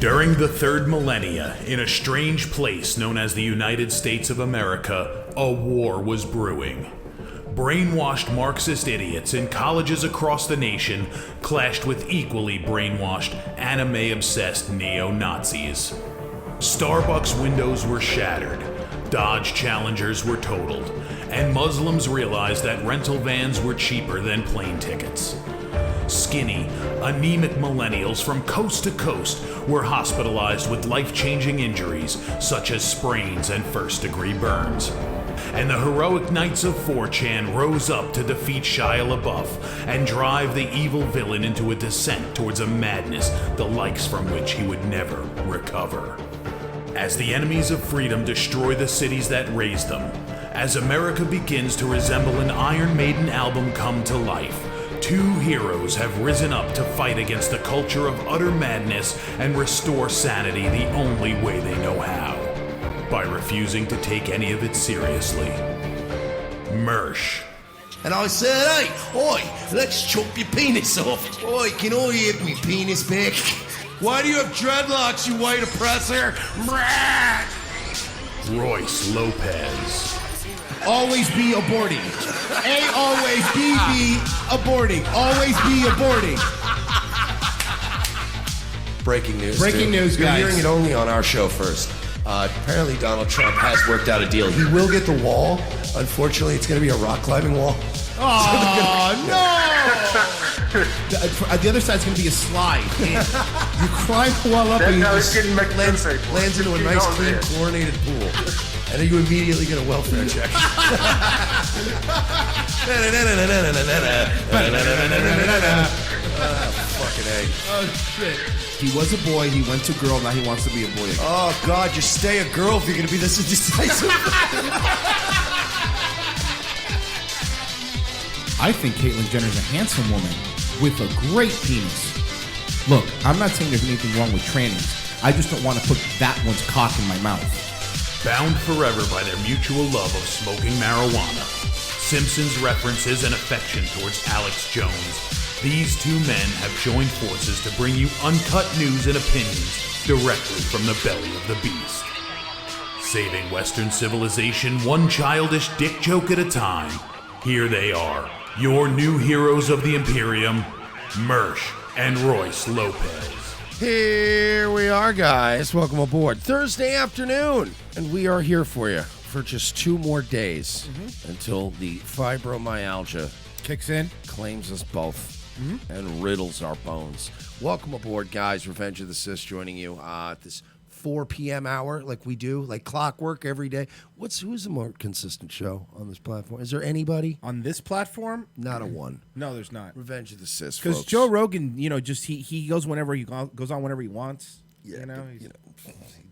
During the third millennia, in a strange place known as the United States of America, a war was brewing. Brainwashed Marxist idiots in colleges across the nation clashed with equally brainwashed, anime-obsessed neo-Nazis. Starbucks windows were shattered, Dodge Challengers were totaled, and Muslims realized that rental vans were cheaper than plane tickets. Skinny, anemic millennials from coast to coast were hospitalized with life-changing injuries such as sprains and first-degree burns. And the heroic knights of 4chan rose up to defeat Shia LaBeouf and drive the evil villain into a descent towards a madness the likes from which he would never recover. As the enemies of freedom destroy the cities that raised them, as America begins to resemble an Iron Maiden album come to life, two heroes have risen up to fight against the culture of utter madness and restore sanity the only way they know how, by refusing to take any of it seriously. Mersh. And I said, hey, oi, let's chop your penis off. Oi, can I have me penis back? Why do you have dreadlocks, you white oppressor? Royce Lopez. Always be aborting. A always be aborting. Always be aborting. Breaking news. Breaking news, You're guys. hearing it only on our show first. Apparently Donald Trump has worked out a deal. He will get the wall. Unfortunately, it's going to be a rock climbing wall. Oh, no! The other side's going to be a slide. You climb the wall up and you just lands into a nice, clean, chlorinated pool. And then you immediately get a welfare check. Fucking A. Oh, shit. He was a boy, he went to girl, now he wants to be a boy again. Oh, God, just stay a girl if you're going to be this indecisive. I think Caitlyn Jenner's a handsome woman with a great penis. Look, I'm not saying there's anything wrong with trannies. I just don't want to put that one's cock in my mouth. Bound forever by their mutual love of smoking marijuana, Simpsons references and affection towards Alex Jones, these two men have joined forces to bring you uncut news and opinions directly from the belly of the beast. Saving Western civilization one childish dick joke at a time, here they are, your new heroes of the Imperium, Mersh and Royce Lopez. Here we are, guys. Welcome aboard. Thursday afternoon. And we are here for you for just 2 more days until the fibromyalgia Kicks in. claims us both and riddles our bones. Welcome aboard, guys. Revenge of the Sis joining you at this 4 p.m. hour like we do, like clockwork every day. Who's a more consistent show on this platform? Is there anybody? On this platform? Not a one. No, there's not. Revenge of the Sis, Because folks. Joe Rogan, just he goes whenever he goes on whenever he wants. Yeah, he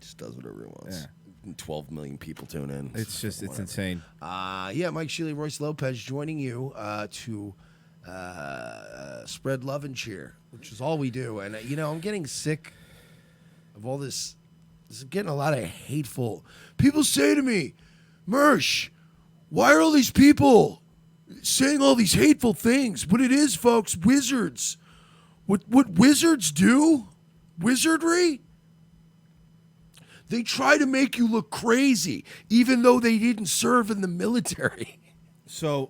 just does whatever he wants. Yeah. 12 million people tune in. It's insane. Mike Shealy, Royce Lopez joining you to spread love and cheer, which is all we do. And, I'm getting sick of all this. This is getting a lot of hateful. People say to me, Mersh, why are all these people saying all these hateful things? What it is, folks, wizards. What wizards do? Wizardry? They try to make you look crazy, even though they didn't serve in the military. So,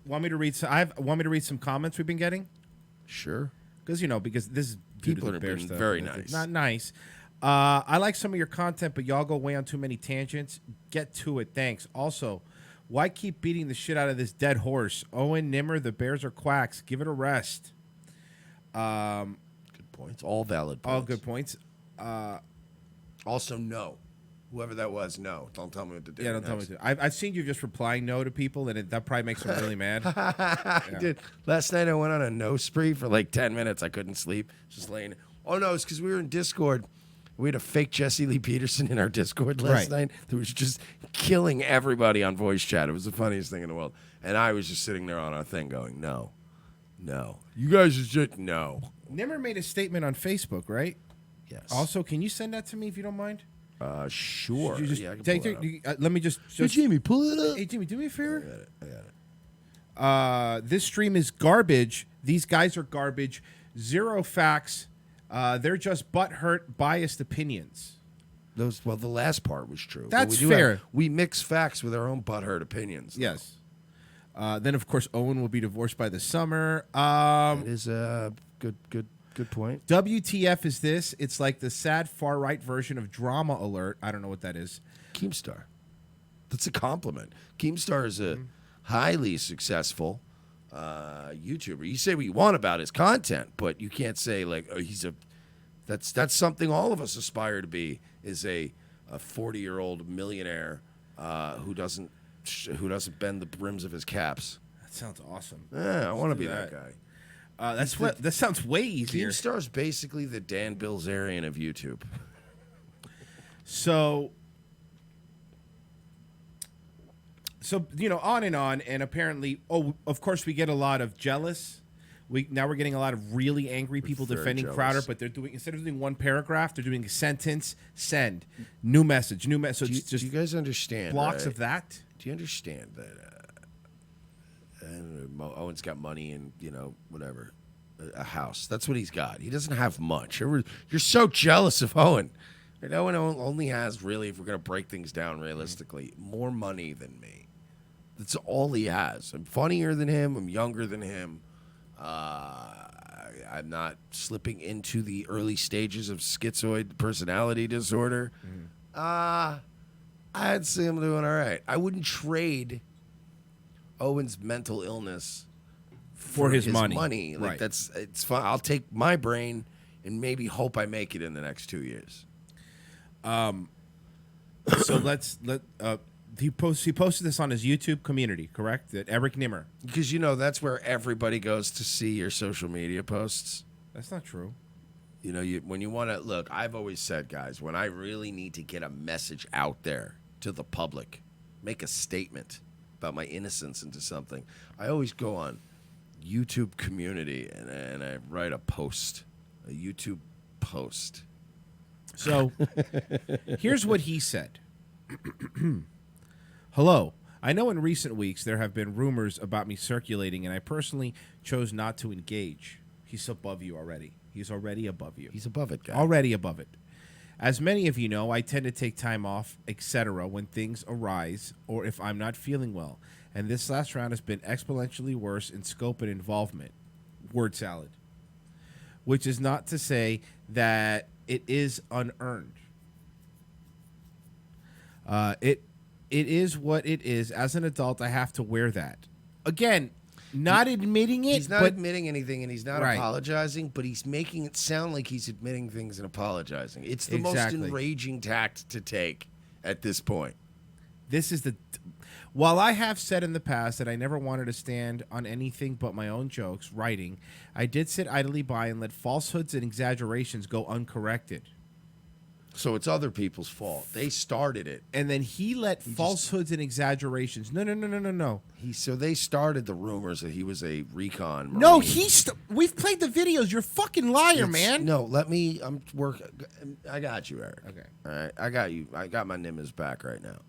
want me to read some comments we've been getting? Sure. Because this is People have been stuff. very It's nice. not nice. I like some of your content, but y'all go way on too many tangents. Get to it. Thanks. Also, why keep beating the shit out of this dead horse? Owen, Nimmer, the Bears are quacks. Give it a rest. Good points. All valid points. All good points. Also, no. Whoever that was, no. Don't tell me what to do. Yeah, don't tell me to. I've seen you just replying no to people, and that probably makes them really mad. I did. Last night I went on a no spree for like 10 minutes. I couldn't sleep. Just laying. Oh, no, it's because we were in Discord. We had a fake Jesse Lee Peterson in our Discord last night that was just killing everybody on voice chat. It was the funniest thing in the world. And I was just sitting there on our thing going, no. You guys are just, no. Nimmer made a statement on Facebook, right? Yes. Also, can you send that to me if you don't mind? Sure. You just Yeah, I can take pull that up. let me just. Hey, Jamie, pull it up. Hey, Jimmy, do me a favor. I got it. This stream is garbage. These guys are garbage. Zero facts. They're just butthurt, biased opinions. Well, the last part was true. That's we fair. We mix facts with our own butthurt opinions. Yes. Then, of course, Owen will be divorced by the summer. It is a good point. WTF is this? It's like the sad far-right version of Drama Alert. I don't know what that is. Keemstar. That's a compliment. Keemstar is a highly successful YouTuber. You say what you want about his content, but you can't say like that's something all of us aspire to be, is a 40-year-old millionaire who doesn't bend the brims of his caps. That sounds awesome. Yeah, I want to be that guy. That sounds way easier. Keemstar's basically the Dan Bilzerian of YouTube. So on and on, and apparently, of course, we get a lot of jealous. Now we're getting a lot of really angry people defending Crowder, but they're doing, instead of doing one paragraph, they're doing a sentence, send, new message. So do you guys understand? Blocks right? of that. Do you understand that? Owen's got money and whatever, a house. That's what he's got. He doesn't have much. You're so jealous of Owen. And Owen only has, really, if we're gonna break things down realistically, more money than me. That's all he has. I'm funnier than him. I'm younger than him. I'm not slipping into the early stages of schizoid personality disorder. I'd say I'm doing all right. I wouldn't trade Owen's mental illness for his money. Like, right. It's fine. I'll take my brain and maybe hope I make it in the next 2 years. So he posted this on his YouTube community, correct? That Eric Nimmer. Because that's where everybody goes to see your social media posts. That's not true. When you want to look, I've always said, guys, when I really need to get a message out there to the public, make a statement about my innocence into something, I always go on YouTube community and I write a YouTube post. So here's what he said. Hello. I know in recent weeks there have been rumors about me circulating, and I personally chose not to engage. He's above you already. He's already above you. He's above it, guy. Already above it. As many of you know, I tend to take time off, etc., when things arise or if I'm not feeling well. And this last round has been exponentially worse in scope and involvement. Word salad. Which is not to say that it is unearned. It is what it is. As an adult, I have to wear that. Again, not admitting it. He's not admitting anything, and he's not Right. apologizing, but he's making it sound like he's admitting things and apologizing. It's the most enraging tact to take at this point. This is While I have said in the past that I never wanted to stand on anything but my own jokes, writing, I did sit idly by and let falsehoods and exaggerations go uncorrected. So it's other people's fault. They started it. And then he let falsehoods and exaggerations. No. So they started the rumors that he was a recon Marine. No, we've played the videos. You're a fucking liar, man. No, I'm working. I got you, Eric. Okay. All right, I got you. I got my Nimmer's back right now.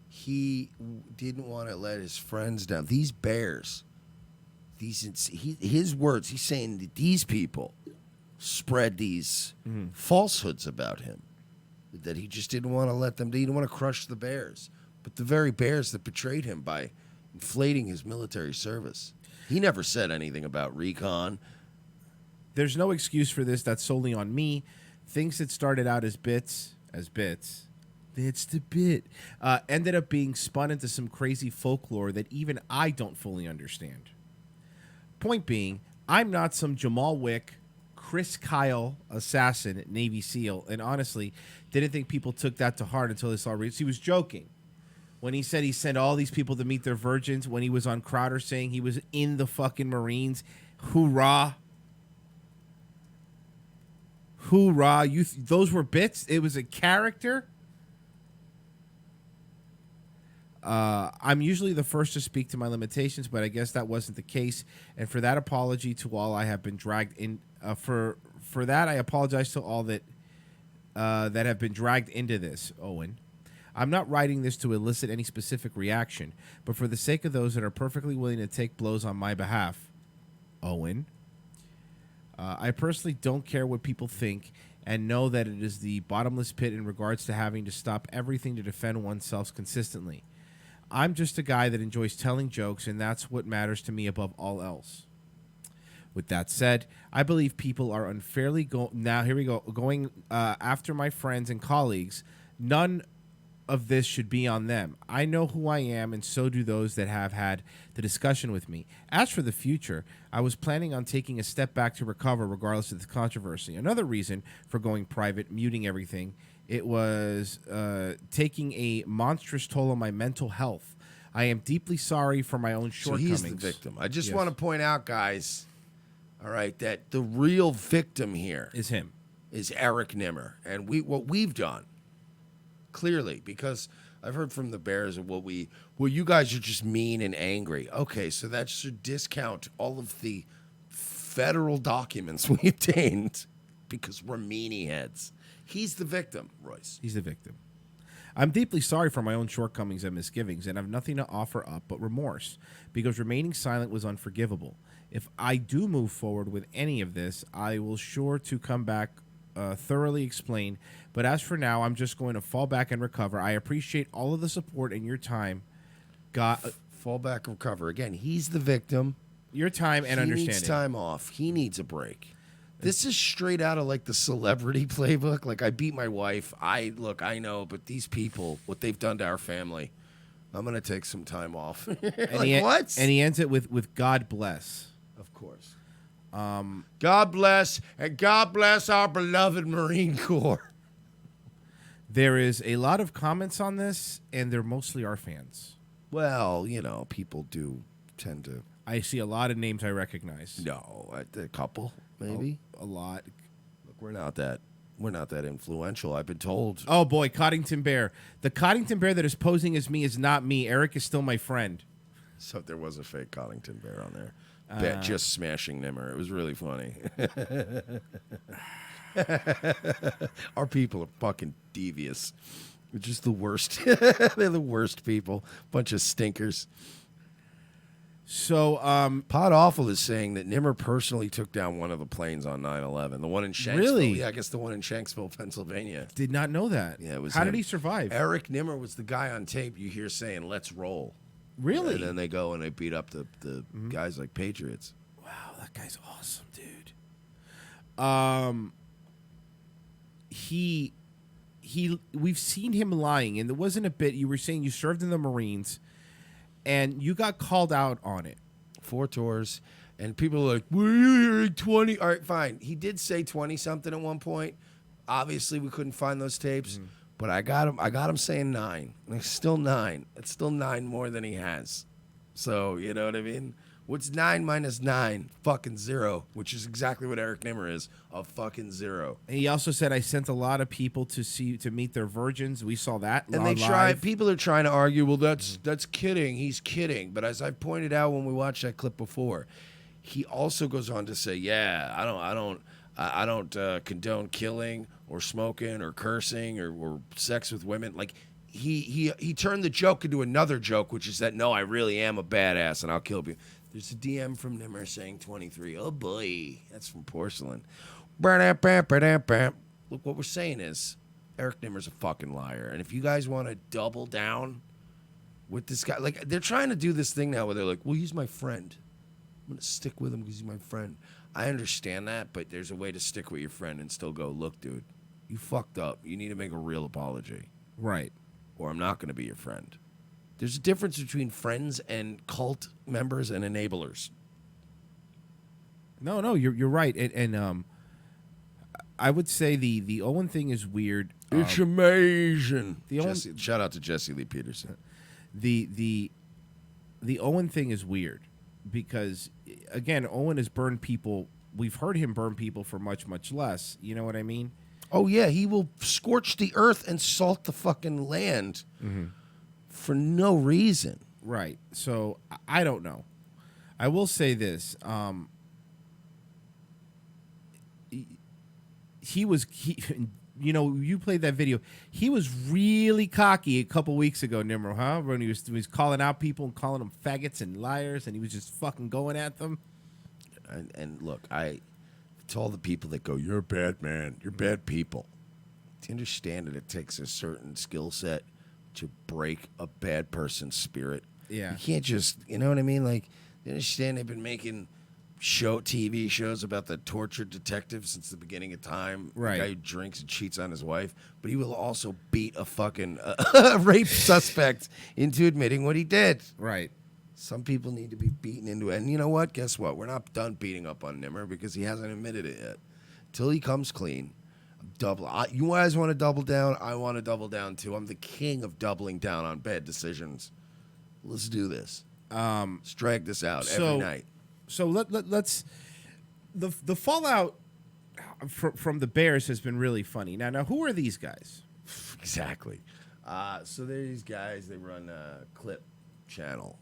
He didn't want to let his friends down. These bears, his words, he's saying that these people spread these falsehoods about him, that he just didn't want to let them. He didn't want to crush the bears, but the very bears that betrayed him by inflating his military service. He never said anything about recon. There's no excuse for this. That's solely on me. Things that started out as bits, it's the bit, ended up being spun into some crazy folklore that even I don't fully understand. Point being, I'm not some Jamal Wick, Chris Kyle assassin at Navy SEAL, and honestly, didn't think people took that to heart until they saw Reeds. He was joking when he said he sent all these people to meet their virgins when he was on Crowder saying he was in the fucking Marines. Hoorah. Hoorah. Those were bits? It was a character? I'm usually the first to speak to my limitations, but I guess that wasn't the case. And for that apology to all I have been dragged in, for that I apologize to all that have been dragged into this, Owen. I'm not writing this to elicit any specific reaction, but for the sake of those that are perfectly willing to take blows on my behalf, Owen. I personally don't care what people think and know that it is the bottomless pit in regards to having to stop everything to defend oneself consistently. I'm just a guy that enjoys telling jokes, and that's what matters to me above all else. With that said, I believe people are unfairly going after my friends and colleagues. None of this should be on them. I know who I am, and so do those that have had the discussion with me. As for the future, I was planning on taking a step back to recover regardless of the controversy. Another reason for going private, muting everything, it was taking a monstrous toll on my mental health. I am deeply sorry for my own shortcomings. So he's the victim. I just want to point out, guys, all right, that the real victim here is him. Is Eric Nimmer. And what we've done, clearly, because I've heard from the Bears of you guys are just mean and angry. Okay, so that should discount all of the federal documents we obtained because we're meanie heads. He's the victim, Royce. He's the victim. I'm deeply sorry for my own shortcomings and misgivings, and have nothing to offer up but remorse, because remaining silent was unforgivable. If I do move forward with any of this, I will sure to come back, thoroughly explain. But as for now, I'm just going to fall back and recover. I appreciate all of the support and your time. Fall back and recover. Again, he's the victim. Your time and understanding. He needs time off. He needs a break. This is straight out of like the Celebrity playbook. Like, I beat my wife. I know, but these people, what they've done to our family, I'm going to take some time off. What? And he ends it with God bless. Of course. God bless, and God bless our beloved Marine Corps. There is a lot of comments on this, and they're mostly our fans. Well, people do tend to. I see a lot of names I recognize. No, a couple, maybe. A lot. Look, we're not that influential, I've been told. Oh, boy, Coddington Bear. The Coddington Bear that is posing as me is not me. Eric is still my friend. So there was a fake Coddington Bear on there. Just smashing Nimmer. It was really funny. Our people are fucking devious. They're just the worst. They're the worst people. Bunch of stinkers. So, Pod Awful is saying that Nimmer personally took down one of the planes on 9/11. The one in Shanksville. Really? Yeah, I guess the one in Shanksville, Pennsylvania. Did not know that. Yeah, it was How him. did he survive? Eric Nimmer was the guy on tape you hear saying, "Let's roll." Really? And then they go and they beat up the guys like Patriots. Wow, that guy's awesome, dude. We've seen him lying, and there wasn't a bit. You were saying you served in the Marines, and you got called out on it. 4 tours, and people are like, "Were you hearing 20?" All right, fine. He did say 20 something at one point. Obviously, we couldn't find those tapes, but I got him saying 9. And it's still 9. It's still 9 more than he has. So you know what I mean? What's 9 minus 9? Fucking 0, which is exactly what Eric Nimmer is, a fucking 0. And he also said, I sent a lot of people to meet their virgins. We saw that. And people are trying to argue, well, that's kidding. He's kidding. But as I pointed out when we watched that clip before, he also goes on to say, yeah, I don't condone killing or smoking or cursing or sex with women. Like, he turned the joke into another joke, which is that, no, I really am a badass and I'll kill people. There's a DM from Nimmer saying 23. Oh, boy. That's from Porcelain. Look, what we're saying is Eric Nimmer's a fucking liar. And if you guys want to double down with this guy, like, they're trying to do this thing now where they're like, well, he's my friend. I'm going to stick with him because he's my friend. I understand that, but there's a way to stick with your friend and still go, look, dude, you fucked up. You need to make a real apology. Right. Or I'm not going to be your friend. There's a difference between friends and cult members and enablers. No, you're right. And I would say the Owen thing is weird. It's amazing. Shout out to Jesse Lee Peterson. The Owen thing is weird because, again, Owen has burned people. We've heard him burn people for much, much less. You know what I mean? Oh, yeah. He will scorch the earth and salt the fucking land for no reason. Right. So, I don't know. I will say this. You played that video. He was really cocky a couple weeks ago, Nimmer, huh? When he was calling out people and calling them faggots and liars, and he was just fucking going at them. And look, to all the people that go, "You're a bad man. You're bad people." Do you understand that it takes a certain skill set to break a bad person's spirit? Yeah. You can't just, you know what I mean? Like, you understand they've been making TV shows about the tortured detective since the beginning of time. Right. The guy who drinks and cheats on his wife, but he will also beat a fucking rape suspect into admitting what he did. Right. Some people need to be beaten into it. And you know what? Guess what? We're not done beating up on Nimmer because he hasn't admitted it yet. Till he comes clean. You guys want to double down? I want to double down too. I'm the king of doubling down on bad decisions. Let's do this. Let's drag this out every night. So let's the fallout from the Bears has been really funny. Now who are these guys? Exactly. So they're these guys. They run a clip channel.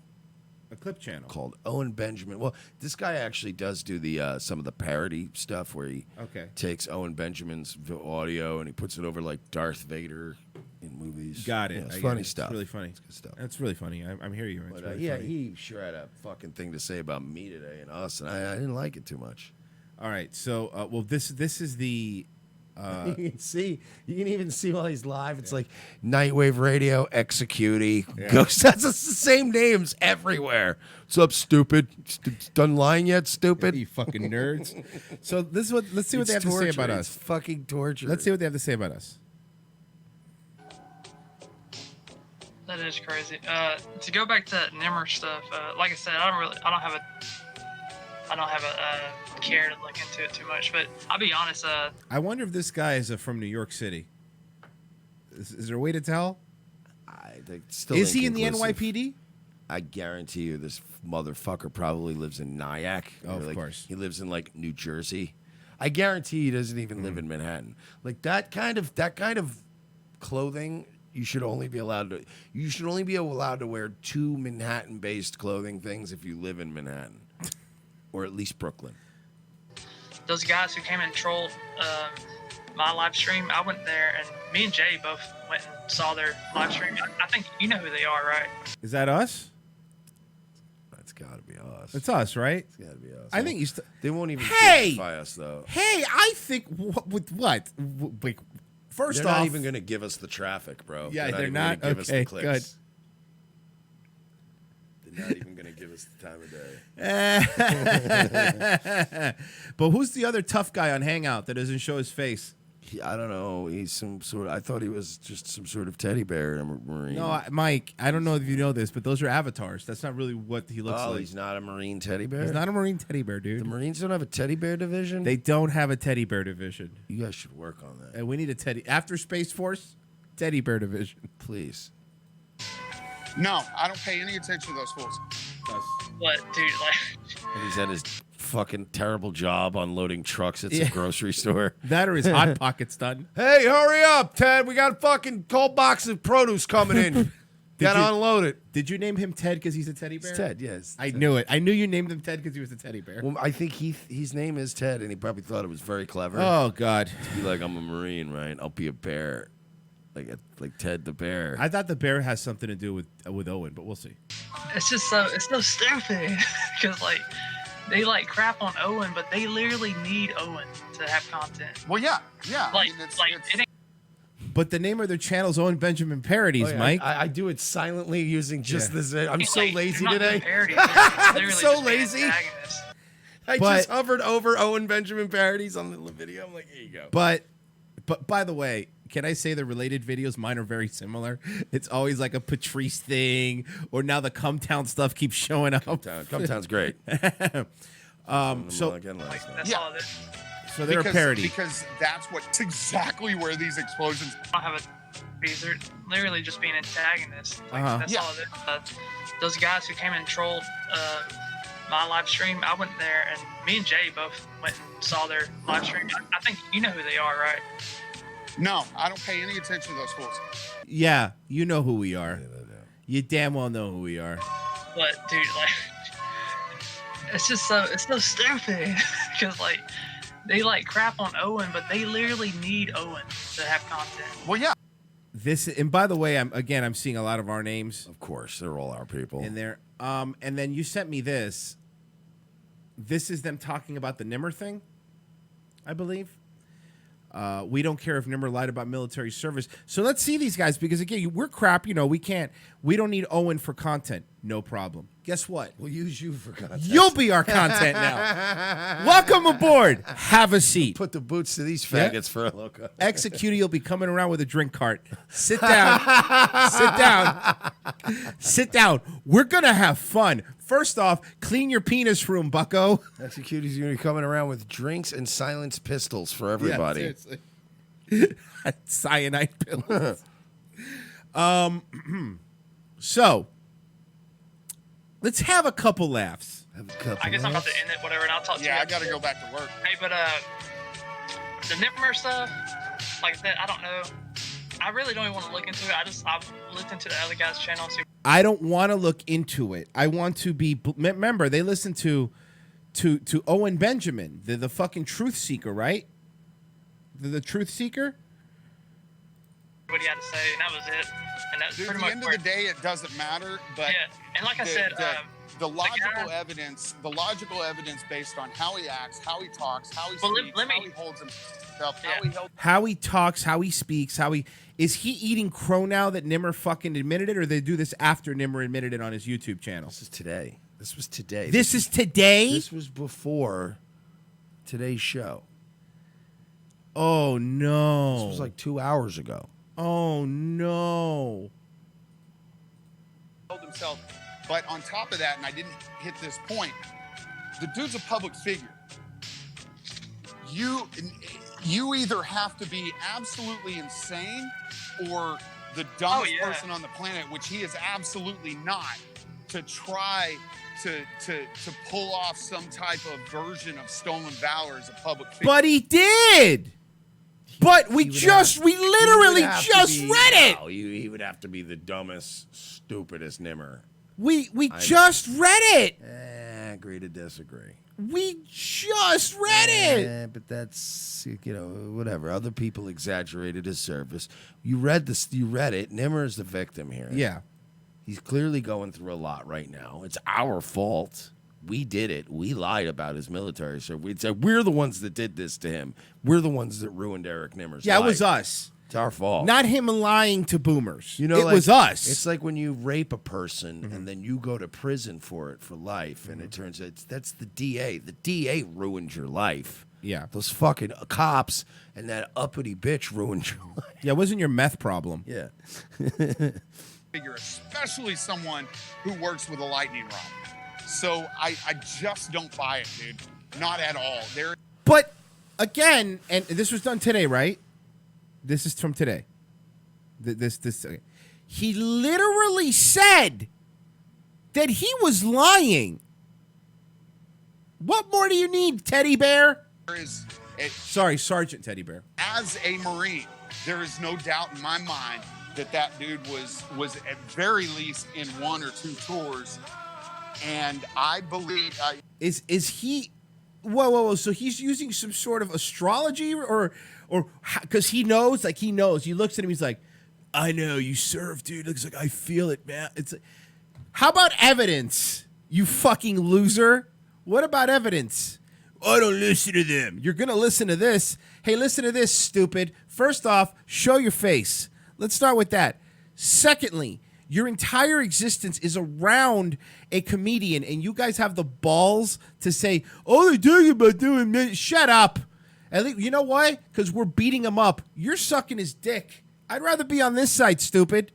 A clip channel called Owen Benjamin. Well, this guy actually does do the some of the parody stuff where he takes Owen Benjamin's audio and he puts it over like Darth Vader in movies. Got it. Yeah, it's funny stuff. It's really funny. It's good stuff. That's really funny. I'm hearing you. It's But, really funny. he sure had a fucking thing to say about me today and us, and I didn't like it too much. All right. So, well, this is the. You can even see while he's live. It's like Nightwave Radio, Executee, Ghost. That's the same names everywhere. What's up, stupid? Done lying yet, stupid? You fucking nerds. So this is what. Let's see what they have to say about us. It's fucking torture. Let's see what they have to say about us. That is crazy. To go back to that Nimmer stuff, like I said, I don't have a care to look into it too much. But I'll be honest. I wonder if this guy is from New York City. Is there a way to tell? Is he in the NYPD? I guarantee you, this motherfucker probably lives in Nyack. Oh, of course. He lives in like New Jersey. I guarantee he doesn't even live in Manhattan. Like that kind of clothing. You should only be allowed to wear 2 Manhattan-based clothing things if you live in Manhattan, or at least Brooklyn. Those guys who came and trolled my live stream, I went there, and me and Jay both went and saw their live stream. I think you know who they are, right? Is that us? That's got to be us. It's us, right? It's got to be us. I think they won't even identify us though. Hey, I think with what? Like, first they're off, not even going to give us the traffic, bro. Yeah, they're even not. gonna give us the Okay, clicks. good. They're not even going to give us the time of day. But who's the other tough guy on Hangout that doesn't show his face? I don't know. He's some sort of. I thought he was just some sort of teddy bear Marine. No, Mike. I don't know if you know this, but those are avatars. That's not really what he looks like. Oh, he's not a Marine teddy bear. He's not a Marine teddy bear, dude. The Marines don't have a teddy bear division. They don't have a teddy bear division. You guys should work on that. And we need a teddy after Space Force teddy bear division, please. No, I don't pay any attention to those fools. What, dude? Like, And he's at his fucking terrible job unloading trucks at some grocery store. That or his hot pockets done. Hey, hurry up, Ted! We got a fucking cold box of produce coming in. Gotta unload it. Did you name him Ted because he's a teddy bear? It's Ted, yes. I knew it. I knew you named him Ted because he was a teddy bear. Well, I think his name is Ted, and he probably thought it was very clever. Oh God! To be like, I'm a Marine, right? I'll be a bear, like Ted the bear. I thought the bear has something to do with Owen, but we'll see. it's so stupid because like they like crap on Owen, but they literally need Owen to have content. Well, yeah. Like, it ain't. But the name of their channel is Owen Benjamin Parodies, Mike. I do it silently using just this. I'm so Like, lazy they're not today. parodies, they're literally so just being lazy. antagonists. I just hovered over Owen Benjamin Parodies on the video. I'm like, here you go. But by the way, can I say the related videos? Mine are very similar. It's always like a Patrice thing, or now the Cumtown stuff keeps showing up. Cumtown's great. So That's all it is. So they're a parody. Because that's exactly where these explosions. I don't have they're literally just being antagonists. Like, that's all it is. Those guys who came and trolled my live stream, I went there, and me and Jay both went and saw their live stream. I think you know who they are, right? No, I don't pay any attention to those fools. Yeah, you know who we are. You damn well know who we are. But dude, like, it's so stupid because like they like crap on Owen, but they literally need Owen to have content. Well, yeah. And by the way, I'm seeing a lot of our names. Of course, they're all our people in there. And then you sent me this. This is them talking about the Nimmer thing. I believe. We don't care if Nimmer lied about military service. So let's see these guys because, again, we're crap. You know, we don't need Owen for content. No problem. Guess what? We'll use you for content. You'll be our content now. Welcome aboard. Have a seat. Put the boots to these faggots for a look. Executor, you'll be coming around with a drink cart. Sit down. Sit down. Sit down. We're going to have fun. First off, clean your penis room, bucko. Executor's going to be coming around with drinks and silenced pistols for everybody. Yeah, seriously. Cyanide pills. So, let's have a couple laughs. I guess I'm about to end it, whatever, and I'll talk to you. Yeah, I got to go back to work. Hey, but the Nimmer stuff, like I said, I don't know. I really don't even want to look into it. I've looked into the other guy's channel. I don't want to look into it. I want to be. Remember, they listen to Owen Benjamin, the fucking truth seeker, right? The truth seeker. What he had to say, and that was it. And that's Dude, pretty at much the end of the day, it doesn't matter. But yeah, and like I said, the logical evidence based on how he acts, how he talks, how he Well, speaks, let me- how he holds himself, Yeah. How he talks, how he speaks, is he eating crow now that Nimmer fucking admitted it, or they do this after Nimmer admitted it on his YouTube channel? This is today. This was today. This is today? This was before today's show. Oh, no. This was like 2 hours ago. Oh, no. held himself. But on top of that, and I didn't hit this point, the dude's a public figure. You either have to be absolutely insane or the dumbest person on the planet, which he is absolutely not, to try to pull off some type of version of stolen valor as a public figure. But he did. But we literally just read it. No, he would have to be the dumbest, stupidest Nimmer. We just read it. Agree to disagree. We just read it. But that's, whatever. Other people exaggerated his service. You read this. You read it. Nimmer is the victim here. Yeah. He's clearly going through a lot right now. It's our fault. We did it. We lied about his military service. We'd say we're the ones that did this to him. We're the ones that ruined Eric Nimmer's life. It was us. It's our fault. Not him lying to boomers. It like, was us. It's like when you rape a person and then you go to prison for it for life, and it turns out that's the DA. The DA ruined your life. Yeah. Those fucking cops and that uppity bitch ruined your life. Yeah, it wasn't your meth problem. Yeah. Figure, especially someone who works with a lightning rod. So I just don't buy it, dude. Not at all. But again, and this was done today, right? This is from today. Okay. He literally said that he was lying. What more do you need, Teddy Bear? Sorry, Sergeant Teddy Bear. As a Marine, there is no doubt in my mind that dude was at very least in one or two tours. And I believe is he? Whoa! So he's using some sort of astrology, or because he knows. He looks at him. He's like, "I know you serve, dude. Looks like I feel it, man." It's like, how about evidence? You fucking loser. What about evidence? I don't listen to them. You're gonna listen to this. Hey, listen to this, stupid. First off, show your face. Let's start with that. Secondly, your entire existence is around a comedian, and you guys have the balls to say, "Oh, they're talking about doing me." Shut up. At least, you know why? Because we're beating him up. You're sucking his dick. I'd rather be on this side, stupid.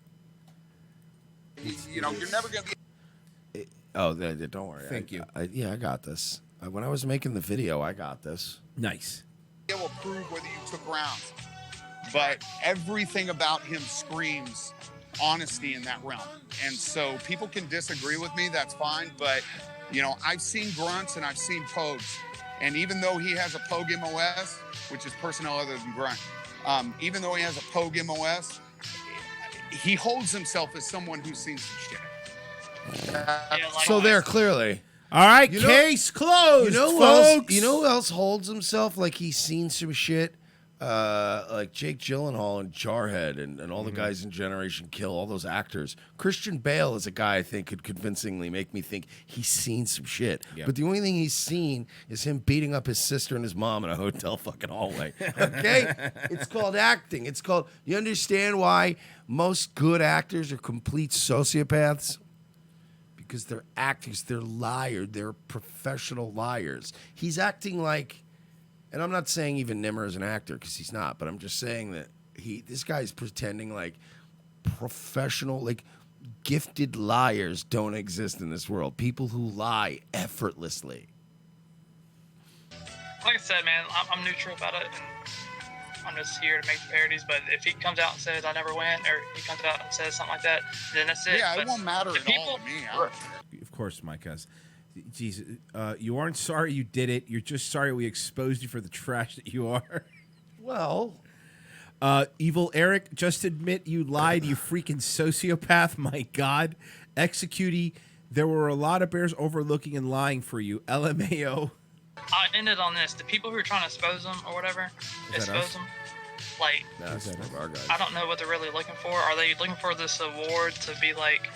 you're never gonna be. Don't worry. Thank you. I got this. When I was making the video, I got this. Nice. It will prove whether you took rounds, but everything about him screams honesty in that realm. And so people can disagree with me, that's fine, but I've seen grunts and I've seen pogues, and even though he has a pogue MOS, which is personnel other than grunt, even though he has a pogue MOS, he holds himself as someone who's seen some shit. So there, clearly. All right, case closed, folks. You know who else holds himself like he's seen some shit? like Jake Gyllenhaal and Jarhead and all the guys in Generation Kill, all those actors. Christian Bale is a guy I think could convincingly make me think he's seen some shit. Yep. But the only thing he's seen is him beating up his sister and his mom in a hotel fucking hallway. Okay? It's called acting. It's called, you understand why most good actors are complete sociopaths? Because they're actors, they're liars, they're professional liars. He's acting like, and I'm not saying even Nimmer is an actor because he's not, but I'm just saying that this guy's pretending like professional, like gifted liars don't exist in this world. People who lie effortlessly. Like I said, man, I'm neutral about it, and I'm just here to make the parodies. But if he comes out and says I never win, or he comes out and says something like that, then that's it. Yeah, but it won't matter at all to me. I don't care. Of course, Mike has. Jesus, you aren't sorry you did it. You're just sorry we exposed you for the trash that you are. Well, Evil Eric, just admit you lied, you freaking sociopath. My God. Executee, there were a lot of bears overlooking and lying for you. LMAO. I ended on this. The people who are trying to expose them or whatever, expose them. Like, that's one of our guys. I don't know what they're really looking for. Are they looking for this award to be like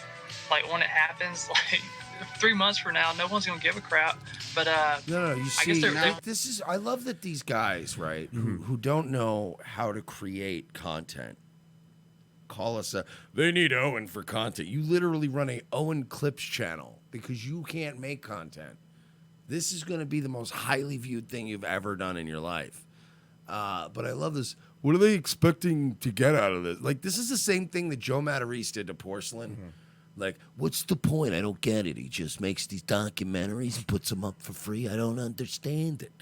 when it happens, like 3 months from now, no one's gonna give a crap. But No, you I see, guess this is. I love that these guys, right, who don't know how to create content, call us they need Owen for content. You literally run a Owen Clips channel because you can't make content. This is going to be the most highly viewed thing you've ever done in your life. But I love this. What are they expecting to get out of this? Like, this is the same thing that Joe Matarese did to Porcelain. Like, what's the point? I don't get it. He just makes these documentaries and puts them up for free. I don't understand it.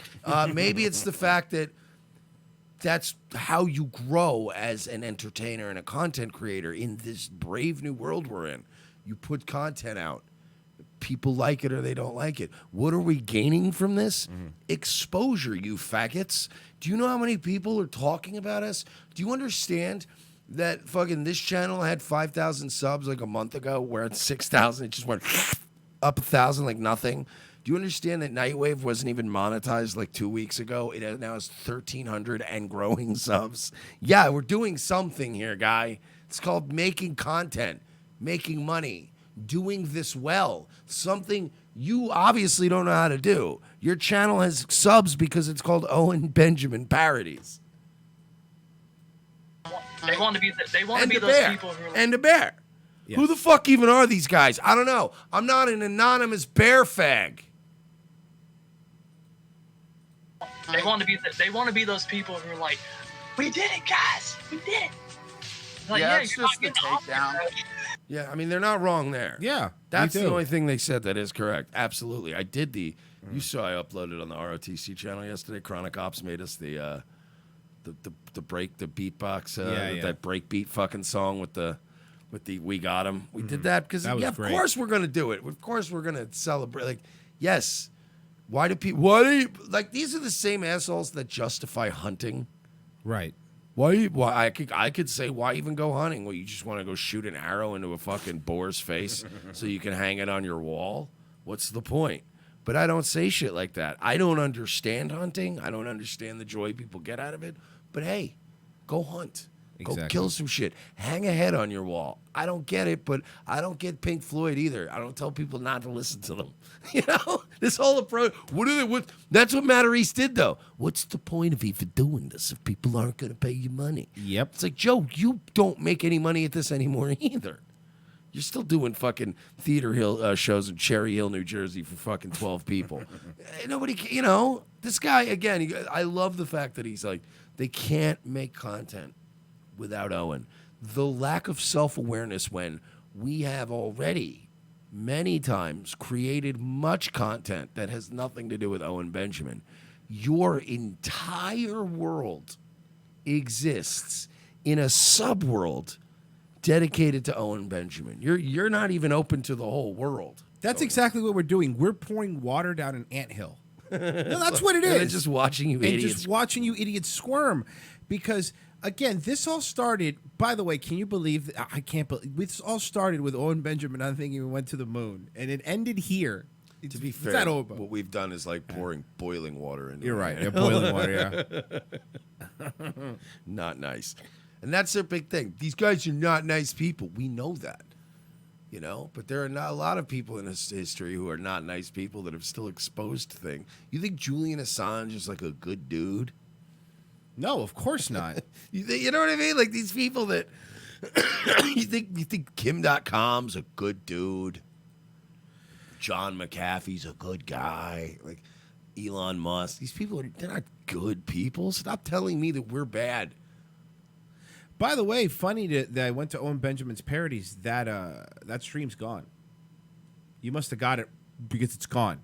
Maybe it's the fact that that's how you grow as an entertainer and a content creator in this brave new world we're in. You put content out. People like it or they don't like it. What are we gaining from this? Exposure, you faggots. Do you know how many people are talking about us? Do you understand that fucking this channel had 5,000 subs like a month ago? We're at 6,000. It just went up 1,000 like nothing. Do you understand that Nightwave wasn't even monetized like 2 weeks ago? It now has 1,300 and growing subs. Yeah, we're doing something here, guy. It's called making content, making money, doing this well. Something you obviously don't know how to do. Your channel has subs because it's called Owen Benjamin Parodies. they want to be those bear. people who are And a bear. Yes. Who the fuck even are these guys? I don't know. I'm not an anonymous bear fag. they want to be those people who are like, we did it, guys, we did it. Like, Yeah, yeah, it's you're just not the getting off your takedown. couch. Yeah, I mean, they're not wrong there. Yeah, That's we the do. only thing they said that is correct. Absolutely. I did you saw I uploaded on the ROTC channel yesterday. Chronic Ops made us the beatbox, that break beat fucking song with the We Got 'Em. We did that because, That was of great. course we're going to do it. Of course we're going to celebrate. Like, yes. These are the same assholes that justify hunting. Right. Why I could say, why even go hunting? Well, you just want to go shoot an arrow into a fucking boar's face so you can hang it on your wall? What's the point? But I don't say shit like that. I don't understand hunting. I don't understand the joy people get out of it. But hey, go hunt. Go Exactly. kill some shit. Hang a head on your wall. I don't get it, but I don't get Pink Floyd either. I don't tell people not to listen to them. You know? This whole approach. That's what Matarese did, though. What's the point of even doing this if people aren't going to pay you money? Yep. It's like, Joe, you don't make any money at this anymore either. You're still doing fucking Theater Hill shows in Cherry Hill, New Jersey for fucking 12 people. Nobody, this guy, again, I love the fact that he's like, they can't make content without Owen. The lack of self-awareness when we have already many times created much content that has nothing to do with Owen Benjamin. Your entire world exists in a subworld dedicated to Owen Benjamin. You're not even open to the whole world. That's exactly what we're doing. We're pouring water down an anthill. No, that's what it is. And then just watching you And idiots. just watching you idiots squirm. Because, again, this all started, by the way, can you believe, I can't believe, this all started with Owen Benjamin not thinking we went to the moon. And it ended here. To be It's fair, not over. what we've done is like pouring boiling water into You're it. right. Yeah, boiling water, yeah. Not nice. And that's their big thing. These guys are not nice people. We know that. You know, but there are not a lot of people in this history who are not nice people that have still exposed things. You think Julian Assange is like a good dude? No, of course not. You know what I mean? Like these people that you think Kim.com's a good dude. John McAfee's a good guy. Like Elon Musk. These people they're not good people. Stop telling me that we're bad. By the way, funny that I went to Owen Benjamin's parodies. That stream's gone. You must have got it because it's gone.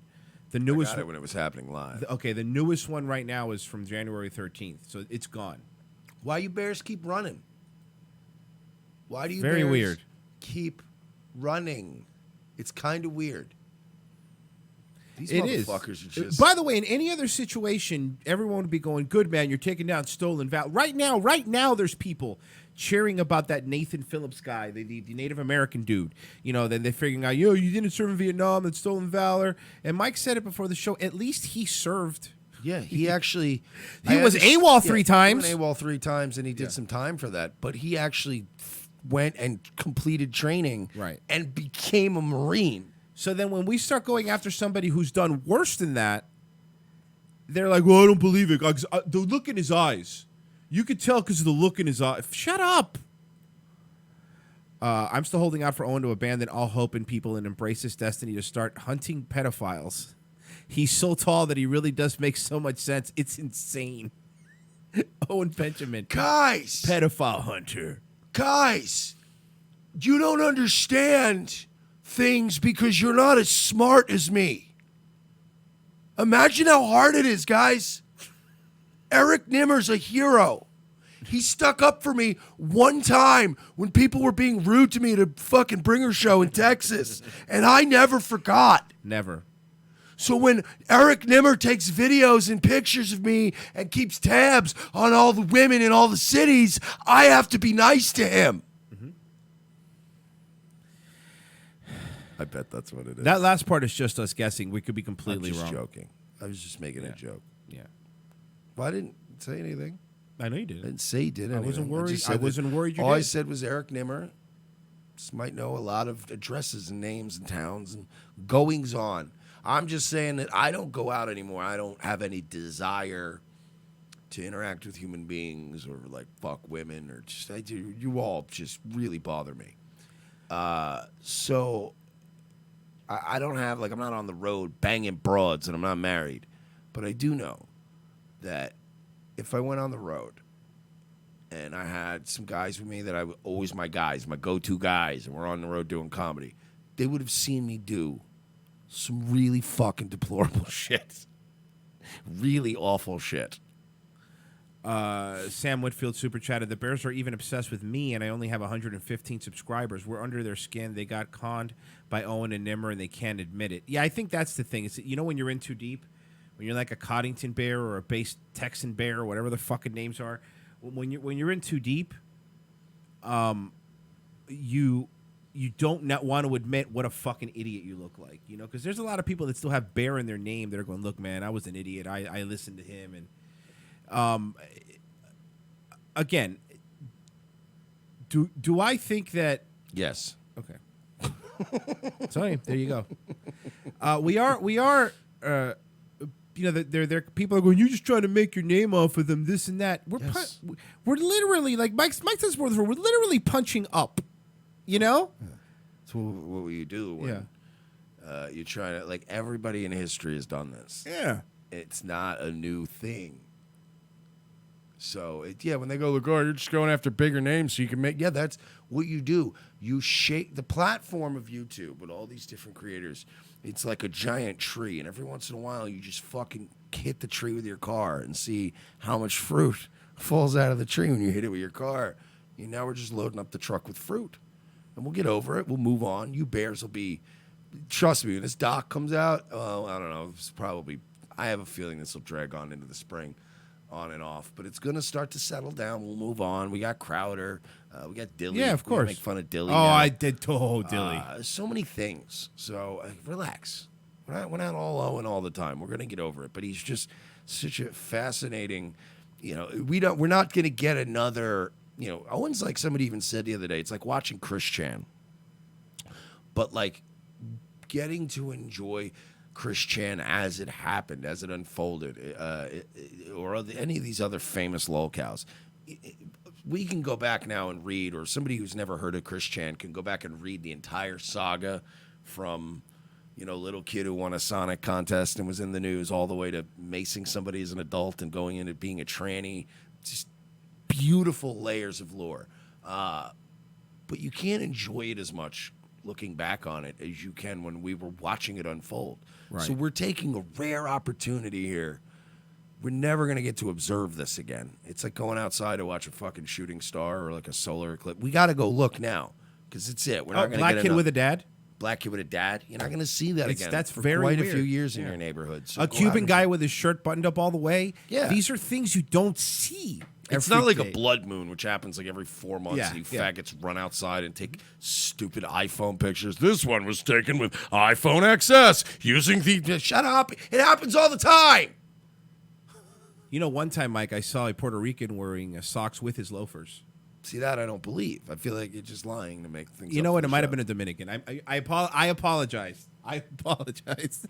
The newest I got it when it was happening live. Okay, the newest one right now is from January 13th, so it's gone. Why you Bears keep running? Why do you Very Bears weird. keep running? It's kind of weird. These It is. motherfuckers are just... By the way, in any other situation, everyone would be going, "Good man, you're taking down stolen valor." Right now, there's people cheering about that Nathan Phillips guy, the Native American dude. You know, then they're figuring out, you didn't serve in Vietnam, that's stolen valor. And Mike said it before the show. At least he served. Yeah, he actually... He was AWOL three times. He went AWOL 3 times, and he did some time for that. But he actually went and completed training and became a Marine. So then when we start going after somebody who's done worse than that, they're like, "Well, I don't believe it. The look in his eyes. You could tell because of the look in his eyes." Shut up. I'm still holding out for Owen to abandon all hope in people and embrace his destiny to start hunting pedophiles. He's so tall that he really does make so much sense. It's insane. Owen Benjamin. Guys. Pedophile hunter. Guys. You don't understand things because you're not as smart as me. Imagine how hard it is, guys. Eric Nimmer's a hero. He stuck up for me one time when people were being rude to me at a fucking bringer show in Texas, and I never forgot. Never. So when Eric Nimmer takes videos and pictures of me and keeps tabs on all the women in all the cities, I have to be nice to him. I bet that's what it is. That last part is just us guessing. We could be completely wrong. Joking. I was just making a joke. Yeah. Well, I didn't say anything. I know you did. I didn't say he did anything. I wasn't worried. just I said wasn't worried you all did. I said was Eric Nimmer just might know a lot of addresses and names and towns and goings on. I'm just saying that I don't go out anymore. I don't have any desire to interact with human beings or like fuck women or just I do. You all just really bother me. So I don't have like I'm not on the road banging broads and I'm not married, but I do know that if I went on the road and I had some guys with me that I was always my guys, my go-to guys, and we're on the road doing comedy, they would have seen me do some really fucking deplorable shit. Really awful shit. Sam Whitfield super chatted, "The Bears are even obsessed with me, and I only have 115 subscribers. We're under their skin. They got conned by Owen and Nimmer, and they can't admit it." Yeah, I think that's the thing. It's, you know, when you're in too deep, when you're like a Coddington Bear or a base Texan Bear or whatever the fucking names are, when you're in too deep, you don't not want to admit what a fucking idiot you look like, you know, because there's a lot of people that still have Bear in their name. They're going, "Look, man, I was an idiot. I listened to him." And again, do I think that? Yes. Okay. So there you go. We are. You know, they're people are going, "You're just trying to make your name off of them, this and that." We're literally like Mike says before, we're literally punching up. You know, that's what you do when you try to like everybody in history has done this. Yeah, it's not a new thing. So when they go, "Look, oh, you're just going after bigger names so you can make." Yeah, that's what you do. You shake the platform of YouTube with all these different creators. It's like a giant tree, and every once in a while, you just fucking hit the tree with your car and see how much fruit falls out of the tree when you hit it with your car. Now we're just loading up the truck with fruit, and we'll get over it. We'll move on. You Bears will be. Trust me, when this doc comes out, I don't know. It's probably. I have a feeling this will drag on into the spring. On and off, but it's gonna start to settle down. We'll move on. We got Crowder, we got Dilly. Yeah, of course. Make fun of Dilly. Oh, now. I did. Oh, Dilly. So many things. So relax. We're not all Owen all the time. We're gonna get over it. But he's just such a fascinating. we're not going to get another, Owen's like somebody even said the other day, it's like watching Chris Chan. But like getting to enjoy Chris Chan as it happened, as it unfolded, or any of these other famous lolcows. We can go back now and read, or somebody who's never heard of Chris Chan can go back and read the entire saga from, little kid who won a Sonic contest and was in the news, all the way to macing somebody as an adult and going into being a tranny. Just beautiful layers of lore. But you can't enjoy it as much looking back on it as you can when we were watching it unfold. Right. So we're taking a rare opportunity here. We're never going to get to observe this again. It's like going outside to watch a fucking shooting star or like a solar eclipse. We got to go look now because it's it. We're not going to Black get Kid with a Dad? Black Kid with a Dad. You're not going to see that again. That's for very quite weird. a few years in your neighborhood. So A Cuban guy with his shirt buttoned up all the way. Yeah. These are things you don't see. It's not like a blood moon, which happens like every 4 months. Yeah, And you yeah. faggots run outside and take stupid iPhone pictures. This one was taken with iPhone XS using the... Shut up. It happens all the time. One time, Mike, I saw a Puerto Rican wearing socks with his loafers. See, that I don't believe. I feel like you're just lying to make things You up know for what? the It might have show. been a Dominican. I apologize. I apologize.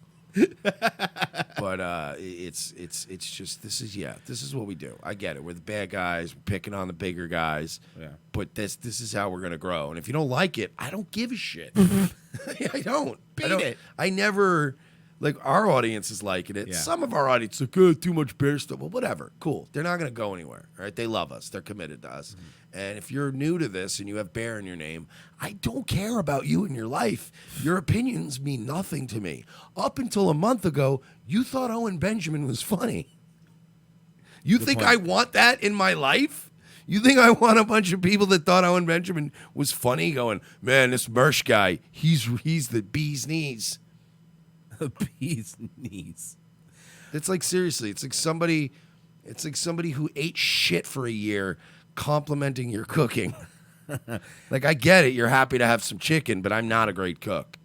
But it's just this is what we do. I get it. We're the bad guys. We're picking on the bigger guys. Yeah. But this is how we're gonna grow. And if you don't like it, I don't give a shit. I don't. It. I never. Like, our audience is liking it. Yeah. Some of our audience is like, oh, too much bear stuff. Well, whatever. Cool. They're not going to go anywhere, right? They love us. They're committed to us. And if you're new to this and you have bear in your name, I don't care about you and your life. Your opinions mean nothing to me. Up until a month ago, you thought Owen Benjamin was funny. You think point. I want that in my life? You think I want a bunch of people that thought Owen Benjamin was funny going, man, this Mersh guy, he's the bee's knees. Bee's knees. It's like, seriously, it's like somebody who ate shit for a year complimenting your cooking. Like, I get it, you're happy to have some chicken, but I'm not a great cook.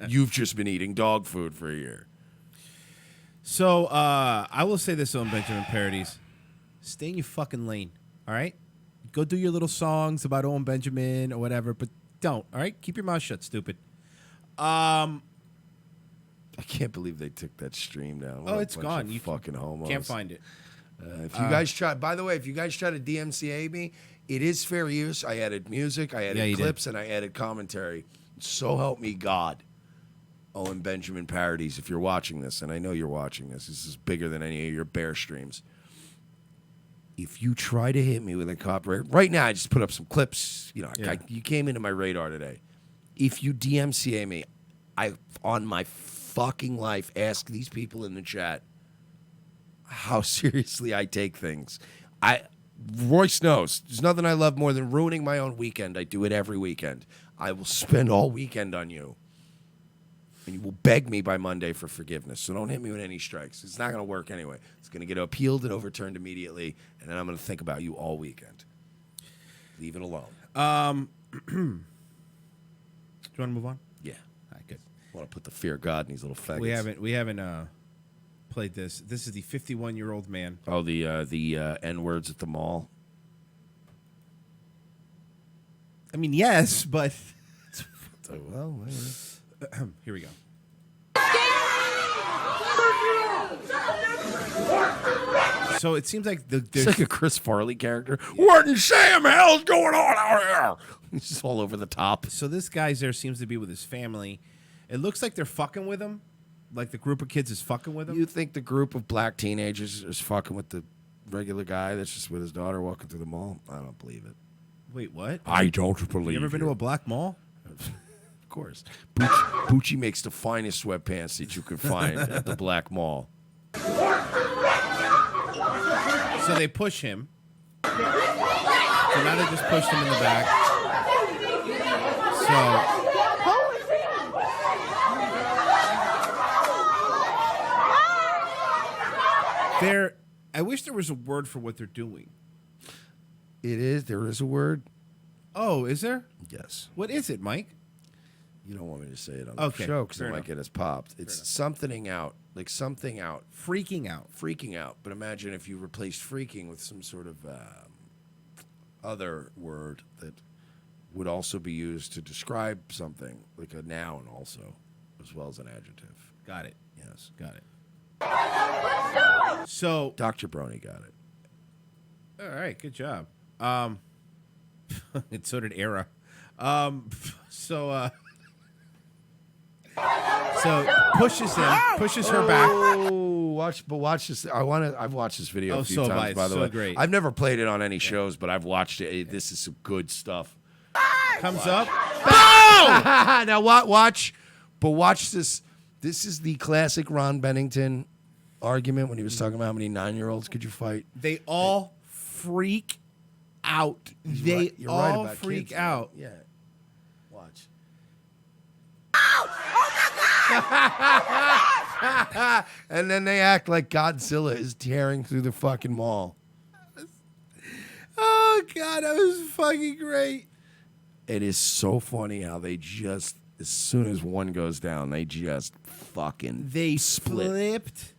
You've just been eating dog food for a year. So I will say this on Benjamin Parodies. Stay in your fucking lane, all right? Go do your little songs about Owen Benjamin or whatever, but don't, all right? Keep your mouth shut, stupid. I can't believe they took that stream down. What a It's bunch gone. of You fucking homos. Can't find it. If you guys try, by the way, if you guys try to DMCA me, it is fair use. I added music, I added you clips, and I added commentary. So help me God. Owen Benjamin Parodies, if you're watching this, and I know you're watching this is bigger than any of your bear streams. If you try to hit me with a copyright, right now I just put up some clips. You came into my radar today. If you DMCA me, I, on my fucking life, ask these people in the chat how seriously I take things. Royce knows. There's nothing I love more than ruining my own weekend. I do it every weekend. I will spend all weekend on you. And you will beg me by Monday for forgiveness. So don't hit me with any strikes. It's not going to work anyway. It's going to get appealed and overturned immediately. And then I'm going to think about you all weekend. Leave it alone. Do you want to move on? Yeah. All right, good. I want to put the fear of God in these little faggots. We haven't played this. This is the 51-year-old man. Oh, the N-words at the mall. I mean, yes, but Well, here we go. So it seems like it's like a Chris Farley character. What in Sam hell's going on out here? He's just all over the top. So this guy's there seems to be with his family. It looks like they're fucking with him. Like the group of kids is fucking with him. You think the group of black teenagers is fucking with the regular guy that's just with his daughter walking through the mall? I don't believe it. Wait, what? I don't believe it. You ever been to a black mall? Of course. Bucci makes the finest sweatpants that you can find at the black mall. So they push him. So now they just pushed him in the back. So I wish there was a word for what they're doing. It is. There is a word. Oh, is there? Yes. What is it, Mike? You don't want me to say it on Okay, the show because fair it might enough. get us popped. It's something out. like something out. Freaking out. Freaking out. But imagine if you replaced freaking with some sort of other word that would also be used to describe something, like a noun also, as well as an adjective. Got it. Yes. Got it. So Dr. Brony got it. all right, good job. And so did Era. So pushes her back. Oh, watch this. I've watched this video a few times, by the way. Great. I've never played it on any shows, but I've watched it. This is some good stuff. Comes up. Now watch this. This is the classic Ron Bennington argument when he was talking about how many 9-year-olds could you fight. They all freak out. They You're all right about freak kids, out. man. Yeah. Watch. And then they act like Godzilla is tearing through the fucking mall. Oh God, that was fucking great. It is so funny how they just, as soon as one goes down, they just fucking split. Flipped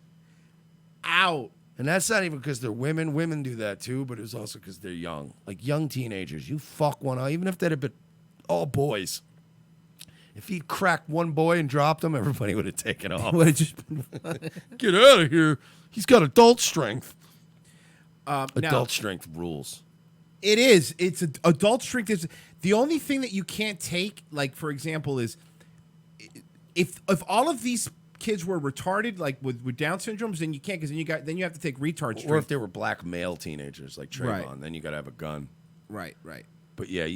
out. And that's not even because they're women. Women do that too, but it's also because they're young. Like young teenagers. You fuck one out, even if they'd have been all boys. If he cracked one boy and dropped him, everybody would have taken off. Would have just been Get out of here. He's got adult strength. now, Adult strength rules. it is. It's adult strength is the only thing that you can't take. Like for example, is if all of these kids were retarded, like with Down syndromes, then you can't, because then you have to take retard strength. Or if they were black male teenagers like Trayvon, Right. then you got to have a gun. Right. But yeah,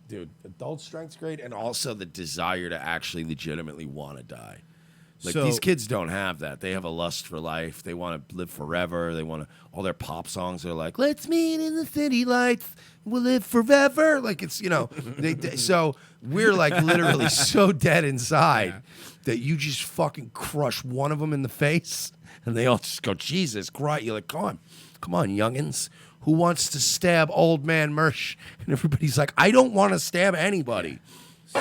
dude, adult strength's great, and also the desire to actually legitimately want to die. Like So- these kids don't have that. They have a lust for life. They want to live forever. They want to. All their pop songs are like, "Let's meet in the city lights. We'll live forever." Like it's so we're like literally so dead inside that you just fucking crush one of them in the face, and they all just go, "Jesus Christ!" You're like, come on, youngins. Who wants to stab old man Mersh? And everybody's like, I don't want to stab anybody. So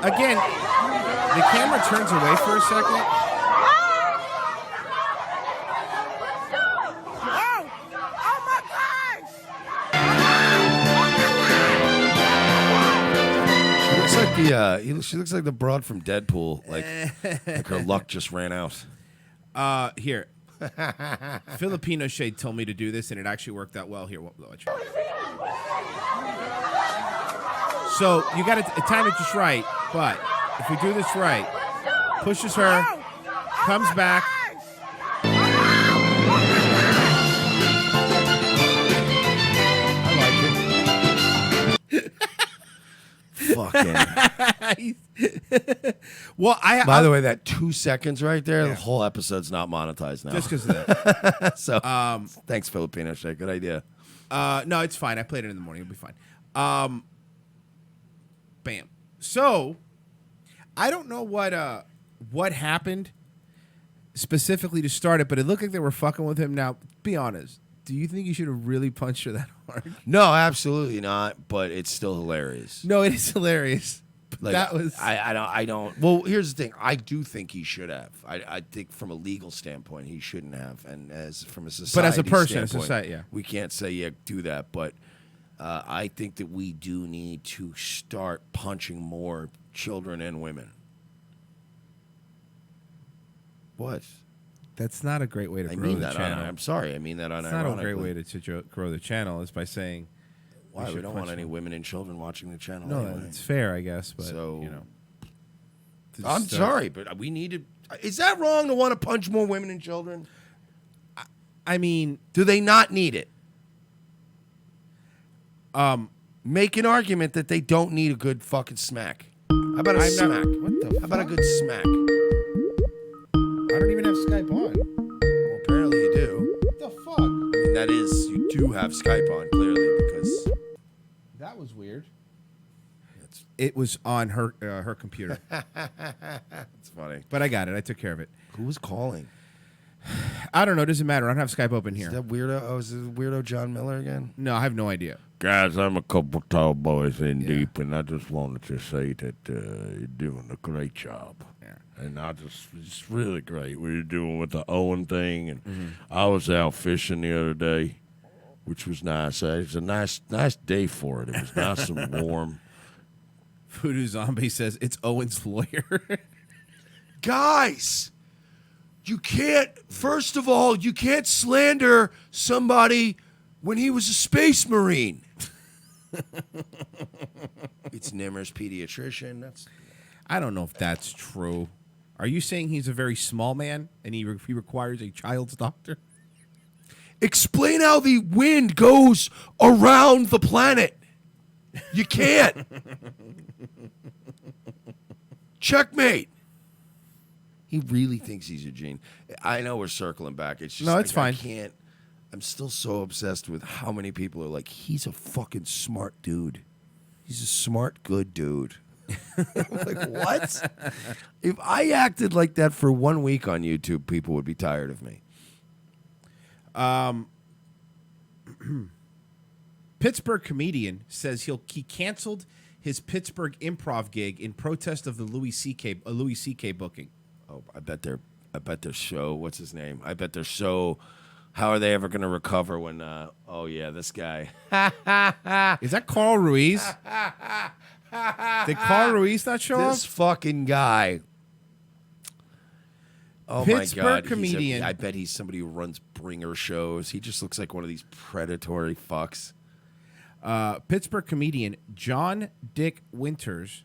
again, the camera turns away for a second. She looks like the broad from Deadpool. Like her luck just ran out. Here. Filipino Shade told me to do this, and it actually worked out well. Here, watch. So you got to time it just right. But if we do this right, pushes her, comes back. I like it. Fucking. Well, By the way, that 2 seconds right there, the whole episode's not monetized now. just because of that. So, thanks, Filipino Shake. Good idea. No, it's fine. I played it in the morning. It'll be fine. Bam. So, I don't know what happened specifically to start it, but it looked like they were fucking with him. Now, be honest. Do you think you should have really punched her that hard? No, absolutely not. But it's still hilarious. No, it is hilarious. Like, That was. I don't. Well, here's the thing. I do think he should have. I think from a legal standpoint, he shouldn't have. And as from a society, But as a person, a standpoint, society, yeah. we can't say do that. But I think that we do need to start punching more children and women. What? That's not a great way to I grow mean the that. channel. I'm sorry. I mean that on. It's not a great way to grow the channel is by saying. Why we should don't punch want any them. women and children watching the channel. No, anyway. it's fair, I guess. But So- you know, to I'm start- sorry, but we need to. Is that wrong to want to punch more women and children? I mean, Do they not need it? Make an argument that they don't need a good fucking smack. How about a smack? What the? How about a fuck? good smack? I don't even have Skype on. Well, apparently you do. What the fuck? I mean, that is, you do have Skype on, clearly, because That was weird. It was on her her computer, it's funny. but I got it. I took care of it. Who was calling? I don't know. It doesn't matter. I don't have Skype open Is here. that weirdo? Oh, is it weirdo John Miller again? No, I have no idea. Guys, I'm a couple tall boys in deep, and I just wanted to say that you're doing a great job. Yeah. And it's really great. We were doing with the Owen thing, and I was out fishing the other day, which was nice. It was a nice day for it. It was nice and warm. Voodoo Zombie says it's Owen's lawyer. Guys, you can't, first of all, you can't slander somebody when he was a space marine. It's Nimmer's pediatrician. I don't know if that's true. Are you saying he's a very small man and he requires a child's doctor? Explain how the wind goes around the planet. You can't. Checkmate. He really thinks he's a gene. I know we're circling back. It's just No, it's fine. I can't. I'm still so obsessed with how many people are like, he's a fucking smart dude. He's a smart, good dude. I'm like, what? If I acted like that for 1 week on YouTube, people would be tired of me. Pittsburgh comedian says he canceled his Pittsburgh improv gig in protest of the Louis C.K. booking. Oh, I bet their show. What's his name? I bet their show. How are they ever going to recover when? This guy. Is that Carl Ruiz? Did Carl Ruiz not show This up? fucking guy. Oh Pittsburgh my God! comedian. I bet he's somebody who runs bringer shows. He just looks like one of these predatory fucks. Pittsburgh comedian John Dick Winters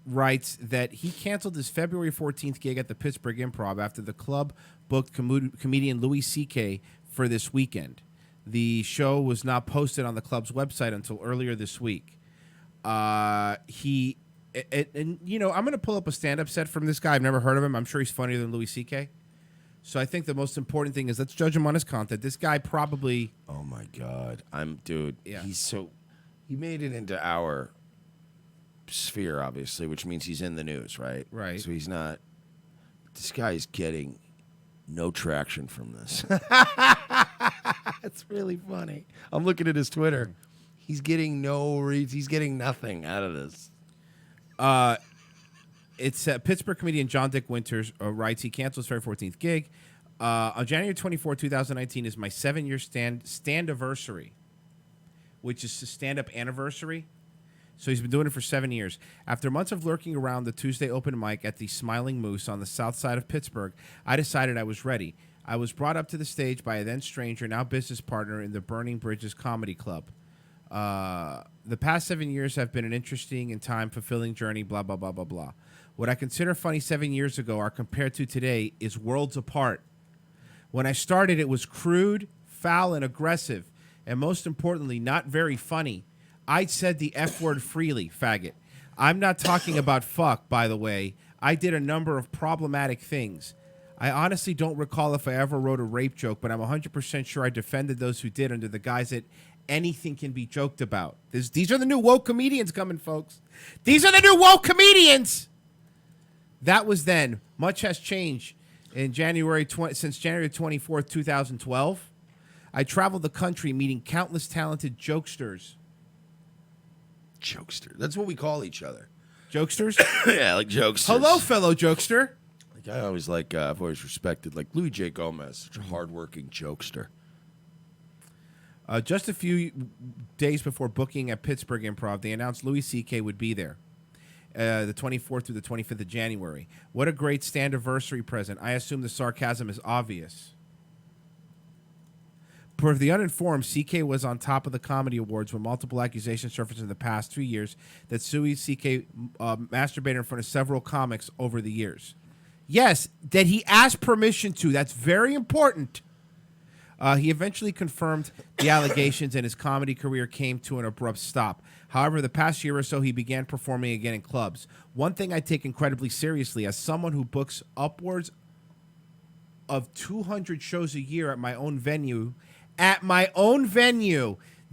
writes that he canceled his February 14th gig at the Pittsburgh Improv after the club booked comedian Louis C.K. for this weekend. The show was not posted on the club's website until earlier this week. I'm going to pull up a stand-up set from this guy. I've never heard of him. I'm sure he's funnier than Louis C.K. So I think the most important thing is let's judge him on his content. This guy probably... Oh my God! Yeah. He made it into our sphere, obviously, which means he's in the news, right? Right. So he's not. This guy's getting no traction from this. It's really funny. I'm looking at his Twitter. He's getting no reads. He's getting nothing out of this. It's Pittsburgh comedian John Dick Winters writes he canceled his February 14th gig. On January 24, 2019 is my 7-year stand-anniversary, which is the stand-up anniversary. So he's been doing it for 7 years. After months of lurking around the Tuesday open mic at the Smiling Moose on the south side of Pittsburgh, I decided I was ready. I was brought up to the stage by a then stranger, now business partner in the Burning Bridges Comedy Club. The past 7 years have been an interesting and time-fulfilling journey, blah, blah, blah, blah, blah. What I consider funny 7 years ago are compared to today is worlds apart. When I started, it was crude, foul, and aggressive, and most importantly, not very funny. I said the F word freely, faggot. I'm not talking about fuck, by the way. I did a number of problematic things. I honestly don't recall if I ever wrote a rape joke, but I'm 100% sure I defended those who did under the guise that anything can be joked about. These are the new woke comedians coming, folks. These are the new woke comedians. That was then. Much has changed in since January 24th, 2012. I traveled the country meeting countless talented jokesters. Jokester. That's what we call each other. Jokesters? Yeah, like jokesters. Hello, fellow jokester. Like I've always respected like Louis J. Gomez, such a hardworking jokester. Just a few days before booking at Pittsburgh Improv, they announced Louis C.K. would be there. The 24th through the 25th of January. What a great stand-anniversary present. I assume the sarcasm is obvious. For the uninformed, CK was on top of the Comedy Awards when multiple accusations surfaced in the past 2 years that Louis C.K. masturbated in front of several comics over the years. Yes, that he asked permission to. That's very important. He eventually confirmed the allegations and his comedy career came to an abrupt stop. However, the past year or so, he began performing again in clubs. One thing I take incredibly seriously as someone who books upwards of 200 shows a year at my own venue.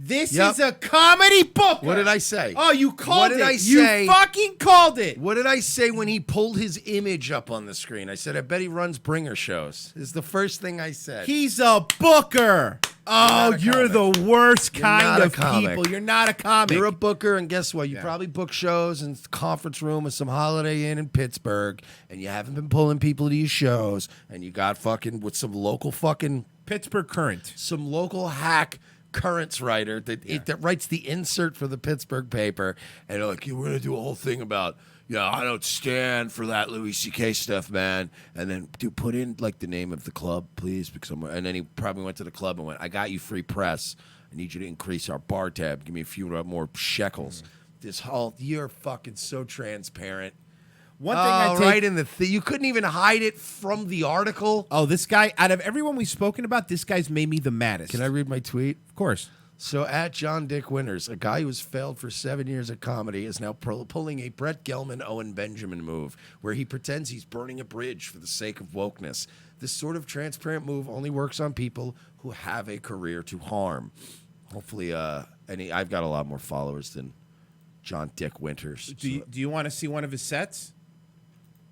This is a comedy book. What did I say? Oh, you called it. What did I say? You fucking called it. What did I say when he pulled his image up on the screen? I said, I bet he runs bringer shows. Is the first thing I said. He's a booker. Oh, you're the worst You're kind not a of comic. people. You're not a comic. You're a booker, and guess what? You probably book shows in the conference room at some Holiday Inn in Pittsburgh, and you haven't been pulling people to your shows, and you got fucking with some local fucking Pittsburgh Current. some local hack Currents writer that writes the insert for the Pittsburgh paper, and they're like, we're gonna do a whole thing about, I don't stand for that Louis C.K. stuff, man. And then, dude, put in like the name of the club, please, because and then he probably went to the club and went, I got you free press. I need you to increase our bar tab. Give me a few more shekels. This whole, you're fucking so transparent. One thing I take, right in the you couldn't even hide it from the article. Oh, this guy, out of everyone we've spoken about, this guy's made me the maddest. Can I read my tweet? Of course. So at John Dick Winters, a guy who has failed for 7 years at comedy is now pulling a Brett Gelman, Owen Benjamin move where he pretends he's burning a bridge for the sake of wokeness. This sort of transparent move only works on people who have a career to harm. Hopefully, I've got a lot more followers than John Dick Winters. Do you want to see one of his sets?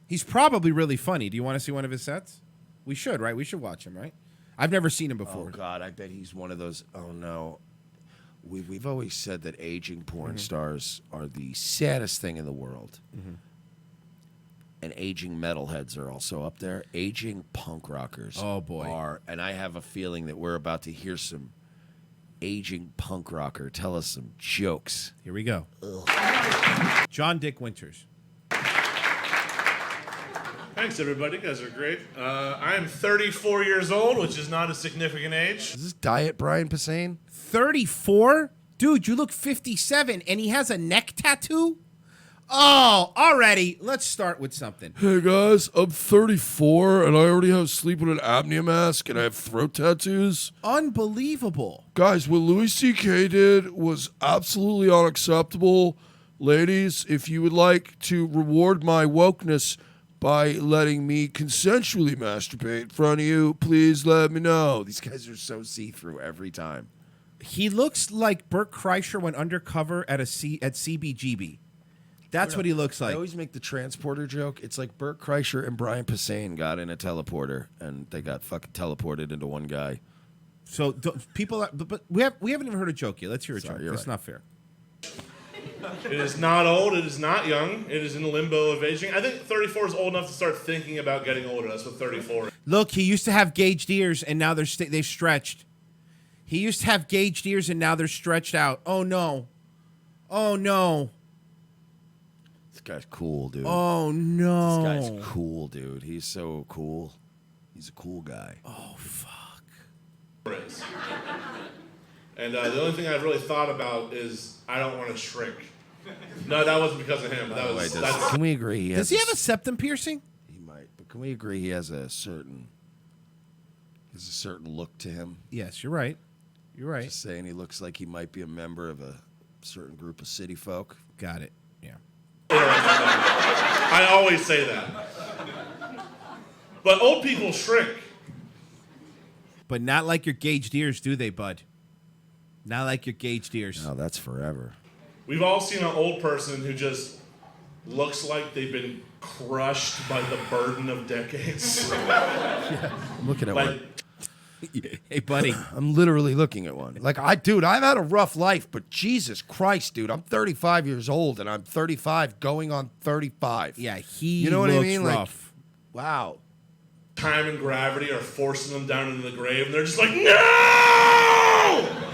He's probably really funny. Do you want to see one of his sets? We should, right? We should watch him, right? I've never seen him before. Oh, God, I bet he's one of those. Oh, no. We've always said that aging porn stars are the saddest thing in the world. And aging metalheads are also up there. Aging punk rockers are. And I have a feeling that we're about to hear some aging punk rocker tell us some jokes. Here we go. John Dick Winters. Thanks, everybody. You guys are great. I am 34 years old, which is not a significant age. Is this Diet Brian Posehn? 34? Dude, you look 57, and he has a neck tattoo? Oh, already. Let's start with something. Hey guys, I'm 34 and I already have sleep with an apnea mask and I have throat tattoos. Unbelievable. Guys, what Louis C.K. did was absolutely unacceptable. Ladies, if you would like to reward my wokeness by letting me consensually masturbate in front of you, please let me know. These guys are so see-through every time. He looks like Bert Kreischer went undercover at CBGB. That's what he looks like. I always make the transporter joke. It's like Bert Kreischer and Brian Posehn got in a teleporter, and they got fucking teleported into one guy. So people are, but we haven't even heard a joke yet. Let's hear a joke. That's not fair. It is not old. It is not young. It is in the limbo of aging. I think 34 is old enough to start thinking about getting older. That's what 34 is. Look, he used to have gauged ears, and now they've stretched. He used to have gauged ears, and now they're stretched out. Oh, no. Oh, no. This guy's cool, dude. Oh, no. This guy's cool, dude. He's so cool. He's a cool guy. Oh, fuck. And the only thing I've really thought about is I don't want to shrink. No, that wasn't because of him. That was. Can we agree? Does he have a septum piercing? He might, but can we agree he has a certain look to him? Yes, you're right. You're right. Just saying, he looks like he might be a member of a certain group of city folk. Got it. Yeah. I always say that. But old people shrink. But not like your gauged ears, do they, bud? Not like your gauged ears. No, that's forever. We've all seen an old person who just looks like they've been crushed by the burden of decades. I'm looking at one. Hey, buddy. I'm literally looking at one. Like, I've had a rough life, but Jesus Christ, dude, I'm 35 years old, and I'm 35 going on 35. Yeah, he you know what looks I mean? rough. Like, wow. Time and gravity are forcing them down into the grave, and they're just like, no!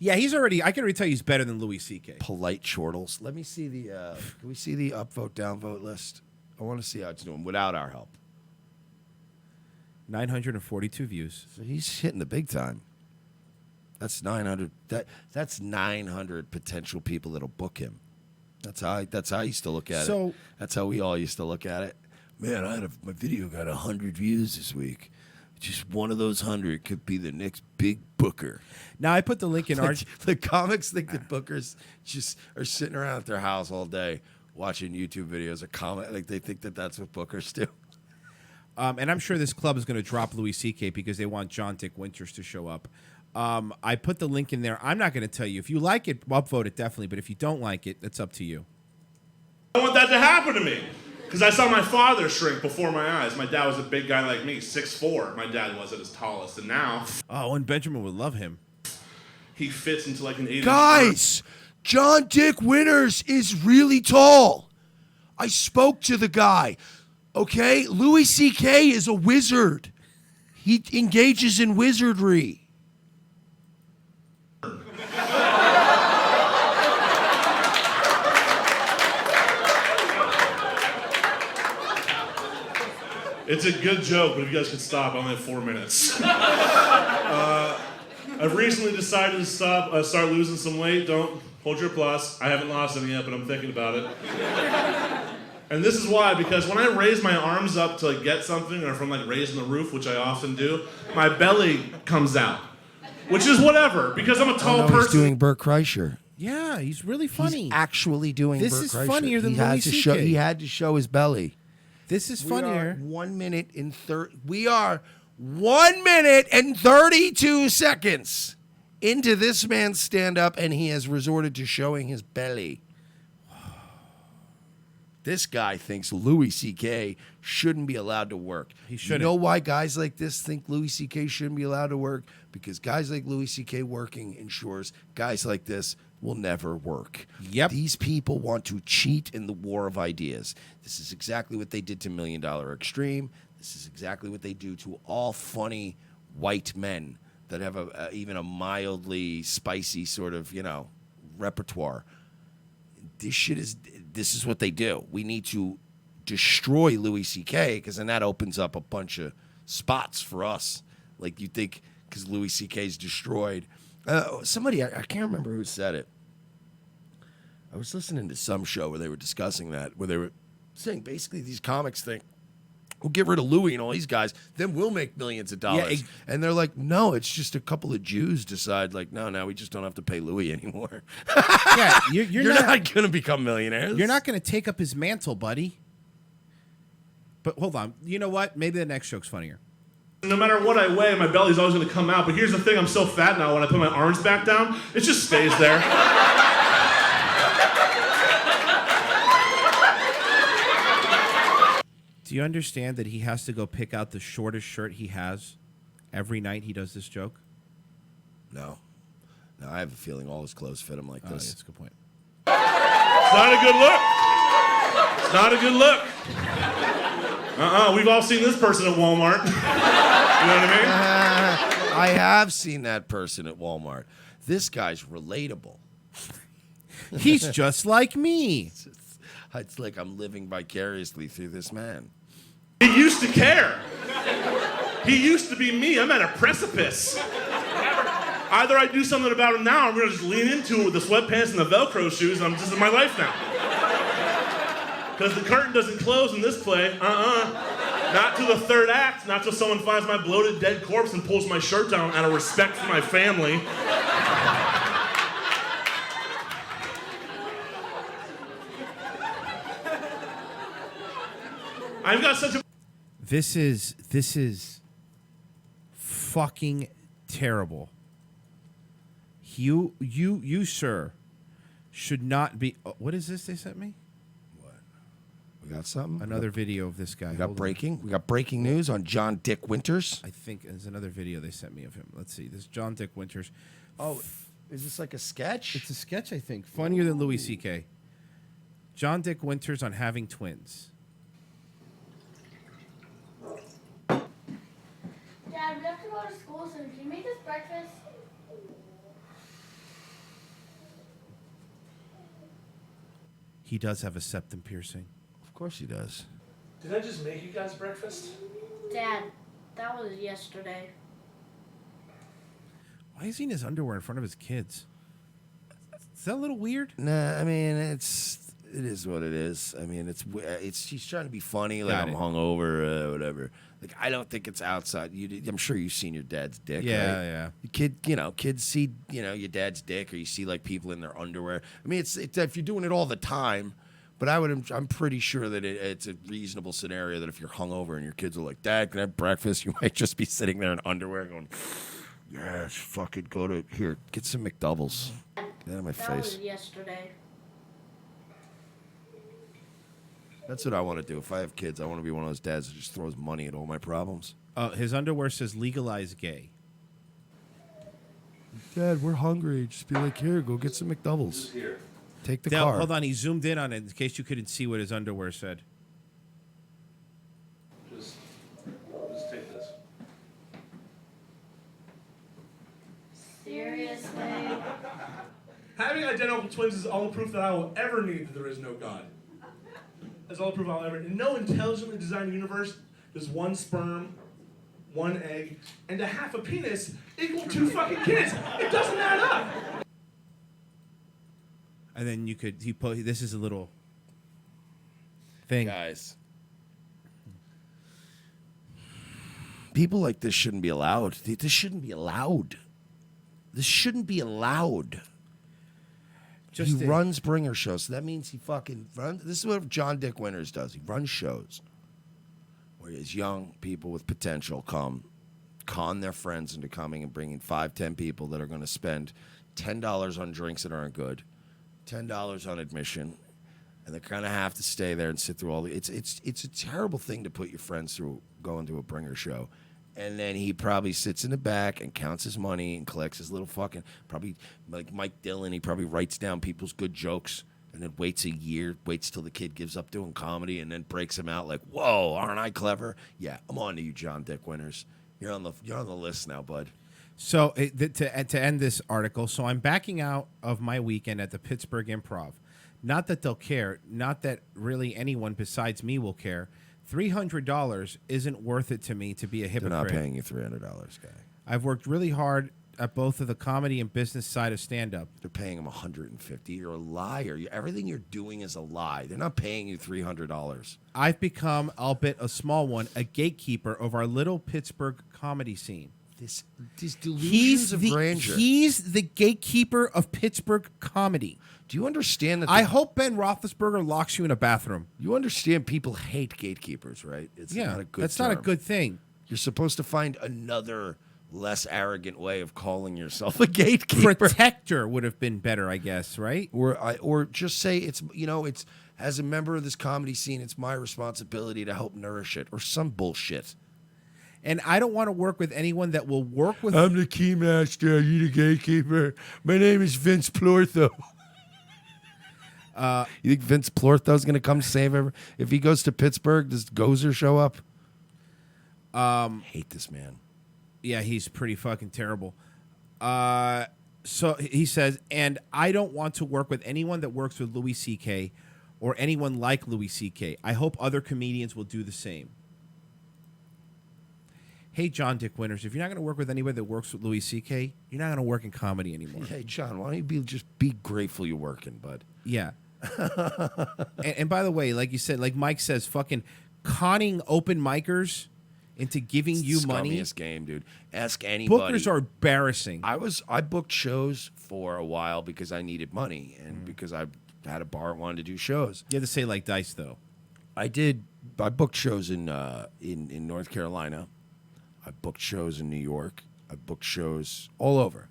Yeah, he's already. I can already tell you he's better than Louis C.K. Polite chortles. Let me see the. Can we see the upvote downvote list? I want to see how it's doing without our help. 942 views. So he's hitting the big time. That's 900. That's 900 potential people that'll book him. That's how I used to look at it. That's how we all used to look at it. Man, my video got 100 views this week. Just one of those 100 could be the next big booker. Now I put the link in our. The comics think that bookers just are sitting around at their house all day watching YouTube videos of comic. Like they think that that's what bookers do. And I'm sure this club is going to drop Louis C.K. because they want John Dick Winters to show up. I put the link in there. I'm not going to tell you. If you like it, upvote it definitely. But if you don't like it, it's up to you. I want that to happen to me. Because I saw my father shrink before my eyes. My dad was a big guy like me, 6'4". My dad was at his tallest, and now Oh, and Benjamin would love him. he fits into like an 8-inch. Guys, John Dick Winters is really tall. I spoke to the guy. Okay? Louis C.K. is a wizard. He engages in wizardry. It's a good joke, but if you guys could stop, I only have 4 minutes. I've recently decided to start losing some weight. Don't hold your applause. I haven't lost any yet, but I'm thinking about it. And this is why, because when I raise my arms up to like get something, or from like raising the roof, which I often do, my belly comes out, which is whatever, because I'm a tall person. He's doing Bert Kreischer. Yeah, he's really funny. He's actually doing This Bert is Kreischer. funnier than he had Louis to show. CK. He had to show his belly. This is We are funnier. 1 minute and 30. We are 1 minute and 32 seconds into this man's stand-up, and he has resorted to showing his belly. This guy thinks Louis C.K. shouldn't be allowed to work. He shouldn't. You know why guys like this think Louis C.K. shouldn't be allowed to work? Because guys like Louis C.K. working ensures guys like this will never work. Yep. These people want to cheat in the war of ideas. This is exactly what they did to $1 Million Extreme. This is exactly what they do to all funny white men that have even a mildly spicy sort of, repertoire. This is what they do. We need to destroy Louis C.K. because then that opens up a bunch of spots for us. Like you think, because Louis C.K. is destroyed. Somebody, I can't remember who said it. I was listening to some show where they were discussing that, where they were saying basically these comics think, we'll get rid of Louis and all these guys, then we'll make millions of dollars. And they're like, no, it's just a couple of Jews decide, like, no, now we just don't have to pay Louis anymore. Yeah, you're not going to become millionaires. You're not going to take up his mantle, buddy. But hold on. You know what? Maybe the next joke's funnier. No matter what I weigh, my belly's always going to come out. But here's the thing, I'm so fat now, when I put my arms back down, it just stays there. Do you understand that he has to go pick out the shortest shirt he has every night he does this joke? No. No, I have a feeling all his clothes fit him like this. Yeah, that's a good point. It's not a good look. It's not a good look. We've all seen this person at Walmart. You know what I mean? I have seen that person at Walmart. This guy's relatable. He's just like me. It's like I'm living vicariously through this man. He used to care. He used to be me. I'm at a precipice. Either I do something about it now, or I'm going to just lean into it with the sweatpants and the Velcro shoes, and this is my life now. Because the curtain doesn't close in this play. Not to the third act, not till someone finds my bloated dead corpse and pulls my shirt down out of respect for my family. I've got such a... This is fucking terrible. You, sir, should not be... what is this they sent me? We got something? Another video of this guy. We got Hold on. breaking. We got breaking news on John Dick Winters. I think there's another video they sent me of him. Let's see. This is John Dick Winters. Oh, is this like a sketch? It's a sketch, I think. Funnier than Louis C.K. John Dick Winters on having twins. Dad, we have to go to school soon. Can you make us breakfast? He does have a septum piercing. Of course he does. Did I just make you guys breakfast? Dad, that was yesterday. Why is he in his underwear in front of his kids? Is that a little weird? Nah, I mean it is what it is. I mean it's he's trying to be funny, like Got I'm it. hungover, whatever. Like I don't think it's outside. I'm sure you've seen your dad's dick. Yeah, right? yeah. Kids see your dad's dick, or you see like people in their underwear. I mean it's if you're doing it all the time. But I'm pretty sure that it's a reasonable scenario that if you're hungover and your kids are like, Dad, can I have breakfast? You might just be sitting there in underwear going, yes, fucking here, get some McDoubles. Get out of my That face. was yesterday. That's what I want to do. If I have kids, I want to be one of those dads that just throws money at all my problems. His underwear says legalize gay. Dad, we're hungry. Just be like, here, go get some McDoubles. Here. Take the Dale, car. hold on. He zoomed in on it in case you couldn't see what his underwear said. Just take this. Seriously? Having identical twins is all the proof that I will ever need that there is no God. That's all the proof I'll ever need. In no intelligently designed universe does one sperm, one egg, and a half a penis equal 2 fucking kids. It doesn't add up. And then he put, this is a little thing. Guys. People like this shouldn't be allowed. This shouldn't be allowed. This shouldn't be allowed. He runs bringer shows. So that means he fucking runs. This is what John Dick Winters does. He runs shows where his young people with potential come, con their friends into coming and bringing 5-10 people that are going to spend $10 on drinks that aren't good, $10 on admission, and they kind of have to stay there and sit through all the. It's a terrible thing to put your friends through going to a bringer show. And then he probably sits in the back and counts his money and collects his little fucking, probably like Mike Dillon, he probably writes down people's good jokes and then waits a year, waits till the kid gives up doing comedy and then breaks him out like, whoa, aren't I clever? Yeah, I'm on to you, John Dick Winters. You're on the list now, bud. So to end this article, so I'm backing out of my weekend at the Pittsburgh Improv. Not that they'll care, not that really anyone besides me will care. $300 isn't worth it to me to be a hypocrite. They're not paying you $300, guy. I've worked really hard at both of the comedy and business side of stand-up. They're paying him $150. You're a liar. Everything you're doing is a lie. They're not paying you $300. I've become, albeit a small one, a gatekeeper of our little Pittsburgh comedy scene. These delusions of grandeur. He's the gatekeeper of Pittsburgh comedy. Do you understand that? I hope Ben Roethlisberger locks you in a bathroom. You understand people hate gatekeepers, right? It's not a good that's term. not a good thing. You're supposed to find another less arrogant way of calling yourself a gatekeeper. Protector would have been better, I guess, right? Or just say it's as a member of this comedy scene, it's my responsibility to help nourish it, or some bullshit. And I don't want to work with anyone that will work with. I'm the key master. Are you the gatekeeper? My name is Vince Plortho. You think Vince Plortho's going to come save him? If he goes to Pittsburgh, does Gozer show up? Hate this man. Yeah, he's pretty fucking terrible. So he says, and I don't want to work with anyone that works with Louis C.K. or anyone like Louis C.K. I hope other comedians will do the same. Hey, John Dick Winters, if you're not going to work with anybody that works with Louis C.K., you're not going to work in comedy anymore. Hey, John, why don't you just be grateful you're working, bud? Yeah. and by the way, like you said, like Mike says, fucking conning open micers into giving It's you the money. Scummiest game, dude. Ask anybody. Bookers are embarrassing. I booked shows for a while because I needed money and because I had a bar and wanted to do shows. You have to say like dice, though. I booked shows in North Carolina. I booked shows in New York. I booked shows all over.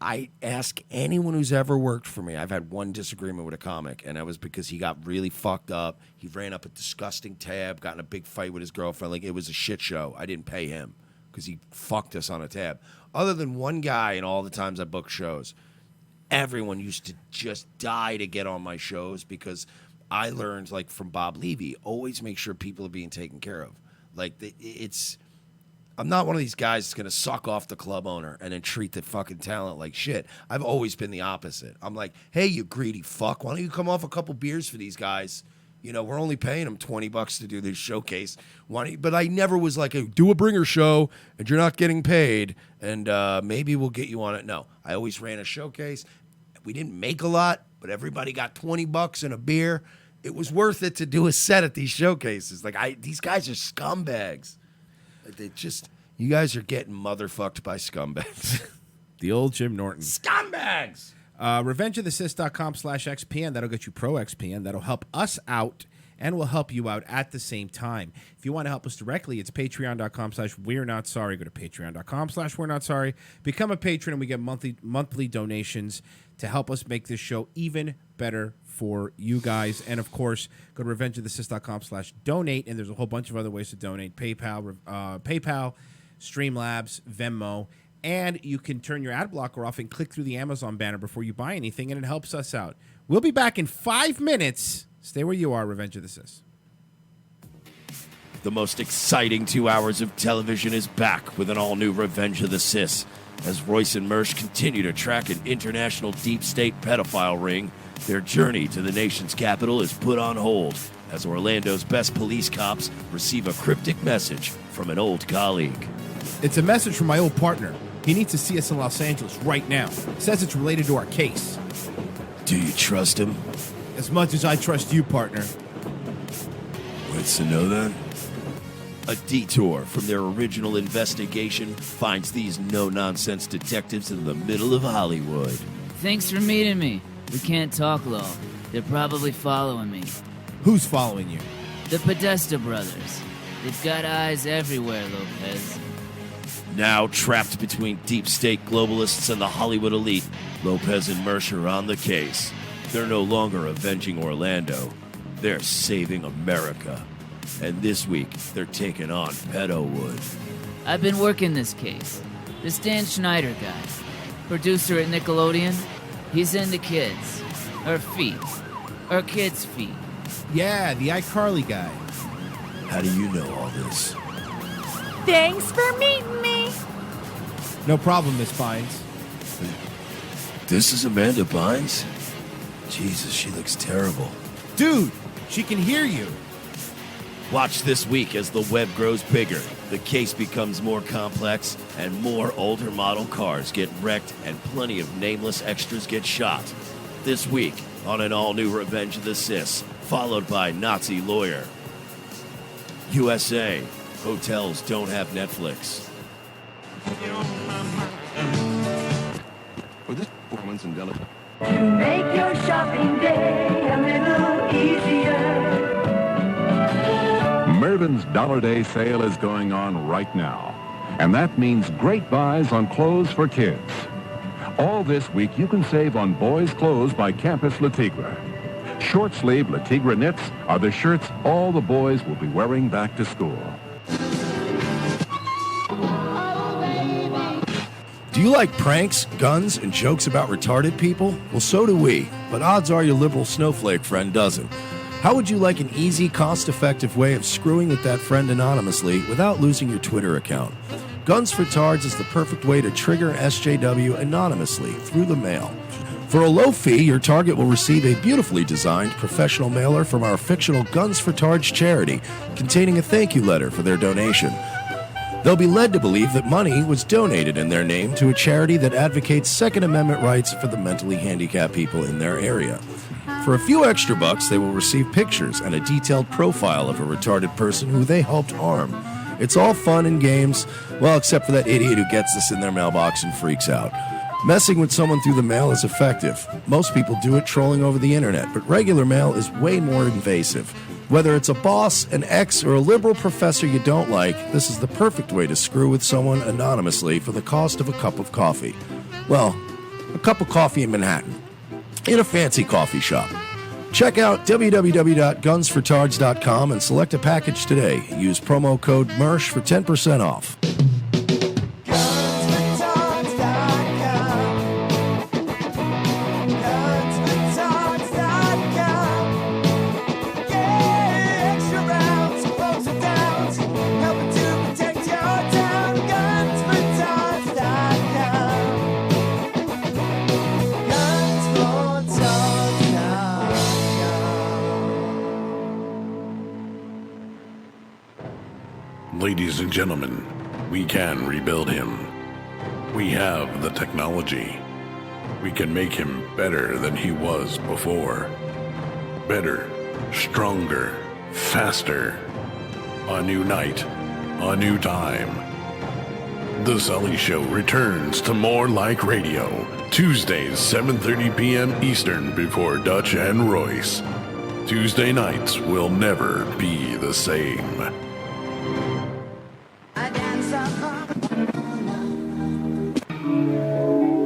I ask anyone who's ever worked for me. I've had one disagreement with a comic, and that was because he got really fucked up. He ran up a disgusting tab, got in a big fight with his girlfriend. Like, it was a shit show. I didn't pay him because he fucked us on a tab. Other than one guy and all the times I booked shows, everyone used to just die to get on my shows because I learned, like, from Bob Levy, always make sure people are being taken care of. Like, I'm not one of these guys that's going to suck off the club owner and then treat the fucking talent like shit. I've always been the opposite. I'm like, hey, you greedy fuck, why don't you come off a couple beers for these guys? You know, we're only paying them $20 to do this showcase. But I never was like, hey, do a bringer show and you're not getting paid and maybe we'll get you on it. No, I always ran a showcase. We didn't make a lot, but everybody got $20 and a beer. It was worth it to do a set at these showcases. Like, these guys are scumbags. You guys are getting motherfucked by scumbags. The old Jim Norton. Scumbags! RevengeOfTheSys.com/XPN. That'll get you pro XPN. That'll help us out and we'll help you out at the same time. If you want to help us directly, it's patreon.com/we're-not-sorry. Go to patreon.com/we're-not-sorry. Become a patron, and we get monthly donations to help us make this show even better for you guys. And, of course, go to revengeofthesis.com/donate, and there's a whole bunch of other ways to donate. PayPal, Streamlabs, Venmo. And you can turn your ad blocker off and click through the Amazon banner before you buy anything, and it helps us out. We'll be back in 5 minutes. Stay where you are, Revenge of the Sis. The most exciting 2 hours of television is back with an all-new Revenge of the Sis. As Royce and Mersch continue to track an international deep state pedophile ring, their journey to the nation's capital is put on hold as Orlando's best police cops receive a cryptic message from an old colleague. It's a message from my old partner. He needs to see us in Los Angeles right now. Says it's related to our case. Do you trust him? As much as I trust you, partner. What's to know then? A detour from their original investigation finds these no-nonsense detectives in the middle of Hollywood. Thanks for meeting me. We can't talk low. They're probably following me. Who's following you? The Podesta brothers. They've got eyes everywhere, Lopez. Now trapped between deep state globalists and the Hollywood elite, Lopez and Mersch are on the case. They're no longer avenging Orlando. They're saving America. And this week, they're taking on Pedowood. I've been working this case. This Dan Schneider guy, producer at Nickelodeon, he's into kids. Or feet. Or kids' feet. Yeah, the iCarly guy. How do you know all this? Thanks for meeting me. No problem, Miss Bynes. This is Amanda Bynes? Jesus, she looks terrible. Dude, she can hear you. Watch this week as the web grows bigger, the case becomes more complex, and more older model cars get wrecked and plenty of nameless extras get shot. This week on an all-new Revenge of the Sis, followed by Nazi Lawyer. USA. Hotels don't have Netflix. For this performance in Della. To make your shopping day a little easier. Mervyn's Dollar Day sale is going on right now. And that means great buys on clothes for kids. All this week you can save on boys' clothes by Campus Le Tigre. Short sleeve Le Tigre knits are the shirts all the boys will be wearing back to school. Do you like pranks, guns, and jokes about retarded people? Well, so do we, but odds are your liberal snowflake friend doesn't. How would you like an easy, cost-effective way of screwing with that friend anonymously without losing your Twitter account? Guns for Tards is the perfect way to trigger SJW anonymously through the mail. For a low fee, your target will receive a beautifully designed professional mailer from our fictional Guns for Tards charity, containing a thank you letter for their donation. They'll be led to believe that money was donated in their name to a charity that advocates Second Amendment rights for the mentally handicapped people in their area. For a few extra bucks, they will receive pictures and a detailed profile of a retarded person who they helped harm. It's all fun and games, well, except for that idiot who gets this in their mailbox and freaks out. Messing with someone through the mail is effective. Most people do it trolling over the internet, but regular mail is way more invasive. Whether it's a boss, an ex, or a liberal professor you don't like, this is the perfect way to screw with someone anonymously for the cost of a cup of coffee. Well, a cup of coffee in Manhattan, in a fancy coffee shop. Check out www.gunsfortards.com and select a package today. Use promo code MERSH for 10% off. Ladies and gentlemen, we can rebuild him. We have the technology. We can make him better than he was before. Better, stronger, faster. A new night, a new time. The Sully Show returns to More Like Radio, Tuesdays, 7:30 p.m. Eastern before Dutch and Royce. Tuesday nights will never be the same.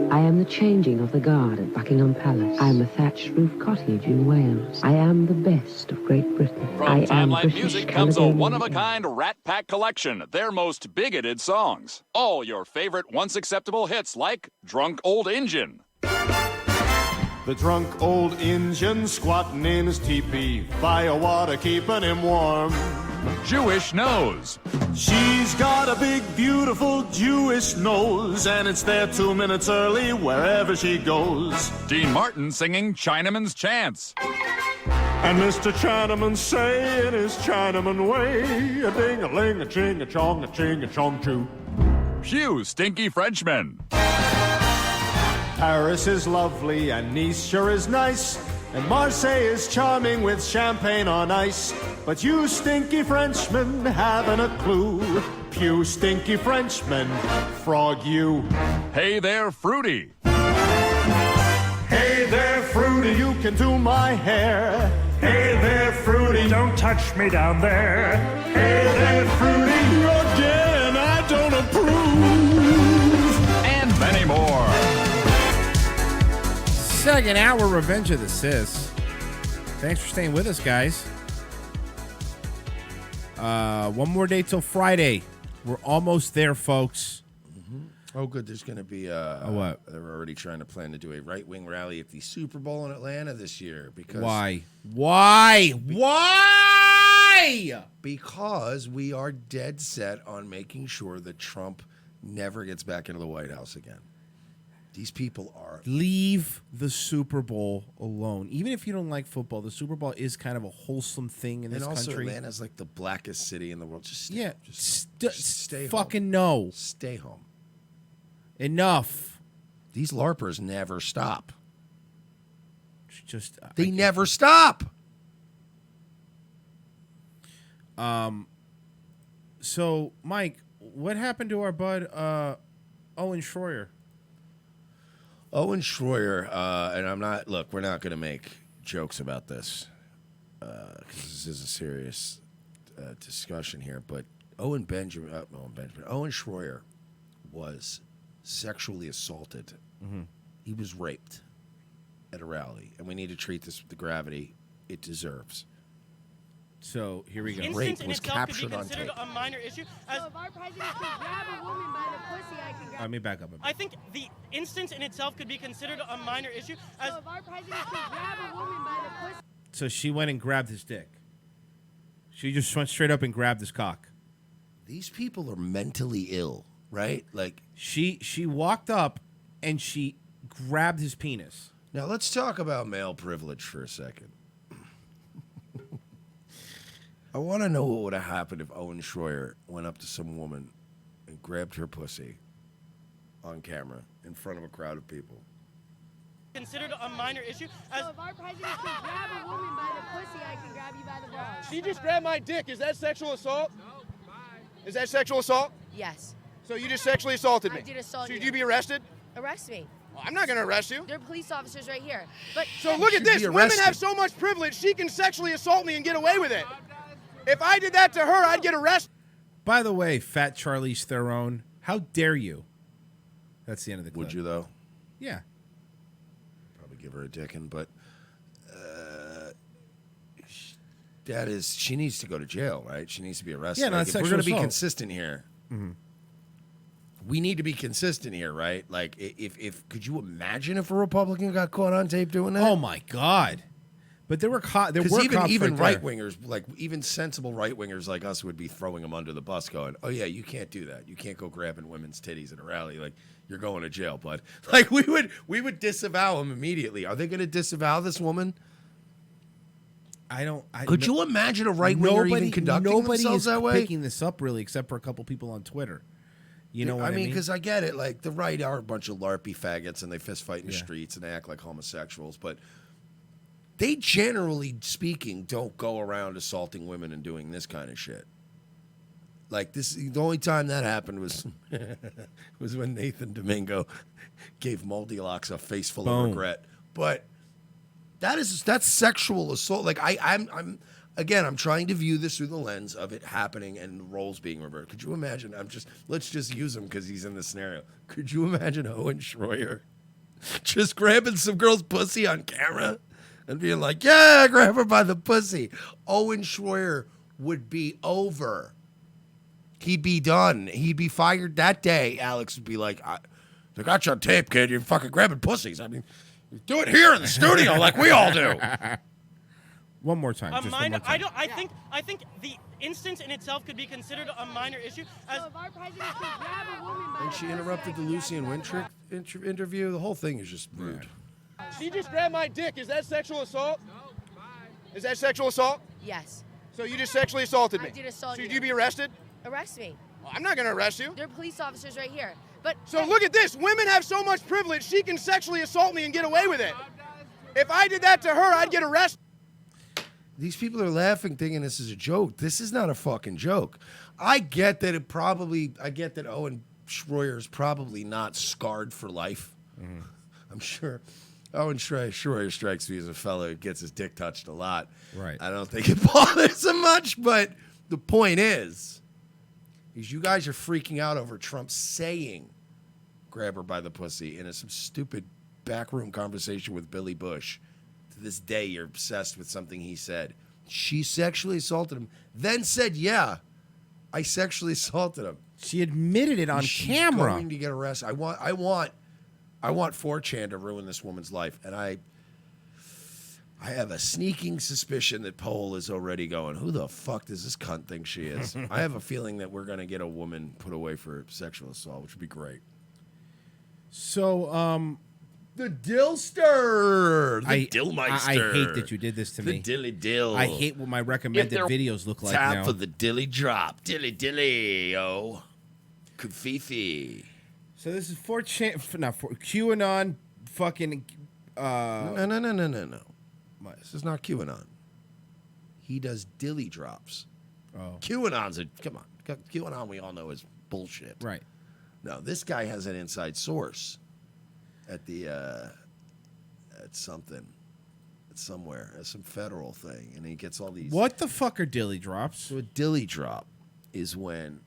I am the changing of the guard at Buckingham Palace. I am the thatched roof cottage in Wales. I am the best of Great Britain. From I am Timeline British Music comes a Caledonian. one-of-a-kind Rat Pack collection, their most bigoted songs. All your favorite once-acceptable hits like Drunk Old Injun. The drunk old Injun squatting in his teepee, fire water keeping him warm. Jewish Nose. She's got a big, beautiful Jewish nose, and it's there 2 minutes early wherever she goes. Dean Martin singing Chinaman's Chants. And Mr. Chinaman say in his Chinaman way, a ding-a-ling, a ching-a-chong, a ching-a-chong choo. Hugh Stinky Frenchman. Paris is lovely and Nice sure is nice, and Marseille is charming with champagne on ice. But you stinky Frenchmen haven't a clue. Pew stinky Frenchmen, frog you. Hey there, Fruity. Hey there, Fruity, you can do my hair. Hey there, Fruity, don't touch me down there. Hey there, Fruity, again, I don't approve. And many more. Second hour, Revenge of the Sis. Thanks for staying with us, guys. One more day till Friday. We're almost there, folks. Oh, good. There's going to be what? They're already trying to plan to do a right-wing rally at the Super Bowl in Atlanta this year. Because Why? Why? Because we are dead set on making sure that Trump never gets back into the White House again. These people are... Leave the Super Bowl alone. Even if you don't like football, the Super Bowl is kind of a wholesome thing in this and also country. Atlanta's like the blackest city in the world. Just stay, Yeah. just stay fucking home. no. Stay home. Enough. These LARPers never stop. Just They never stop. So, Mike, what happened to our bud Owen Shroyer? Owen Shroyer, and I'm not, look, we're not going to make jokes about this because this is a serious discussion here, but Owen Shroyer was sexually assaulted. Mm-hmm. He was raped at a rally, and we need to treat this with the gravity it deserves. So here we go. Rape was captured on tape. A minor issue. As So if our president can grab a woman by the pussy, I can grab. Let me back up a bit. I think the instance in itself could be considered a minor issue. As So if our president can grab a woman by the pussy. So she went and grabbed his dick. She just went straight up and grabbed his cock. These people are mentally ill, right? Like she walked up and she grabbed his penis. Now let's talk about male privilege for a second. I want to know what would have happened if Owen Shroyer went up to some woman and grabbed her pussy on camera in front of a crowd of people. considered a minor issue. As So if our president can grab a woman by the pussy, I can grab you by the balls. She just grabbed my dick. Is that sexual assault? Is that sexual assault? Yes. So you just sexually assaulted me? I did assault So you. should you be arrested? Arrest me. Well, I'm not going to arrest you. There are police officers right here. But So look at this. Women have so much privilege, she can sexually assault me and get away with it. If I did that to her, I'd get arrested. By the way, Fat Charlize Theron, how dare you? That's the end of the clip. Would you, though? Yeah. Probably give her a dickin', but that is, she needs to go to jail, right? She needs to be arrested. Yeah, no, Like, that's if we're going to be sexual assault. consistent here, Mm-hmm. we need to be consistent here, right? Like, if could you imagine if a Republican got caught on tape doing that? Oh my God! But there were there were even cops even right right wingers, like even sensible right wingers like us, would be throwing them under the bus, going, "Oh yeah, you can't do that. You can't go grabbing women's titties at a rally. Like you're going to jail, bud." Like we would disavow them immediately. Are they going to disavow this woman? Could you imagine a right winger even conducting nobody themselves is that way? picking this up really, except for a couple people on Twitter. You know what I mean? Because I get it. Like the right are a bunch of larpy faggots and they fist fight in the streets and they act like homosexuals, but they generally speaking don't go around assaulting women and doing this kind of shit. Like this, the only time that happened was was when Nathan Domingo gave Multilocks a face full Boom. of regret. But That's sexual assault. Like I'm trying to view this through the lens of it happening and the roles being reversed. Could you imagine? Let's just use him because he's in the scenario. Could you imagine Owen Shroyer just grabbing some girl's pussy on camera and being like, "Yeah, grab her by the pussy"? Owen Shroyer would be over. He'd be done. He'd be fired that day. Alex would be like, "They got you on tape, kid. You're fucking grabbing pussies. I mean, you do it here in the studio like we all do." One more time. Just one more time. I think the instance in itself could be considered a minor issue. As And she interrupted the Lucian Wintrick interview. The whole thing is just rude. She just grabbed my dick. Is that sexual assault? Is that sexual assault? Yes. So you just sexually assaulted me? I did assault you. Should you be arrested? Arrest me. Well, I'm not going to arrest you. There are police officers right here. But So look at this. Women have so much privilege, she can sexually assault me and get away with it. If I did that to her, I'd get arrested. These people are laughing, thinking this is a joke. This is not a fucking joke. I get that Owen Shroyer is probably not scarred for life. Mm-hmm. I'm sure Owen Shroyer strikes me as a fellow who gets his dick touched a lot. Right. I don't think it bothers him much, but the point is you guys are freaking out over Trump saying grab her by the pussy in some stupid backroom conversation with Billy Bush. To this day, you're obsessed with something he said. She sexually assaulted him, then said, "Yeah, I sexually assaulted him." She admitted it on She's camera. Going to get arrested. I want 4chan to ruin this woman's life, and I have a sneaking suspicion that Poll is already going, "Who the fuck does this cunt think she is?" I have a feeling that we're going to get a woman put away for sexual assault, which would be great. So, the Dillster, the Dillmeister. I hate that you did this to me. The Dilly Dill. I hate what my recommended videos look like time now. for the Dilly drop. Dilly, oh. Kafifi. So this is QAnon fucking... No. This is not QAnon. He does Dilly drops. Oh. QAnon's come on. QAnon we all know is bullshit. Right. No, this guy has an inside source at the at somewhere, at some federal thing, and he gets all these. What the fuck are dilly drops? So a dilly drop is when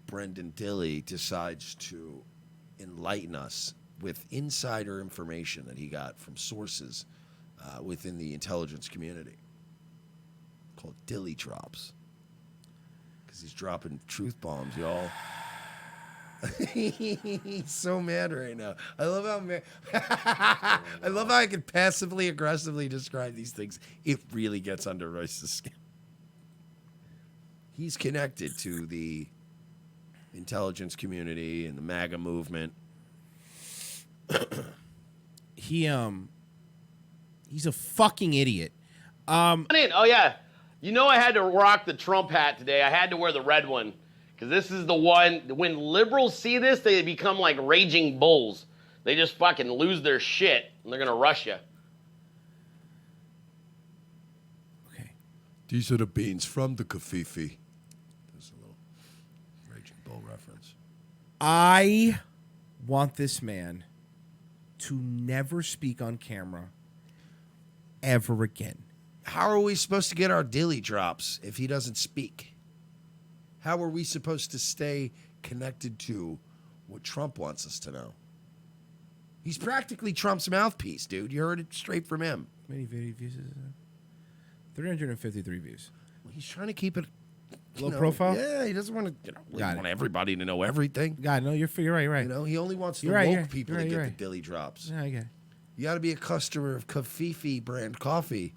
Brendan Dilly decides to enlighten us with insider information that he got from sources within the intelligence community, called dilly drops, because he's dropping truth bombs, y'all. He's so mad right now. I love how I love how I can passively aggressively describe these things. It really gets under Royce's skin. He's connected to the intelligence community and the MAGA movement. He's a fucking idiot. Oh yeah, you know I had to rock the Trump hat today. I had to wear the red one. Because this is the one, when liberals see this, they become like raging bulls. They just fucking lose their shit, and they're going to rush you. These are the beans from the Kafifi. There's a little raging bull reference. I want this man to never speak on camera ever again. How are we supposed to get our dilly drops if he doesn't speak? How are we supposed to stay connected to what Trump wants us to know? He's practically Trump's mouthpiece, dude. You heard it straight from him. How many video views is that? 353 views. Well, he's trying to keep it low profile. Yeah, he doesn't want to. Want everybody to know everything. God, no, you're right. You know, he only wants the You're right, woke you're- people you're to right, get you're the right. dilly drops. Yeah, I get it. You got to be a customer of Kafifi brand coffee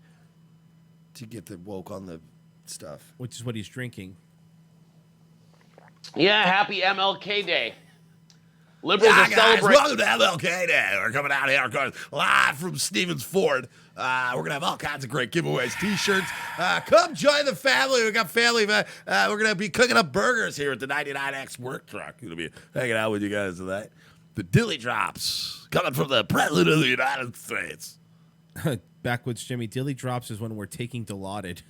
to get the woke on the stuff. Which is what he's drinking. Yeah, happy MLK Day. Liberals Yeah, are guys, celebrating. welcome to MLK Day. We're coming out here, of course, live from Stevens Ford. We're going to have all kinds of great giveaways, T-shirts. Come join the family. We got family. We're going to be cooking up burgers here at the 99X work truck. Going to be hanging out with you guys tonight. The Dilly Drops coming from the President of the United States. Backwoods Jimmy, dilly drops is when we're taking Dilaudid.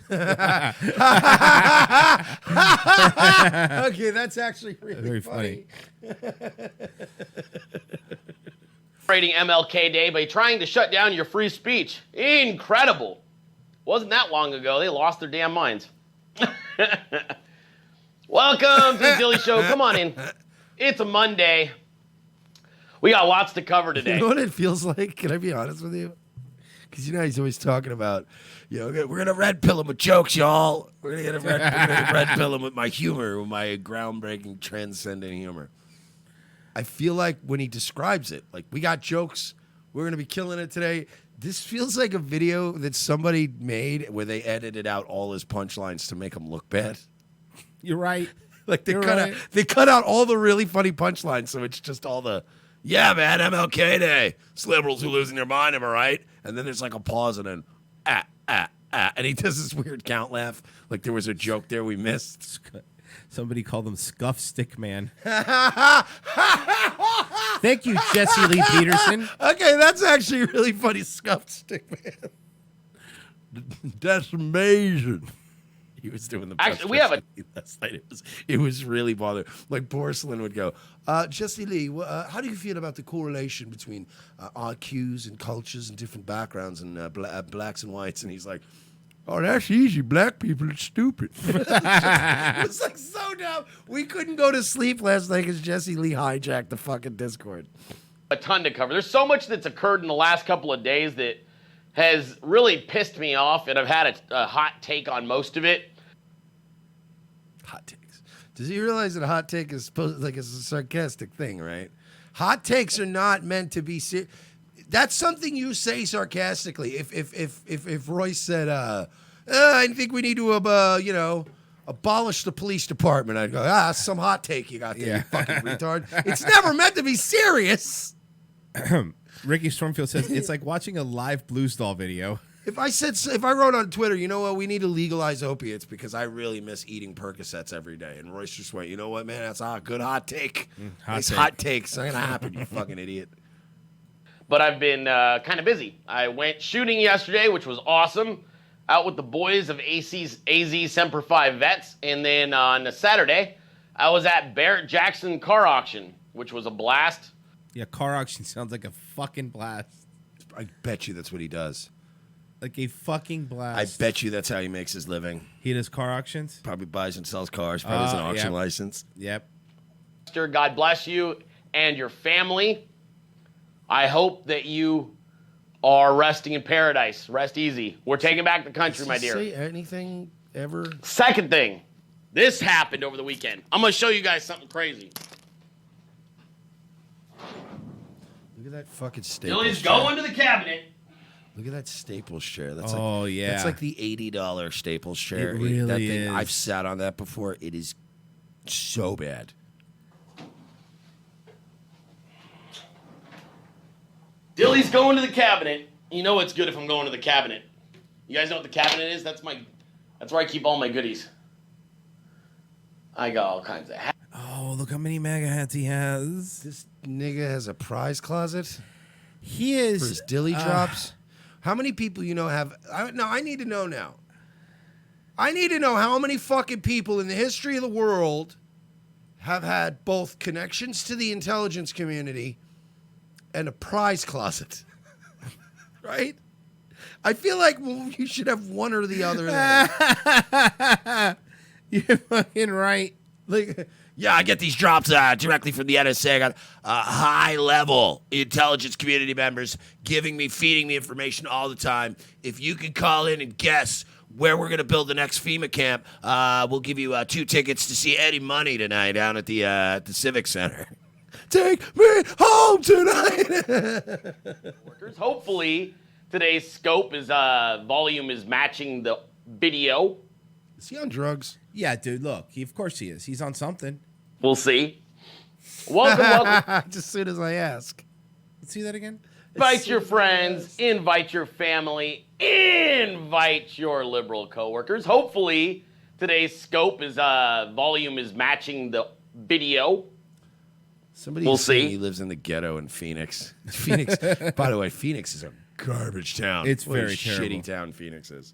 Okay, that's actually really Very funny. Celebrating MLK Day by trying to shut down your free speech. Incredible. Wasn't that long ago. They lost their damn minds. Welcome to the Dilly Show. Come on in. It's a Monday. We got lots to cover today. You know what it feels like? Can I be honest with you? Because you know he's always talking about, we're going to red pill him with jokes, y'all. We're going to red pill him with my humor, with my groundbreaking, transcendent humor. I feel like when he describes it, like, we got jokes, we're going to be killing it today. This feels like a video that somebody made where they edited out all his punchlines to make him look bad. You're right. Like they cut out all the really funny punchlines, so it's just all the, yeah, man, MLK Day. It's liberals who losing their mind, am I right? And then there's like a pause and then, and he does this weird count laugh. Like there was a joke there we missed. Somebody called him Scuff Stick Man. Thank you, Jesse Lee Peterson. Okay, that's actually really funny, Scuff Stick Man. That's amazing. He was doing the best. Actually, we have a last night. It was really bothering. Like Porcelain would go, Jesse Lee, how do you feel about the correlation between IQs and cultures and different backgrounds and blacks and whites? And he's like, oh, that's easy. Black people are stupid. It was like so dumb. We couldn't go to sleep last night because Jesse Lee hijacked the fucking Discord. A ton to cover. There's so much that's occurred in the last couple of days that has really pissed me off, and I've had a hot take on most of it. Hot takes. Does he realize that a hot take is supposed like it's a sarcastic thing, right? Hot takes are not meant to be serious. That's something you say sarcastically. If Royce said, I think we need to abolish the police department, I'd go, some hot take you got there, you fucking retard. It's never meant to be serious. Ricky Stormfield says it's like watching a live Blues Doll video. If I wrote on Twitter, you know what, we need to legalize opiates because I really miss eating Percocets every day. And Royce just went, you know what, man, that's a good hot take. Hot take's not going to happen, you fucking idiot. But I've been kind of busy. I went shooting yesterday, which was awesome, out with the boys of AZ Semper Fi Vets. And then on a Saturday, I was at Barrett Jackson Car Auction, which was a blast. Yeah, car auction sounds like a fucking blast. I bet you that's what he does. Like a fucking blast. I bet you that's how he makes his living. He does car auctions? Probably buys and sells cars. Probably has an auction license. Yep. God bless you and your family. I hope that you are resting in paradise. Rest easy. We're taking back the country, my dear. Say anything ever? Second thing. This happened over the weekend. I'm going to show you guys something crazy. Look at that fucking Staples Billy's chair. going to the cabinet. Look at that Staples chair. That's yeah. That's like the $80 Staples chair. It really that thing, is. I've sat on that before. It is so bad. Dilly's going to the cabinet. You know what's good if I'm going to the cabinet. You guys know what the cabinet is? That's where I keep all my goodies. I got all kinds of hats. Oh, look how many MAGA hats he has. This nigga has a prize closet. He is for his dilly drops. How many people you know have? I need to know now. I need to know how many fucking people in the history of the world have had both connections to the intelligence community and a prize closet. Right? I feel like you should have one or the other. You're fucking right. Like, yeah, I get these drops directly from the NSA. I got high-level intelligence community members feeding me information all the time. If you can call in and guess where we're going to build the next FEMA camp, we'll give you 2 tickets to see Eddie Money tonight down at the Civic Center. Take me home tonight. Workers. Hopefully, today's scope is volume is matching the video. Is he on drugs? Yeah, dude, look. Of course he is. He's on something. We'll see. Welcome. Just as soon as I ask. Let's see that again. Invite your friends. Invite your family. Invite your liberal coworkers. Hopefully, today's scope is volume is matching the video. Somebody we'll see. see. He lives in the ghetto in Phoenix. Phoenix. By the way, Phoenix is a garbage town. It's what very a terrible. shitty town Phoenix is.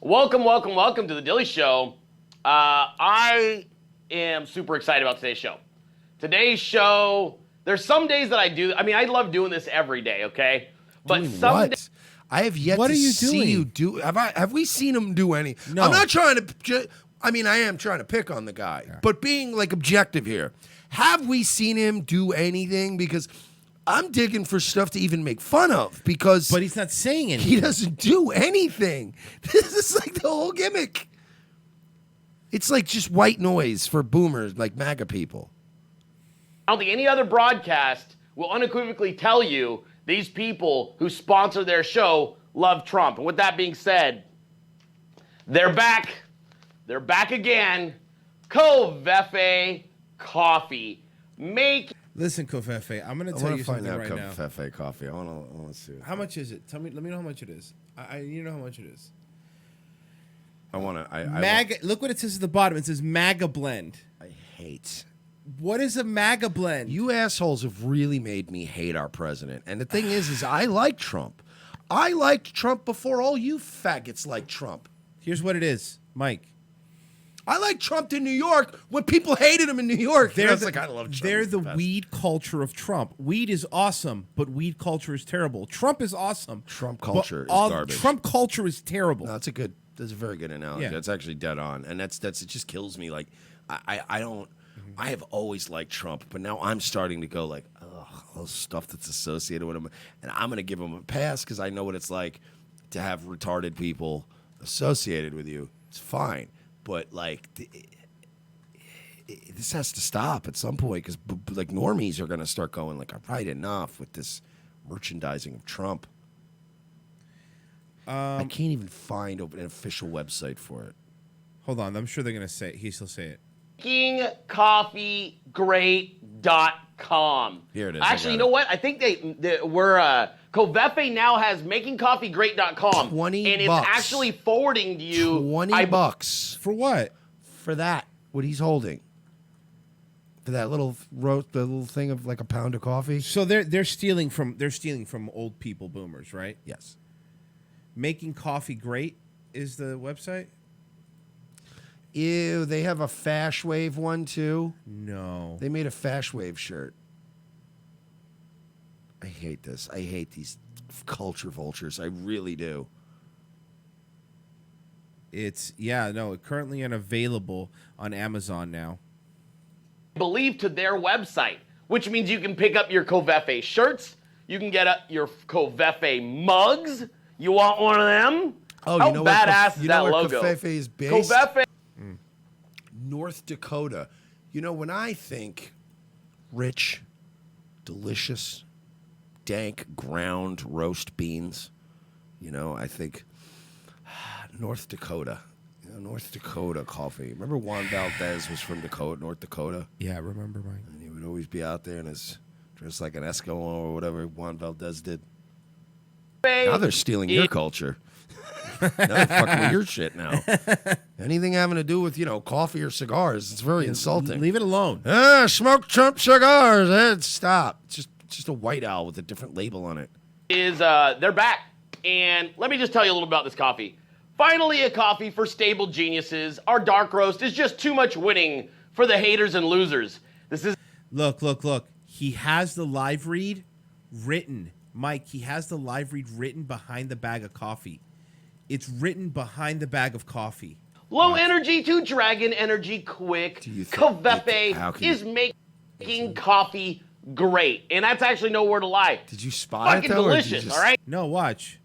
Welcome to the Dilly Show. I am super excited about today's show. Today's show There's some days that I do. I mean, I love doing this every day, okay? But Doing some what? days. I have yet What to are you see doing? you do. Have we seen him do any? No. I'm not trying to. I mean, I am trying to pick on the guy, but being like objective here, have we seen him do anything? Because I'm digging for stuff to even make fun of. Because but he's not saying anything. He doesn't do anything. This is like the whole gimmick. It's like just white noise for boomers, like MAGA people. I don't think any other broadcast will unequivocally tell you these people who sponsor their show love Trump. And with that being said, they're back. They're back again. Covfefe Coffee. Listen, Covfefe, I'm going to tell you something right now. Covfefe coffee. I want to see it. How much is it? Let me know how much it is. I need to know how much it is. I want to. MAGA. Look what it says at the bottom. It says MAGA blend. I hate. What is a MAGA blend? You assholes have really made me hate our president. And the thing is I like Trump. I liked Trump before all you faggots liked Trump. Here's what it is, Mike. I liked Trump in New York when people hated him in New York. I love Trump. They're He's the best. weed culture of Trump. Weed is awesome, but weed culture is terrible. Trump is awesome. Trump culture is garbage. Trump culture is terrible. No, that's a very good analogy. Yeah. That's actually dead on. And it just kills me. Like I don't I have always liked Trump, but now I'm starting to go like, ugh, all the stuff that's associated with him. And I'm going to give him a pass because I know what it's like to have retarded people associated with you. It's fine. But, like, this has to stop at some point because, like, normies are going to start going, like, I've had enough with this merchandising of Trump. I can't even find an official website for it. Hold on. I'm sure they're going to say it. He'll say it. MakingCoffeeGreat.com. Here it is. Actually, you know what? I think we're Covfefe now has MakingCoffeeGreat.com. 20 and it's bucks. actually forwarding to you $20 for what? For that, what he's holding. For that little the little thing of like a pound of coffee. So they're stealing from old people, boomers, right? Yes. Making Coffee Great is the website. Ew, they have a Fash Wave one too. No. They made a Fash Wave shirt. I hate this. I hate these culture vultures. I really do. It's currently unavailable on Amazon now. believe to their website, which means you can pick up your Covfefe shirts. You can get your Covfefe mugs. You want one of them? Oh, How you know what? badass is You that know where logo? Covfefe is based? Covfefe. North Dakota. You know, when I think rich, delicious, dank, ground roast beans, you know, I think North Dakota. You know, North Dakota coffee. Remember Juan Valdez was from North Dakota? Yeah, I remember, Mike. And he would always be out there in his dressed like an Eskimo or whatever Juan Valdez did. Now they're stealing your culture. Now they're fucking with your shit now. Anything having to do with, you know, coffee or cigars, it's very insulting. Leave it alone. Smoke Trump cigars. Stop. It's just a white owl with a different label on it. They're back. And let me just tell you a little about this coffee. Finally, a coffee for stable geniuses. Our dark roast is just too much winning for the haters and losers. This is Look. He has the live read written. Mike, he has the live read written behind the bag of coffee. It's written behind the bag of coffee. low energy to dragon energy quick. Covfefe is making coffee great. And that's actually no word to lie. Did you spy Fucking it, though, or did you delicious, just- all right? No, watch.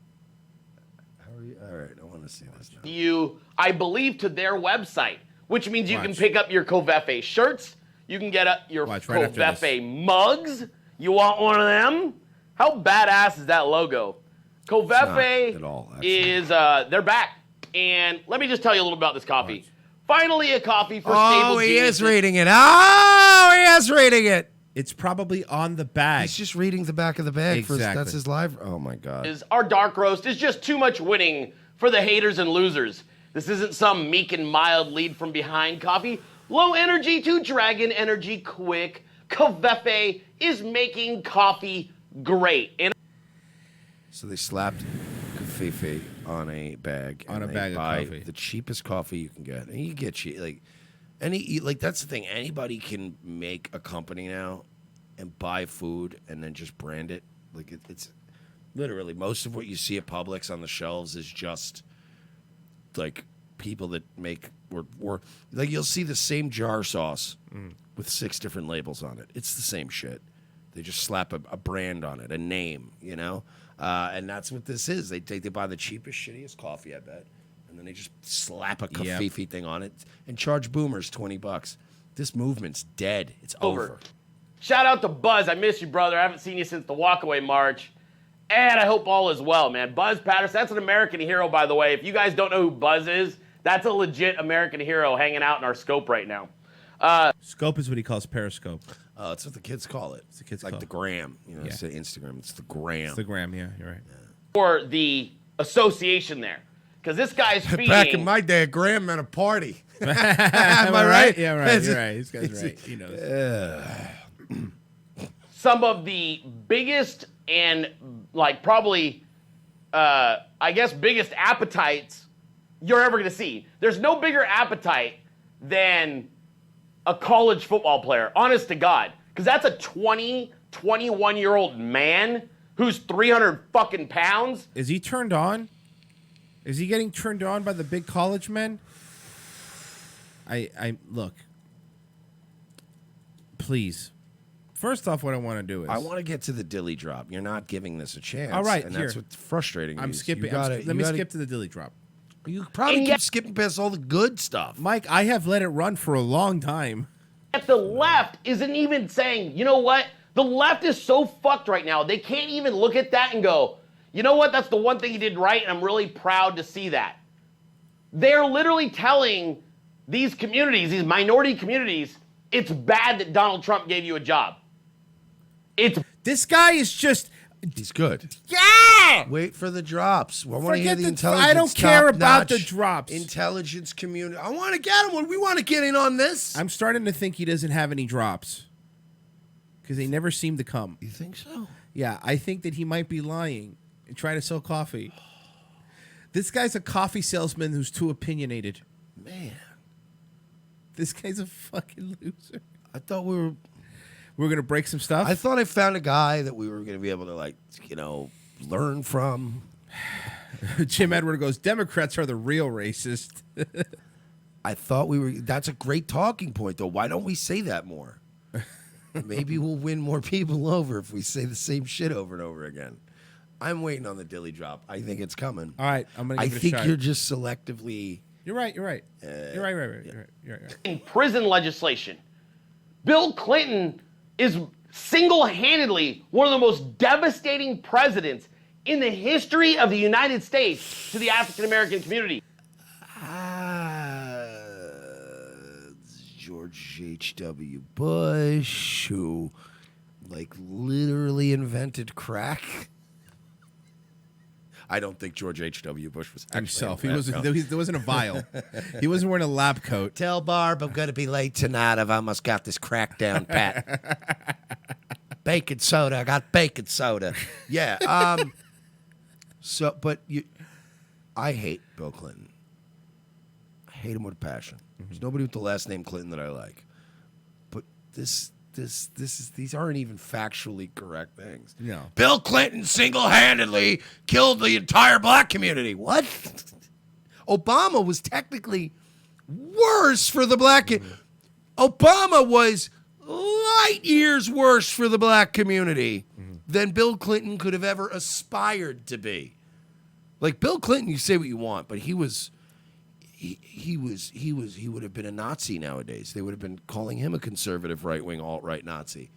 All right, I want to see this now. I believe, to their website, which means you can Watch. pick up your Covfefe shirts. You can get your Watch, right after Covfefe mugs. You want one of them? How badass is that logo? Covfefe Not at all, is, they're back. And let me just tell you a little about this coffee. Finally, a coffee for Oh, stable he geniuses. is reading it. Oh, he is reading it. It's probably on the bag. He's just reading the back of the bag. Exactly. That's his live. Oh, my God. Our dark roast is just too much winning for the haters and losers. This isn't some meek and mild lead from behind coffee. Low energy to dragon energy quick. Covfefe is making coffee great. And So they slapped Covfefe on a bag. On and a they bag of buy coffee. the cheapest coffee you can get. And you get cheap. Like, that's the thing. Anybody can make a company now and buy food and then just brand it. Like it's literally most of what you see at Publix on the shelves is just like people that make or like you'll see the same jar sauce with 6 different labels on it. It's the same shit. They just slap a brand on it, a name, you know? And that's what this is. They buy the cheapest, shittiest coffee, I bet. And then they just slap a Kafifi thing on it and charge boomers $20. This movement's dead. It's over. Shout out to Buzz. I miss you, brother. I haven't seen you since the walkaway march. And I hope all is well, man. Buzz Patterson, that's an American hero, by the way. If you guys don't know who Buzz is, that's a legit American hero hanging out in our scope right now. Scope is what he calls Periscope. Oh, it's what the kids call it. It's the kids like call the gram. You know, say Instagram. It's the gram. It's the gram, yeah, you're right. For the association there. Because this guy's feeding... Back in my day, a gram meant a party. Am I right? Yeah, right. You're right. This guy's right. He knows. Some of the biggest and, like, probably, I guess, biggest appetites you're ever going to see. There's no bigger appetite than a college football player, honest to God. Because that's a 21-year-old man who's 300 fucking pounds. Is he turned on? Is he getting turned on by the big college men? I look. Please. First off, what I want to do is I want to get to the dilly drop. You're not giving this a chance. All right, and here. that's what's frustrating. I'm me is skipping. you gotta- let me you gotta- skip to the dilly drop. You probably keep skipping past all the good stuff. Mike, I have let it run for a long time. Yet the left isn't even saying, you know what? The left is so fucked right now. They can't even look at that and go, you know what? That's the one thing he did right, and I'm really proud to see that. They're literally telling these communities, these minority communities, it's bad that Donald Trump gave you a job. This guy is just... He's good. Yeah! Wait for the drops. I want to hear Forget the the- intelligence. I don't care about the top-notch drops. Intelligence community. I want to get him. We want to get in on this. I'm starting to think he doesn't have any drops. Because they never seem to come. You think so? Yeah, I think that he might be lying and trying to sell coffee. This guy's a coffee salesman who's too opinionated. Man. This guy's a fucking loser. I thought we were going to break some stuff. I thought I found a guy that we were going to be able to, like, you know, learn from. Jim Edward goes, Democrats are the real racist. I thought we were. That's a great talking point, though. Why don't we say that more? Maybe we'll win more people over if we say the same shit over and over again. I'm waiting on the dilly drop. I think it's coming. All right, I'm going to give it a I think shot. you're just selectively. You're right. You're right. You're right. In prison legislation, Bill Clinton is single-handedly one of the most devastating presidents in the history of the United States to the African-American community. George H.W. Bush, who, like, literally invented crack. I don't think George H.W. Bush was himself. There wasn't a vial. He wasn't wearing a lab coat. Tell Barb I'm going to be late tonight. I've almost got this crack down pat. Baking soda. I got baking soda. Yeah. I hate Bill Clinton. I hate him with a passion. There's nobody with the last name Clinton that I like. But these aren't even factually correct things. No. Bill Clinton single-handedly killed the entire black community. What? Obama was technically worse for the black. Obama was light years worse for the black community than Bill Clinton could have ever aspired to be. Like Bill Clinton, you say what you want, but he would have been a Nazi nowadays. They would have been calling him a conservative right-wing alt-right Nazi.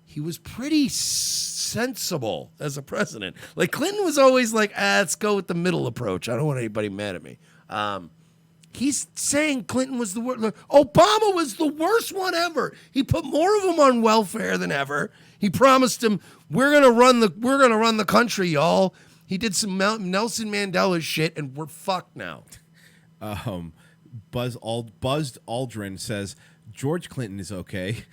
He was pretty sensible as a president. Like Clinton was always like, let's go with the middle approach. I don't want anybody mad at me. He's saying Clinton was the worst. Obama was the worst one ever. He put more of them on welfare than ever. He promised him, we're gonna run the country, y'all. He did some Nelson Mandela shit, and we're fucked now. Buzzed Aldrin says George Clinton is okay.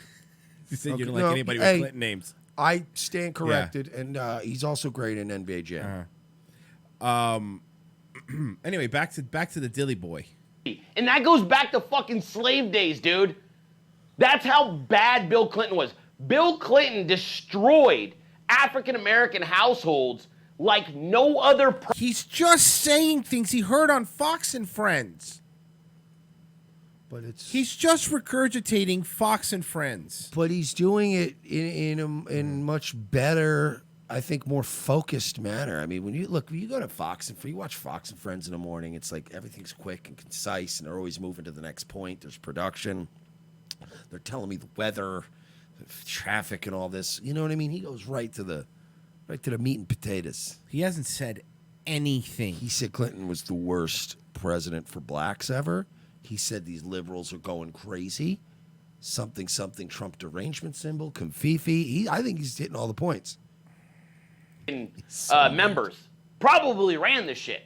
He said you don't like anybody with Clinton names. I stand corrected, and he's also great in NBA Jam. Anyway, back to the Dilly Boy. And that goes back to fucking slave days, dude. That's how bad Bill Clinton was. Bill Clinton destroyed African American households like no other. He's just saying things he heard on Fox and Friends. But he's just regurgitating Fox and Friends. But he's doing it in much better, I think, more focused manner. I mean, when you go to Fox and you watch Fox and Friends in the morning, it's like everything's quick and concise, and they're always moving to the next point. There's production. They're telling me the weather, the traffic, and all this. You know what I mean? He goes right to the meat and potatoes. He hasn't said anything. He said Clinton was the worst president for blacks ever. He said these liberals are going crazy. Something Trump derangement symbol, Confifi. I think he's hitting all the points. Members probably ran this shit.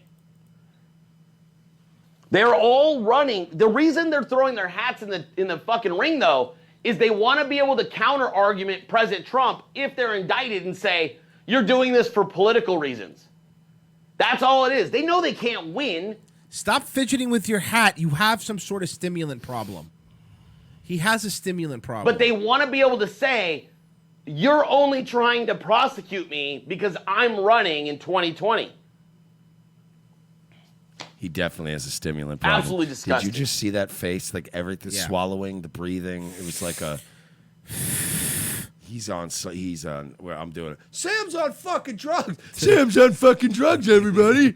They're all running. The reason they're throwing their hats in the fucking ring, though, is they want to be able to counter argument President Trump if they're indicted and say, you're doing this for political reasons. That's all it is. They know they can't win. Stop fidgeting with your hat. You have some sort of stimulant problem. He has a stimulant problem. But they want to be able to say, you're only trying to prosecute me because I'm running in 2020. He definitely has a stimulant problem. Absolutely disgusting. Did you just see that face? Like everything, swallowing, the breathing. It was like a... He's on where I'm doing it. Sam's on fucking drugs. Sam's on fucking drugs, everybody.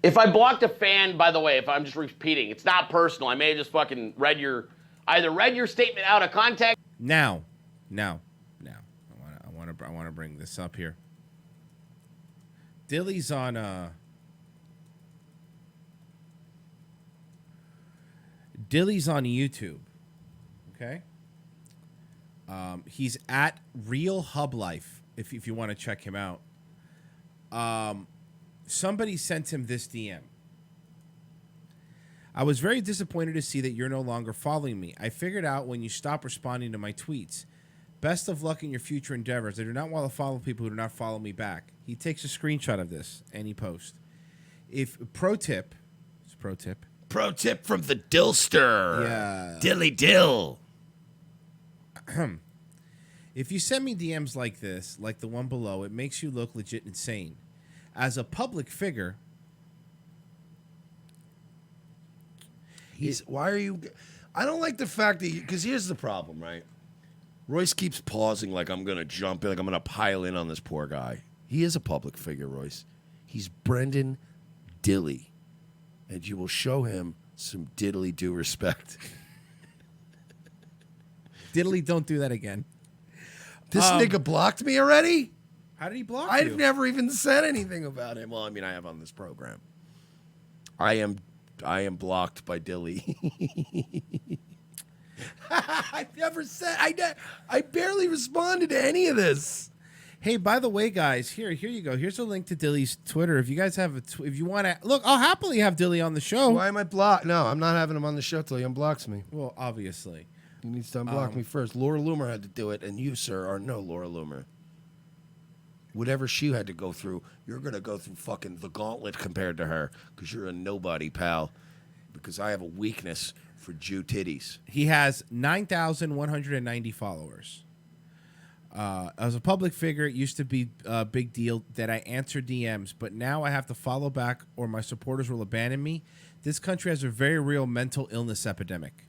If I blocked a fan, by the way, if I'm just repeating, it's not personal. I may have just fucking read your statement out of context. Now. I want to bring this up here. Dilly's on YouTube. Okay. He's at Real Hub Life. If you want to check him out. Somebody sent him this DM. I was very disappointed to see that you're no longer following me. I figured out when you stop responding to my tweets. Best of luck in your future endeavors. I do not want to follow people who do not follow me back. He takes a screenshot of this and he posts. Pro tip from the Dillster. Yeah. Dilly Dill. If you send me DMs like this, like the one below, it makes you look legit insane. As a public figure, why are you? I don't like the fact that because here's the problem, right? Royce keeps pausing like I'm gonna jump in, like I'm gonna pile in on this poor guy. He is a public figure, Royce. He's Brendan Dilly, and you will show him some diddly do respect. Diddly, don't do that again. This nigga blocked me already? How did he block you? I've never even said anything about him. Well, I mean, I have on this program. I am blocked by Dilly. I've never said. I barely responded to any of this. Hey, by the way, guys, here you go. Here's a link to Dilly's Twitter. If you guys have if you want to look, I'll happily have Dilly on the show. Why am I blocked? No, I'm not having him on the show till he unblocks me. Well, obviously. He needs to unblock me first. Laura Loomer had to do it, and you, sir, are no Laura Loomer. Whatever she had to go through, you're going to go through fucking the gauntlet compared to her because you're a nobody, pal. Because I have a weakness for Jew titties. He has 9,190 followers. As a public figure, it used to be a big deal that I answer DMs, but now I have to follow back or my supporters will abandon me. This country has a very real mental illness epidemic.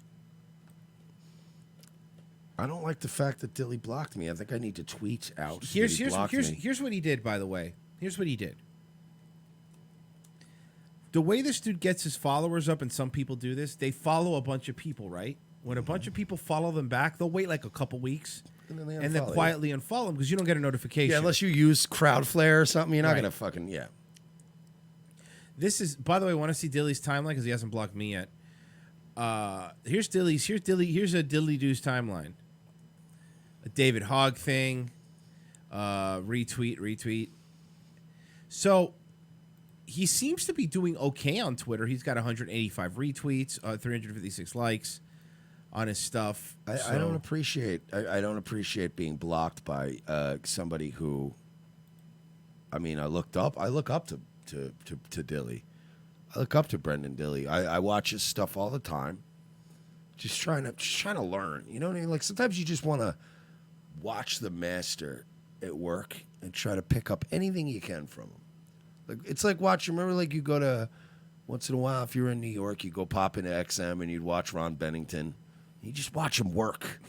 I don't like the fact that Dilly blocked me. I think I need to tweet out. Here's what he did, by the way. Here's what he did. The way this dude gets his followers up, and some people do this, they follow a bunch of people, right? When a bunch of people follow them back, they'll wait like a couple weeks, and then quietly unfollow them because you don't get a notification. Yeah, unless you use Crowdflare or something, you're not going to fucking, yeah. This is, by the way, want to see Dilly's timeline because he hasn't blocked me yet. Here's a Dilly Doo's timeline. A David Hogg thing, retweet. So he seems to be doing okay on Twitter. He's got 185 retweets, 356 likes on his stuff. I don't appreciate being blocked by somebody who. I mean, I look up to Dilly. I look up to Brendan Dilly. I watch his stuff all the time. Just trying to learn. You know what I mean? Like sometimes you just want to watch the master at work and try to pick up anything you can from him. Like it's like watching. Remember, like you go to once in a while if you're in New York, you go pop into XM and you'd watch Ron Bennington. You just watch him work,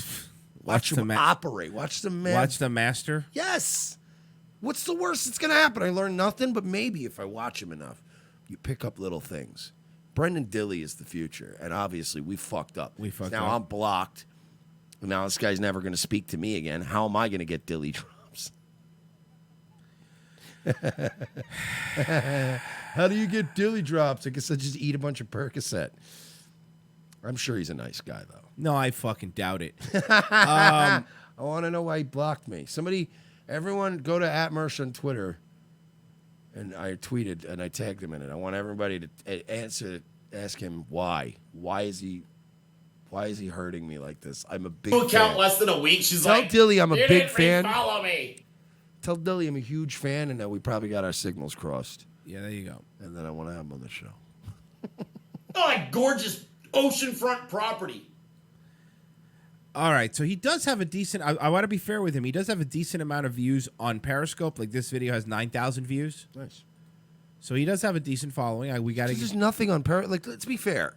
watch him operate, watch the man. Watch the master. Yes. What's the worst that's gonna happen? I learn nothing, but maybe if I watch him enough, you pick up little things. Brendan Dilley is the future, and obviously we fucked up. Now I'm blocked. Now this guy's never going to speak to me again. How am I going to get Dilley drops? How do you get Dilley drops? I guess I just eat a bunch of Percocet. I'm sure he's a nice guy, though. No, I fucking doubt it. I want to know why he blocked me. Everyone go to @Mersh on Twitter. And I tweeted and I tagged him in it. I want everybody to ask him why. Why is he hurting me like this? I'm a big fan. Account less than a week. She's Tell like, Dilly I'm a "You big didn't fan. Follow me. Tell Dilly I'm a huge fan and that we probably got our signals crossed. Yeah, there you go. And then I want to have him on the show. Oh, like gorgeous oceanfront property. All right, so he does have a decent. I want to be fair with him. He does have a decent amount of views on Periscope. Like this video has 9,000 views. Nice. So he does have a decent following. We got to. There's nothing on Periscope. Like, let's be fair.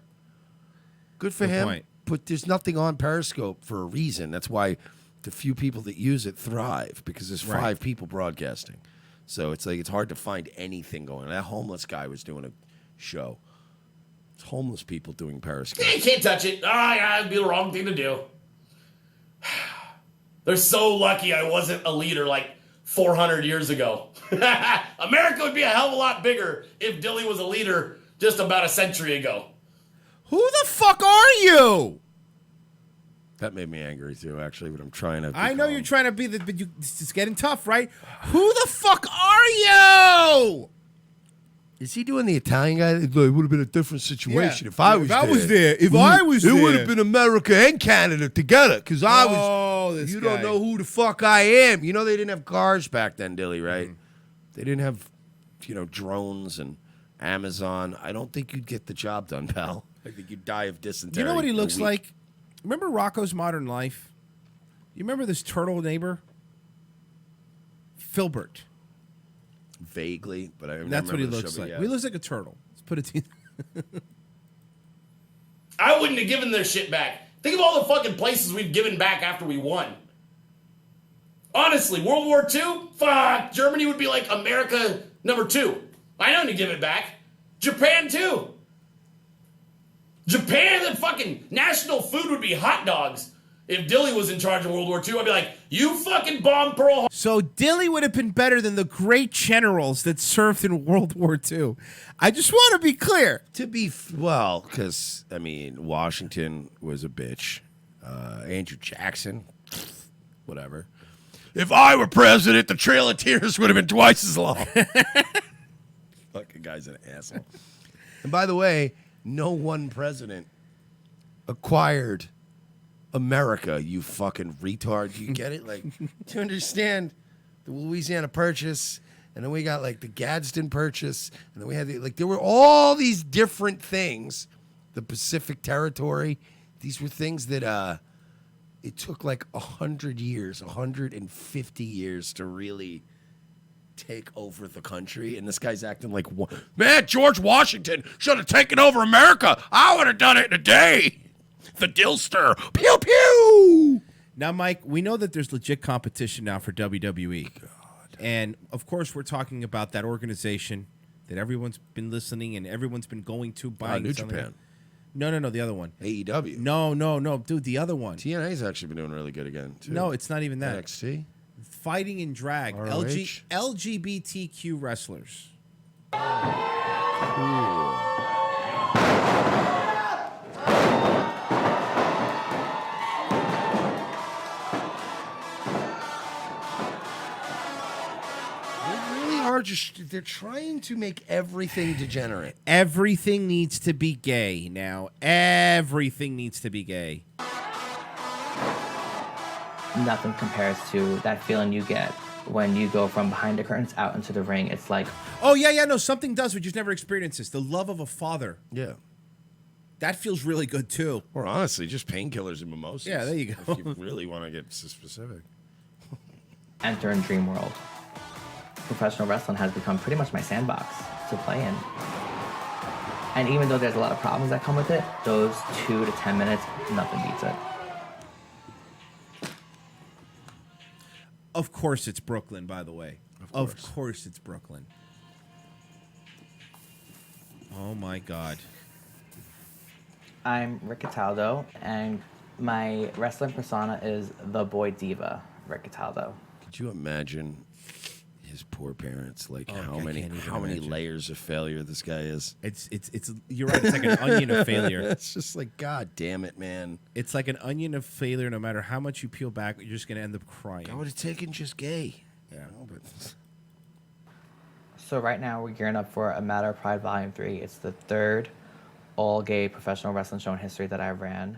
Good for him. Point. But there's nothing on Periscope for a reason. That's why the few people that use it thrive because there's 5 people broadcasting. So it's like it's hard to find anything going on. That homeless guy was doing a show. It's homeless people doing Periscope. You can't touch it. Yeah, it'd be the wrong thing to do. They're so lucky I wasn't a leader like 400 years ago. America would be a hell of a lot bigger if Dilly was a leader just about a century ago. Who the fuck are you? That made me angry too, actually, but I'm trying to. I know you're trying to be but it's getting tough, right? Who the fuck are you? Is he doing the Italian guy? It would have been a different situation Yeah. if I was there. If I was it there. would have been America and Canada together because I was. This you guy. don't know who the fuck I am. You know they didn't have cars back then, Dilly, right? They didn't have, drones and Amazon. I don't think you'd get the job done, pal. I think you'd die of dysentery. You know what he in a looks week. like? Remember Rocco's Modern Life? You remember this turtle neighbor? Filbert. Vaguely, but I remember. That's what he the looks show, like. yeah. He looks like a turtle. Let's put it. I wouldn't have given their shit back. Think of all the fucking places we've given back after we won. Honestly, World War II? Fuck, Germany would be like America #2. I know to give it back. Japan too. Japan, the fucking national food would be hot dogs. If Dilly was in charge of World War II, I'd be like, you fucking bombed Pearl Harbor. So Dilly would have been better than the great generals that served in World War II. I just want to be clear. Because, Washington was a bitch. Andrew Jackson, whatever. If I were president, the Trail of Tears would have been twice as long. Fucking guy's an asshole. And by the way, no one president acquired America, you fucking retard. You get it? Like, to understand the Louisiana Purchase, and then we got like the Gadsden Purchase, and then we had there were all these different things. The Pacific Territory, these were things that it took like 100 years, 150 years to really take over the country, and this guy's acting like, man, George Washington should have taken over America. I would have done it in a day. The Dillster. Pew, pew. Now, Mike, we know that there's legit competition now for WWE. God. And, of course, we're talking about that organization that everyone's been listening and everyone's been going to buying. New Japan. No, the other one. AEW. No, dude, the other one. TNA's actually been doing really good again, too. No, it's not even that. NXT? Fighting in drag. ROH? LGBTQ wrestlers. Cool. They're trying to make everything degenerate. Everything needs to be gay now. Everything needs to be gay. Nothing compares to that feeling you get when you go from behind the curtains out into the ring. It's like, oh, yeah, no, something does. We just never experienced this. The love of a father. Yeah. That feels really good too. Or honestly, just painkillers and mimosas. Yeah, there you go. If you really want to get specific. Enter in dream world. Professional wrestling has become pretty much my sandbox to play in. And even though there's a lot of problems that come with it, those 2 to 10 minutes, nothing beats it. Of course it's Brooklyn, by the way. Of course it's Brooklyn. Oh my God. I'm Rick Cataldo, and my wrestling persona is the boy diva, Rick Cataldo. Could you imagine his poor parents? Like Oh, how I many can't even imagine. layers of failure this guy is? It's you're right, it's like an onion of failure. It's just like, God damn it, man. It's like an onion of failure. No matter how much you peel back, you're just gonna end up crying. I would have taken just gay. Yeah. But So right now we're gearing up for A Matter of Pride Volume 3. It's the 3rd all-gay professional wrestling show in history that I ran.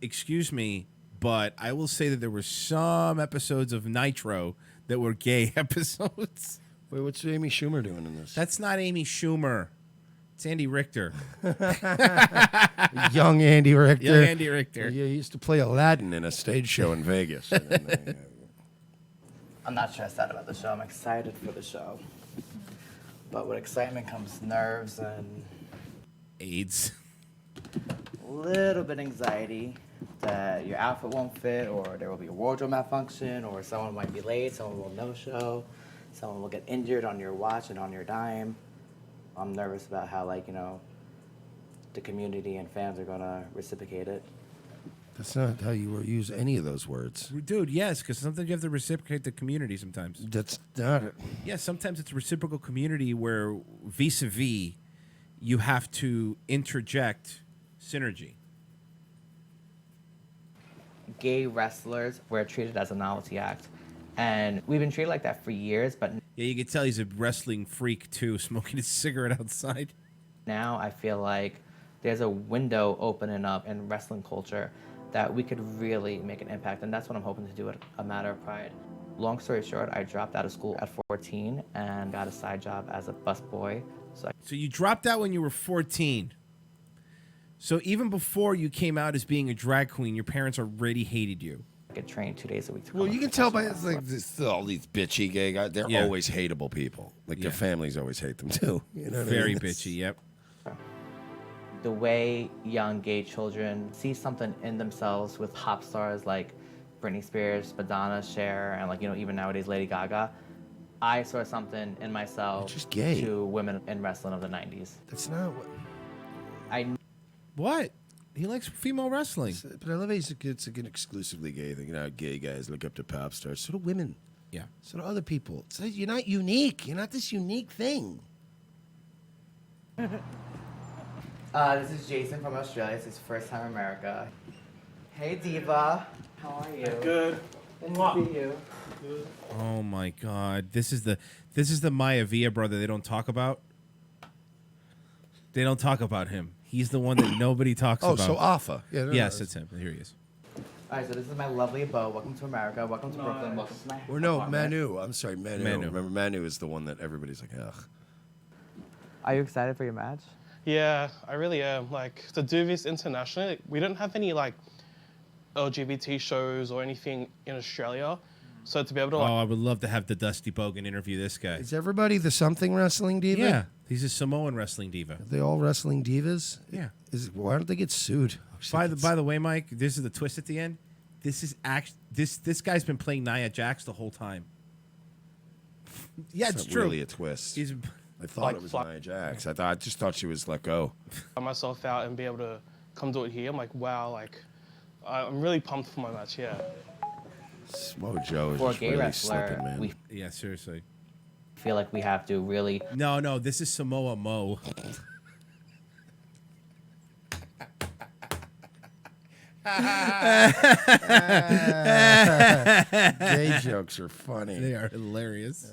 Excuse me, but I will say that there were some episodes of Nitro that were gay episodes. Wait, what's Amy Schumer doing in this? That's not Amy Schumer. It's Andy Richter. Young Andy Richter. Young Andy Richter. Yeah, he used to play Aladdin in a stage show in Vegas. I'm not stressed out about the show. I'm excited for the show. But with excitement comes nerves and AIDS. A little bit anxiety that your outfit won't fit, or there will be a wardrobe malfunction, or someone might be late, someone will no-show, someone will get injured on your watch and on your dime. I'm nervous about how, like, you know, the community and fans are gonna reciprocate it. That's not how you use any of those words. Dude, yes, because sometimes you have to reciprocate the community sometimes. That's not it. Yeah, sometimes it's a reciprocal community where vis-a-vis you have to interject synergy. Gay wrestlers were treated as a novelty act, and we've been treated like that for years, but Yeah, you can tell he's a wrestling freak too, smoking his cigarette outside. now I feel like there's a window opening up in wrestling culture that we could really make an impact, and that's what I'm hoping to do at A Matter of Pride. Long story short, I dropped out of school at 14 and got a side job as a busboy. So you dropped out when you were 14. So even before you came out as being a drag queen, your parents already hated you. I could train 2 days a week. Well, you can tell by it's like all these bitchy gay guys. They're Yeah. always hateable people. Like their families always hate them too. You know what I Very mean? bitchy, yep. The way young gay children see something in themselves with pop stars like Britney Spears, Madonna, Cher, and, like, you know, even nowadays Lady Gaga, I saw something in myself just gay. to women in wrestling of the 90s. That's not what. What? He likes female wrestling. But I love it's like an exclusively gay thing. You know, gay guys look up to pop stars. So do women. Yeah. So do other people. So you're not unique. You're not this unique thing. This is Jason from Australia. It's his first time in America. Hey, Diva. How are you? Good. Good to see you. Oh my God! This is the Maya Villa brother. They don't talk about. They don't talk about him. He's the one that nobody talks Oh, about. so Alpha. Yeah, no, yes, no, it's him. Here he is. All right, so this is my lovely Bo. Welcome to America. Welcome to Brooklyn. Welcome to my Or no, apartment. Manu. I'm sorry, Manu. Manu. Remember, Manu is the one that everybody's like, ugh. Are you excited for your match? Yeah, I really am. Like, to do this internationally, like, we don't have any, like, LGBT shows or anything in Australia. So to be able to, like, Oh, I would love to have the Dusty Bogan interview this guy. Is everybody the something wrestling diva? Yeah, he's a Samoan wrestling diva. Are they all wrestling divas? Yeah. Why don't they get sued? By the way, Mike, this is the twist at the end. This is this guy's been playing Nia Jax the whole time. Yeah, it's not true. really a twist. I thought Like, it was fuck. Nia Jax. I just thought she was let go. find myself out and be able to come do it here. I'm like, wow, like, I'm really pumped for my match, yeah. Whoa, Joe is For a just gay really wrestler, slipping, man. we Yeah, seriously. feel like we have to really No, this is Samoa Mo. Gay jokes are funny. They are hilarious.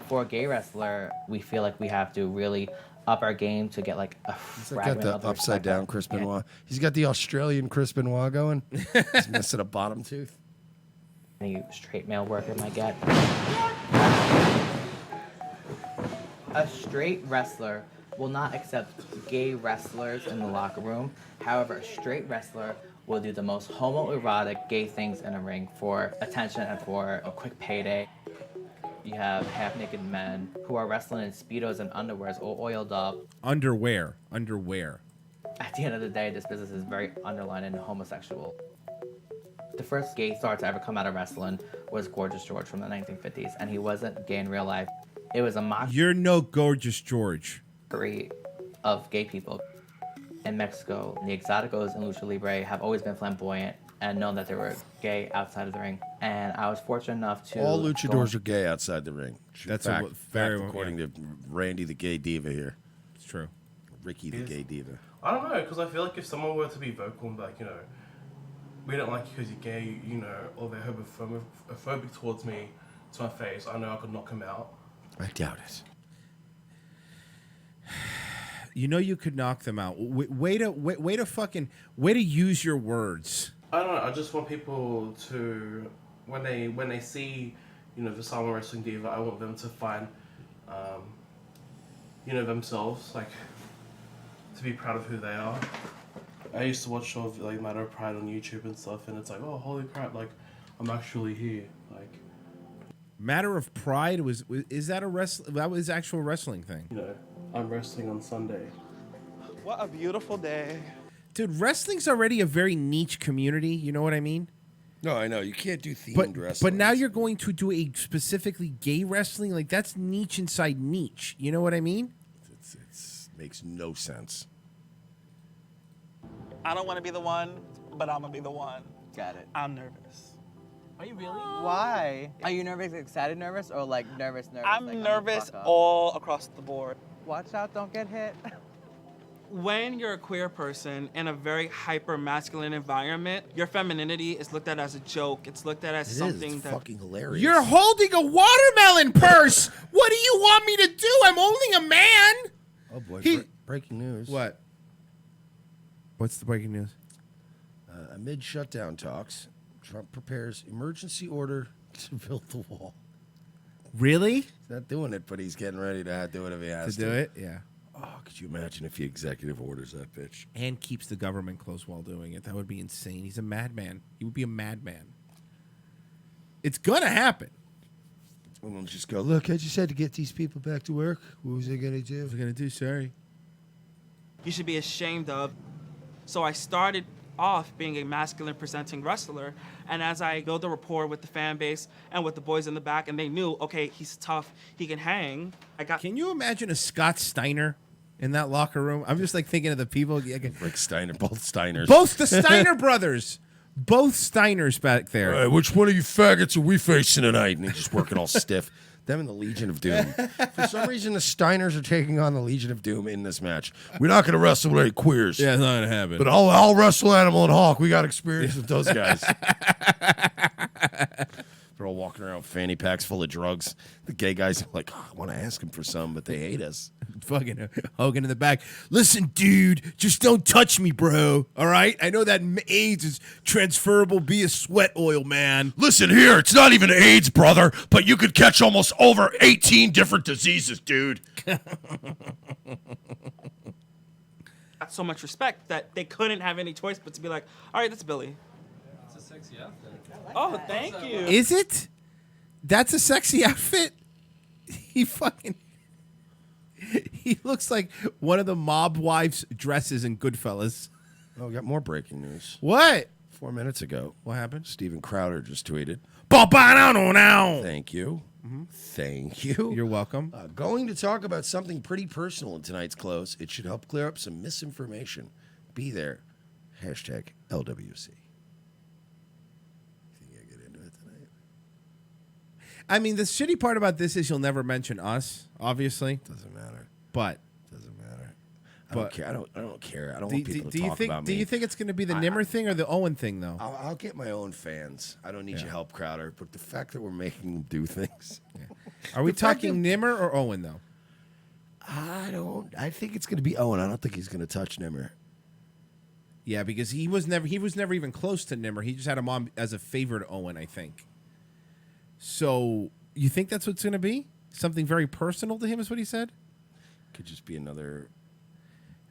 for a gay wrestler, we feel like we have to really up our game to get like a He's got fragment the of upside respect down that- Chris yeah. Benoit. He's got the Australian Chris Benoit going. He's missing a bottom tooth. Any straight male worker might get. A straight wrestler will not accept gay wrestlers in the locker room. However, a straight wrestler will do the most homoerotic gay things in a ring for attention and for a quick payday. You have half-naked men who are wrestling in Speedos and underwears all oiled up. Underwear. At the end of the day, this business is very underlined and homosexual. The first gay star to ever come out of wrestling was Gorgeous George from the 1950s, and he wasn't gay in real life. It was a mockery You're no Gorgeous George. of gay people. In Mexico, the Exoticos and Lucha Libre have always been flamboyant and known that they were gay outside of the ring. And I was fortunate enough to... All luchadors are gay outside the ring. That's fact, according to Randy the gay diva here. It's true. Ricky the gay diva. I don't know, because I feel like if someone were to be vocal and be like, you know, we don't like you because you're gay, you know, or they're homophobic towards me, to my face, I know I could knock him out. I doubt it. You know you could knock them out. Way to use your words. I don't know, I just want people to, when they see, you know, the Summer Wrestling Diva, I want them to find, you know, themselves, like, to be proud of who they are. I used to watch shows like Matter of Pride on YouTube and stuff, and it's like, oh, holy crap, like, I'm actually here, like. Matter of Pride is that that was actual wrestling thing? You know, I'm wrestling on Sunday. What a beautiful day. Dude, wrestling's already a very niche community, you know what I mean? No, I know. You can't do themed wrestling. But now you're going to do a specifically gay wrestling? Like, that's niche inside niche. You know what I mean? It makes no sense. I don't want to be the one, but I'm going to be the one. Got it. I'm nervous. Are you really? Why? Are you nervous, excited nervous, or like nervous? I'm like, nervous all across the board. Watch out, don't get hit. When you're a queer person in a very hyper-masculine environment, your femininity is looked at as a joke. It's looked at as something that... fucking hilarious. You're holding a watermelon purse! What do you want me to do? I'm only a man! Oh, boy. Breaking news. What? What's the breaking news? Amid shutdown talks, Trump prepares emergency order to build the wall. Really? He's not doing it, but he's getting ready to do it if he has to. To do it? Yeah. Oh, could you imagine if he executive orders that bitch? And keeps the government closed while doing it. That would be insane. He's a madman. He would be a madman. It's gonna happen. And we'll just go, look, I just had to get these people back to work. What was I gonna do? What was I gonna do? Sorry. You should be ashamed of. So I started off being a masculine presenting wrestler, and as I built a rapport with the fan base and with the boys in the back, and they knew, okay, he's tough, he can hang. Can you imagine a Scott Steiner in that locker room? I'm just like thinking of the people. Rick Steiner, both Steiners. Both the Steiner brothers. Both Steiners back there. All right, which one of you faggots are we facing tonight? And he's just working all stiff. Them and the Legion of Doom. For some reason, the Steiners are taking on the Legion of Doom in this match. We're not going to wrestle with any queers. Yeah, it's not going to happen. But I'll wrestle Animal and Hawk. We got experience with those guys. They're all walking around with fanny packs full of drugs. The gay guys are like, oh, I want to ask them for some, but they hate us. Fucking Hogan in the back. Listen, dude, just don't touch me, bro. All right? I know that AIDS is transferable. Be a sweat oil, man. Listen here, it's not even AIDS, brother, but you could catch almost over 18 different diseases, dude. Got so much respect that they couldn't have any choice but to be like, all right, that's Billy. It's a sexy outfit. Oh, thank you. Is it? That's a sexy outfit? He looks like one of the mob wives' dresses in Goodfellas. Oh, we got more breaking news. What? 4 minutes ago. What happened? Steven Crowder just tweeted. Thank you. Mm-hmm. Thank you. You're welcome. Going to talk about something pretty personal in tonight's close. It should help clear up some misinformation. Be there. Hashtag LWC. I mean, the shitty part about this is you'll never mention us, obviously. Doesn't matter. But doesn't matter. I don't care. I don't care. I don't want people to you talk think, about me. Do you think it's going to be the Nimmer thing or the Owen thing, though? I'll get my own fans. I don't need your help, Crowder. But the fact that we're making them do things. Are we talking Nimmer or Owen, though? I think it's going to be Owen. I don't think he's going to touch Nimmer. Yeah, because he was never even close to Nimmer. He just had him on as a favorite Owen, I think. So you think that's what's going to be? Something very personal to him is what he said? Could just be another.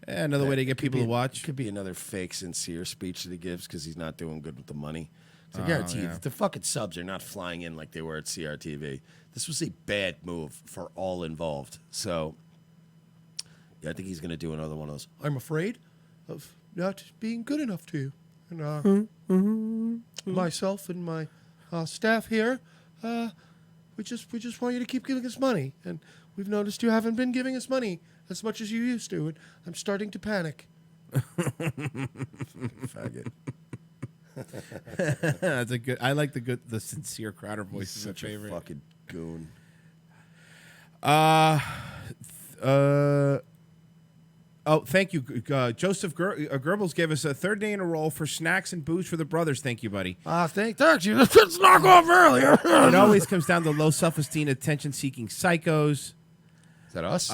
Another way to get people to watch. Could be another fake, sincere speech that he gives because he's not doing good with the money. So I Oh, guarantee you, yeah. the fucking subs are not flying in like they were at CRTV. This was a bad move for all involved. So, yeah, I think he's going to do another one of those. I'm afraid of not being good enough to you. And myself and my staff here, we just want you to keep giving us money. And we've noticed you haven't been giving us money as much as you used to. And I'm starting to panic. Faggot. That's a good. I like the sincere Crowder voice. Is my Such a favorite. fucking goon. Oh, thank you, Joseph Goebbels gave us a third day in a row for snacks and booze for the brothers. Thank you, buddy. Thank you. Let's knock off earlier. It always comes down to low self-esteem, attention-seeking psychos. Is that us?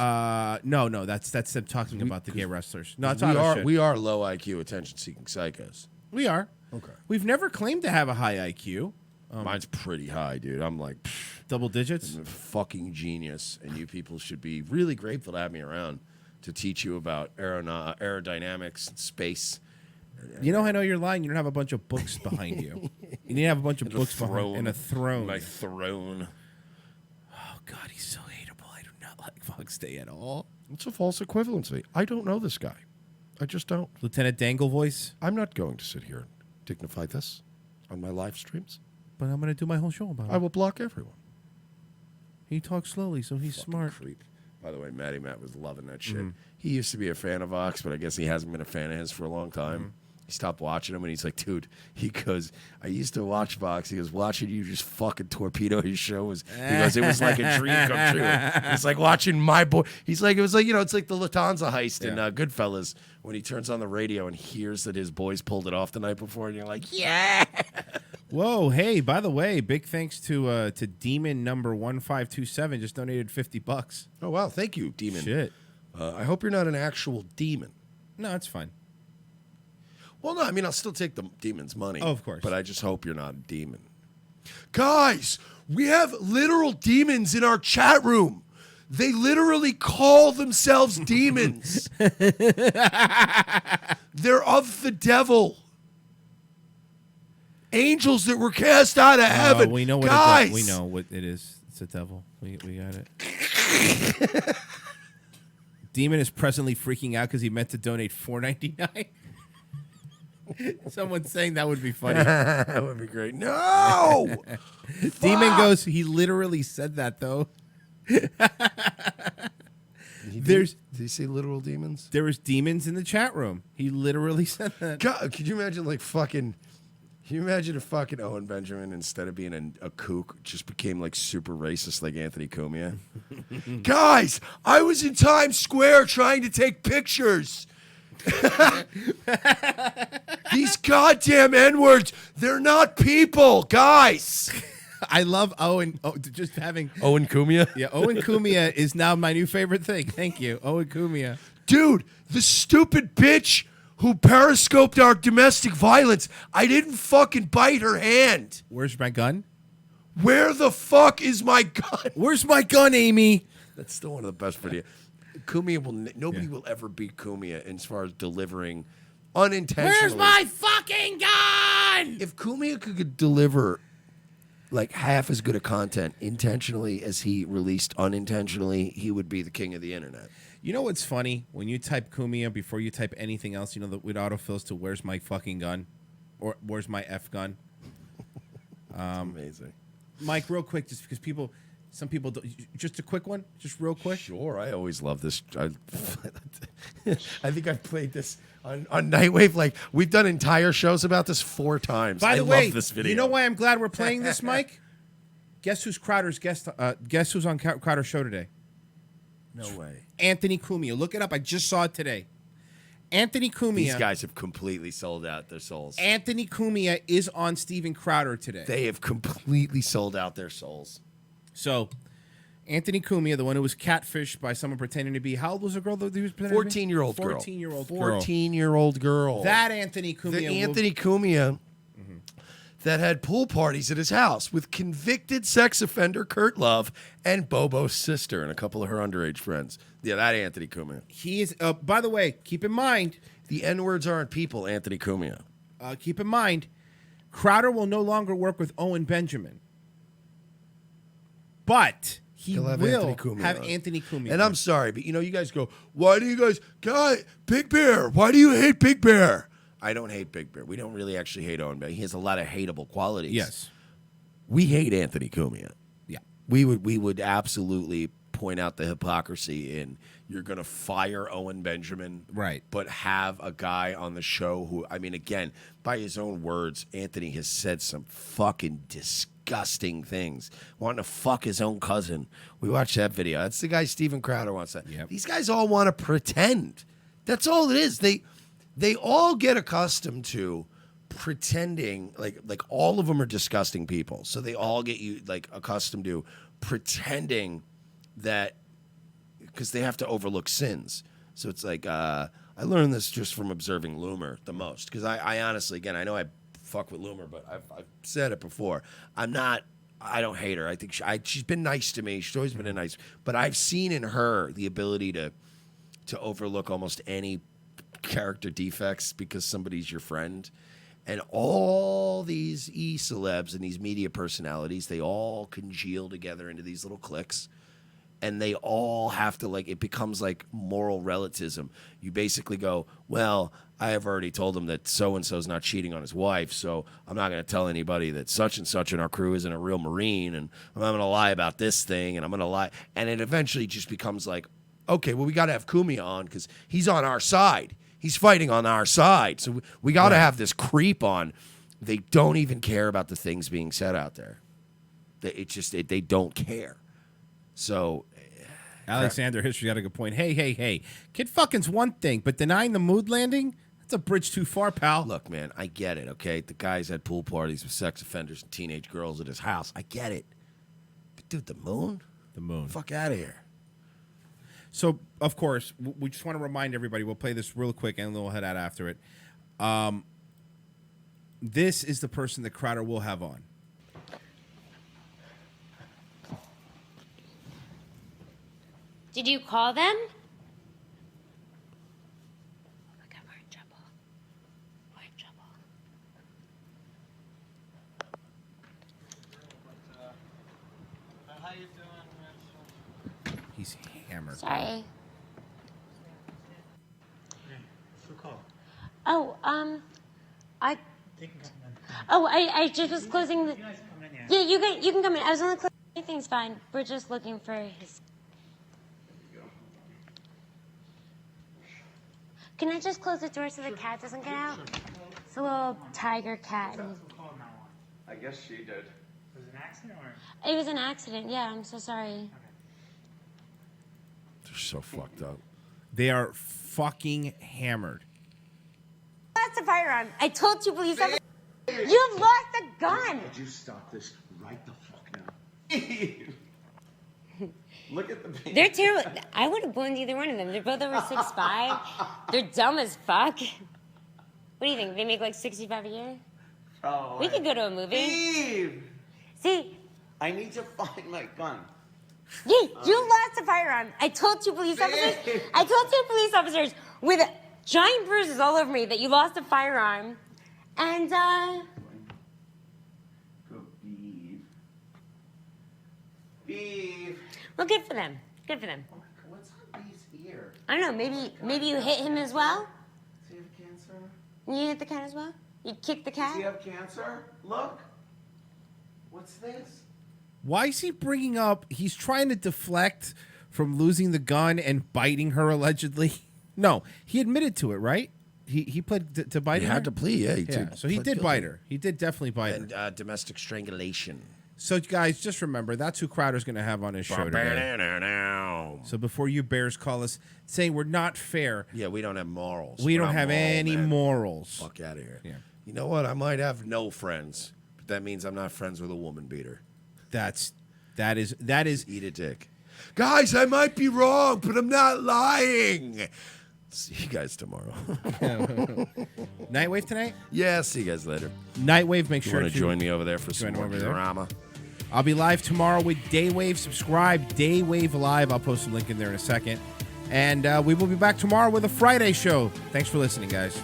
No, that's them talking about the gay wrestlers. No, it's our shit. We are low IQ, attention-seeking psychos. We are. Okay. We've never claimed to have a high IQ. Mine's pretty high, dude. I'm like double digits. I'm a fucking genius, and you people should be really grateful to have me around to teach you about aerodynamics and space. You know, I know you're lying. You don't have a bunch of books behind you. You need to have a bunch of books behind and a throne. My throne. Oh God, he's so hateable. I do not like Fox Day at all. It's a false equivalency. I don't know this guy. I just don't. Lieutenant Dangle voice. I'm not going to sit here and dignify this on my live streams. But I'm going to do my whole show about it. I will block everyone. He talks slowly, so he's smart. Creep. By the way, Matty Matt was loving that shit. He used to be a fan of Vox, but I guess he hasn't been a fan of his for a long time. He stopped watching him, and he's like, dude, he goes, I used to watch Vox. He goes, watching you just fucking torpedo his show was, he goes, it was like a dream come true. It's like watching my boy. He's like, it was like, you know, it's like the Lufthansa heist in Goodfellas when he turns on the radio and hears that his boys pulled it off the night before, and you're like, yeah. Whoa, hey, by the way, big thanks to Demon number 1527, just donated $50. Oh, wow. Thank you, Demon. Shit. I hope you're not an actual demon. No, it's fine. Well, no, I mean, I'll still take the demon's money. Oh, of course. But I just hope you're not a demon. Guys, we have literal demons in our chat room. They literally call themselves demons. They're of the devil. Angels that were cast out of heaven. We know what Guys. we know what it is. It's a devil. We got it. Demon is presently freaking out because he meant to donate $4.99. Someone's saying that would be funny. That would be great. No! Demon goes, he literally said that, though. Did he say literal demons? There was demons in the chat room. He literally said that. God, could you imagine, like, fucking... Can you imagine if fucking Owen Benjamin, instead of being a kook, just became, like, super racist like Anthony Cumia? Guys, I was in Times Square trying to take pictures. These goddamn N-words, they're not people, guys. I love Owen. Just having... Owen Cumia? Yeah, Owen Cumia is now my new favorite thing. Thank you, Owen Cumia. Dude, the stupid bitch who periscoped our domestic violence, I didn't fucking bite her hand. Where's my gun? Where the fuck is my gun? Where's my gun, Amy? That's still one of the best videos. Cumia will... Nobody will ever beat Cumia as far as delivering unintentionally. Where's my fucking gun? If Cumia could deliver like half as good a content intentionally as he released unintentionally, he would be the king of the internet. You know what's funny? When you type Cumia before you type anything else, you know that it autofills to "Where's my fucking gun?" or "Where's my F gun?" Amazing. Mike, real quick, just because some people, just a quick one, just real quick. Sure, I always love this. I think I've played this on Nightwave. Like, we've done entire shows about this 4 times. By the I way, love this video. you know why I'm glad we're playing this, Mike? Guess who's Crowder's guest? Guess who's on Crowder's show today? No way. Anthony Cumia. Look it up. I just saw it today. Anthony Cumia. These guys have completely sold out their souls. Anthony Cumia is on Steven Crowder today. They have completely sold out their souls. So, Anthony Cumia, the one who was catfished by someone pretending to be, how old was the girl that he was pretending to be? 14-year-old girl. 14-year-old girl. 14-year-old girl. That Anthony Cumia. The Anthony Cumia that had pool parties at his house with convicted sex offender Kurt Love and Bobo's sister and a couple of her underage friends. Yeah, that Anthony Cumia. He is. By the way, keep in mind the N-words aren't people. Anthony Cumia. Keep in mind, Crowder will no longer work with Owen Benjamin, but he He'll have will Anthony Cumia have on. Anthony Cumia. And I'm sorry, but you guys go, why do you guys, Big Bear, why do you hate Big Bear? I don't hate Big Bear. We don't really actually hate Owen Bear. He has a lot of hateable qualities. Yes. We hate Anthony Cumia. Yeah. We would absolutely point out the hypocrisy in you're going to fire Owen Benjamin. Right. But have a guy on the show who, I mean, again, by his own words, Anthony has said some fucking disgusting things. Wanting to fuck his own cousin. We watched that video. That's the guy Steven Crowder wants that. Yep. These guys all want to pretend. That's all it is. They all get accustomed to pretending like all of them are disgusting people. So they all get accustomed to pretending that because they have to overlook sins. So it's like I learned this just from observing Loomer the most because I honestly, again, I know I fuck with Loomer, but I've said it before. I don't hate her. I think she's been nice to me. She's always been nice, but I've seen in her the ability to overlook almost any character defects because somebody's your friend. And all these e-celebs and these media personalities, they all congeal together into these little cliques. And they all have to, it becomes like moral relativism. You basically go, well, I have already told him that so-and-so's not cheating on his wife, so I'm not going to tell anybody that such and such in our crew isn't a real Marine, and I'm going to lie about this thing, and I'm going to lie. And it eventually just becomes like, okay, well, we got to have Cumia on because he's on our side. He's fighting on our side. So we got to have this creep on. They don't even care about the things being said out there. They don't care. So Alexander History got a good point. Hey. Kid fucking's one thing, but denying the mood landing, that's a bridge too far, pal. Look, man, I get it, okay? The guy's had pool parties with sex offenders and teenage girls at his house. I get it. But, dude, the moon? The moon. Fuck out of here. So, of course, we just want to remind everybody, we'll play this real quick and then we'll head out after it. This is the person that Crowder will have on. Did you call them? Oh my God, we're in trouble. We're in trouble. How you doing? He's hammered. Sorry. Who called? Oh, I just was closing the. Yeah, you can come in. I was only closing. Everything's fine. We're just looking for his. Can I just close the door so the cat doesn't get out? It's a little tiger cat. I guess she did. Was it an accident or? It was an accident. Yeah, I'm so sorry. They're so fucked up. They are fucking hammered. That's a firearm. I told you, police officer. You've lost a gun. Would you stop this right the fuck now? Look at the baby. They're terrible. I would have blown either one of them. They're both over 6'5". They're dumb as fuck. What do you think? They make like $65 a year? Oh, We could go to a movie. Steve! See? I need to find my gun. Yeah, you lost a firearm. I told you, police officers. I told you, police officers, with giant bruises all over me, that you lost a firearm. And, Beef. well, good for them. Good for them. What's on Beef's ear? I don't know. Maybe you hit him as well. Does he have cancer? You hit the cat as well. You kicked the cat. Does he have cancer? Look. What's this? Why is he bringing up? He's trying to deflect from losing the gun and biting her allegedly. No, he admitted to it, right? He pled to bite He her. had to plead, yeah. He did. So he Pled did guilty. bite her. He did definitely bite her. And domestic strangulation. So, guys, just remember, that's who Crowder's going to have on his show today. So before you bears call us saying we're not fair. Yeah, we don't have morals. We We're don't not have moral, any man. morals. Fuck out of here. Yeah. You know what? I might have no friends, but that means I'm not friends with a woman beater. That is Eat a dick. Guys, I might be wrong, but I'm not lying. See you guys tomorrow. Nightwave tonight? Yeah, see you guys later. Nightwave, make You sure want to join me over there for join some more over there. drama? I'll be live tomorrow with Daywave. Subscribe, Daywave Live. I'll post a link in there in a second. And we will be back tomorrow with a Friday show. Thanks for listening, guys.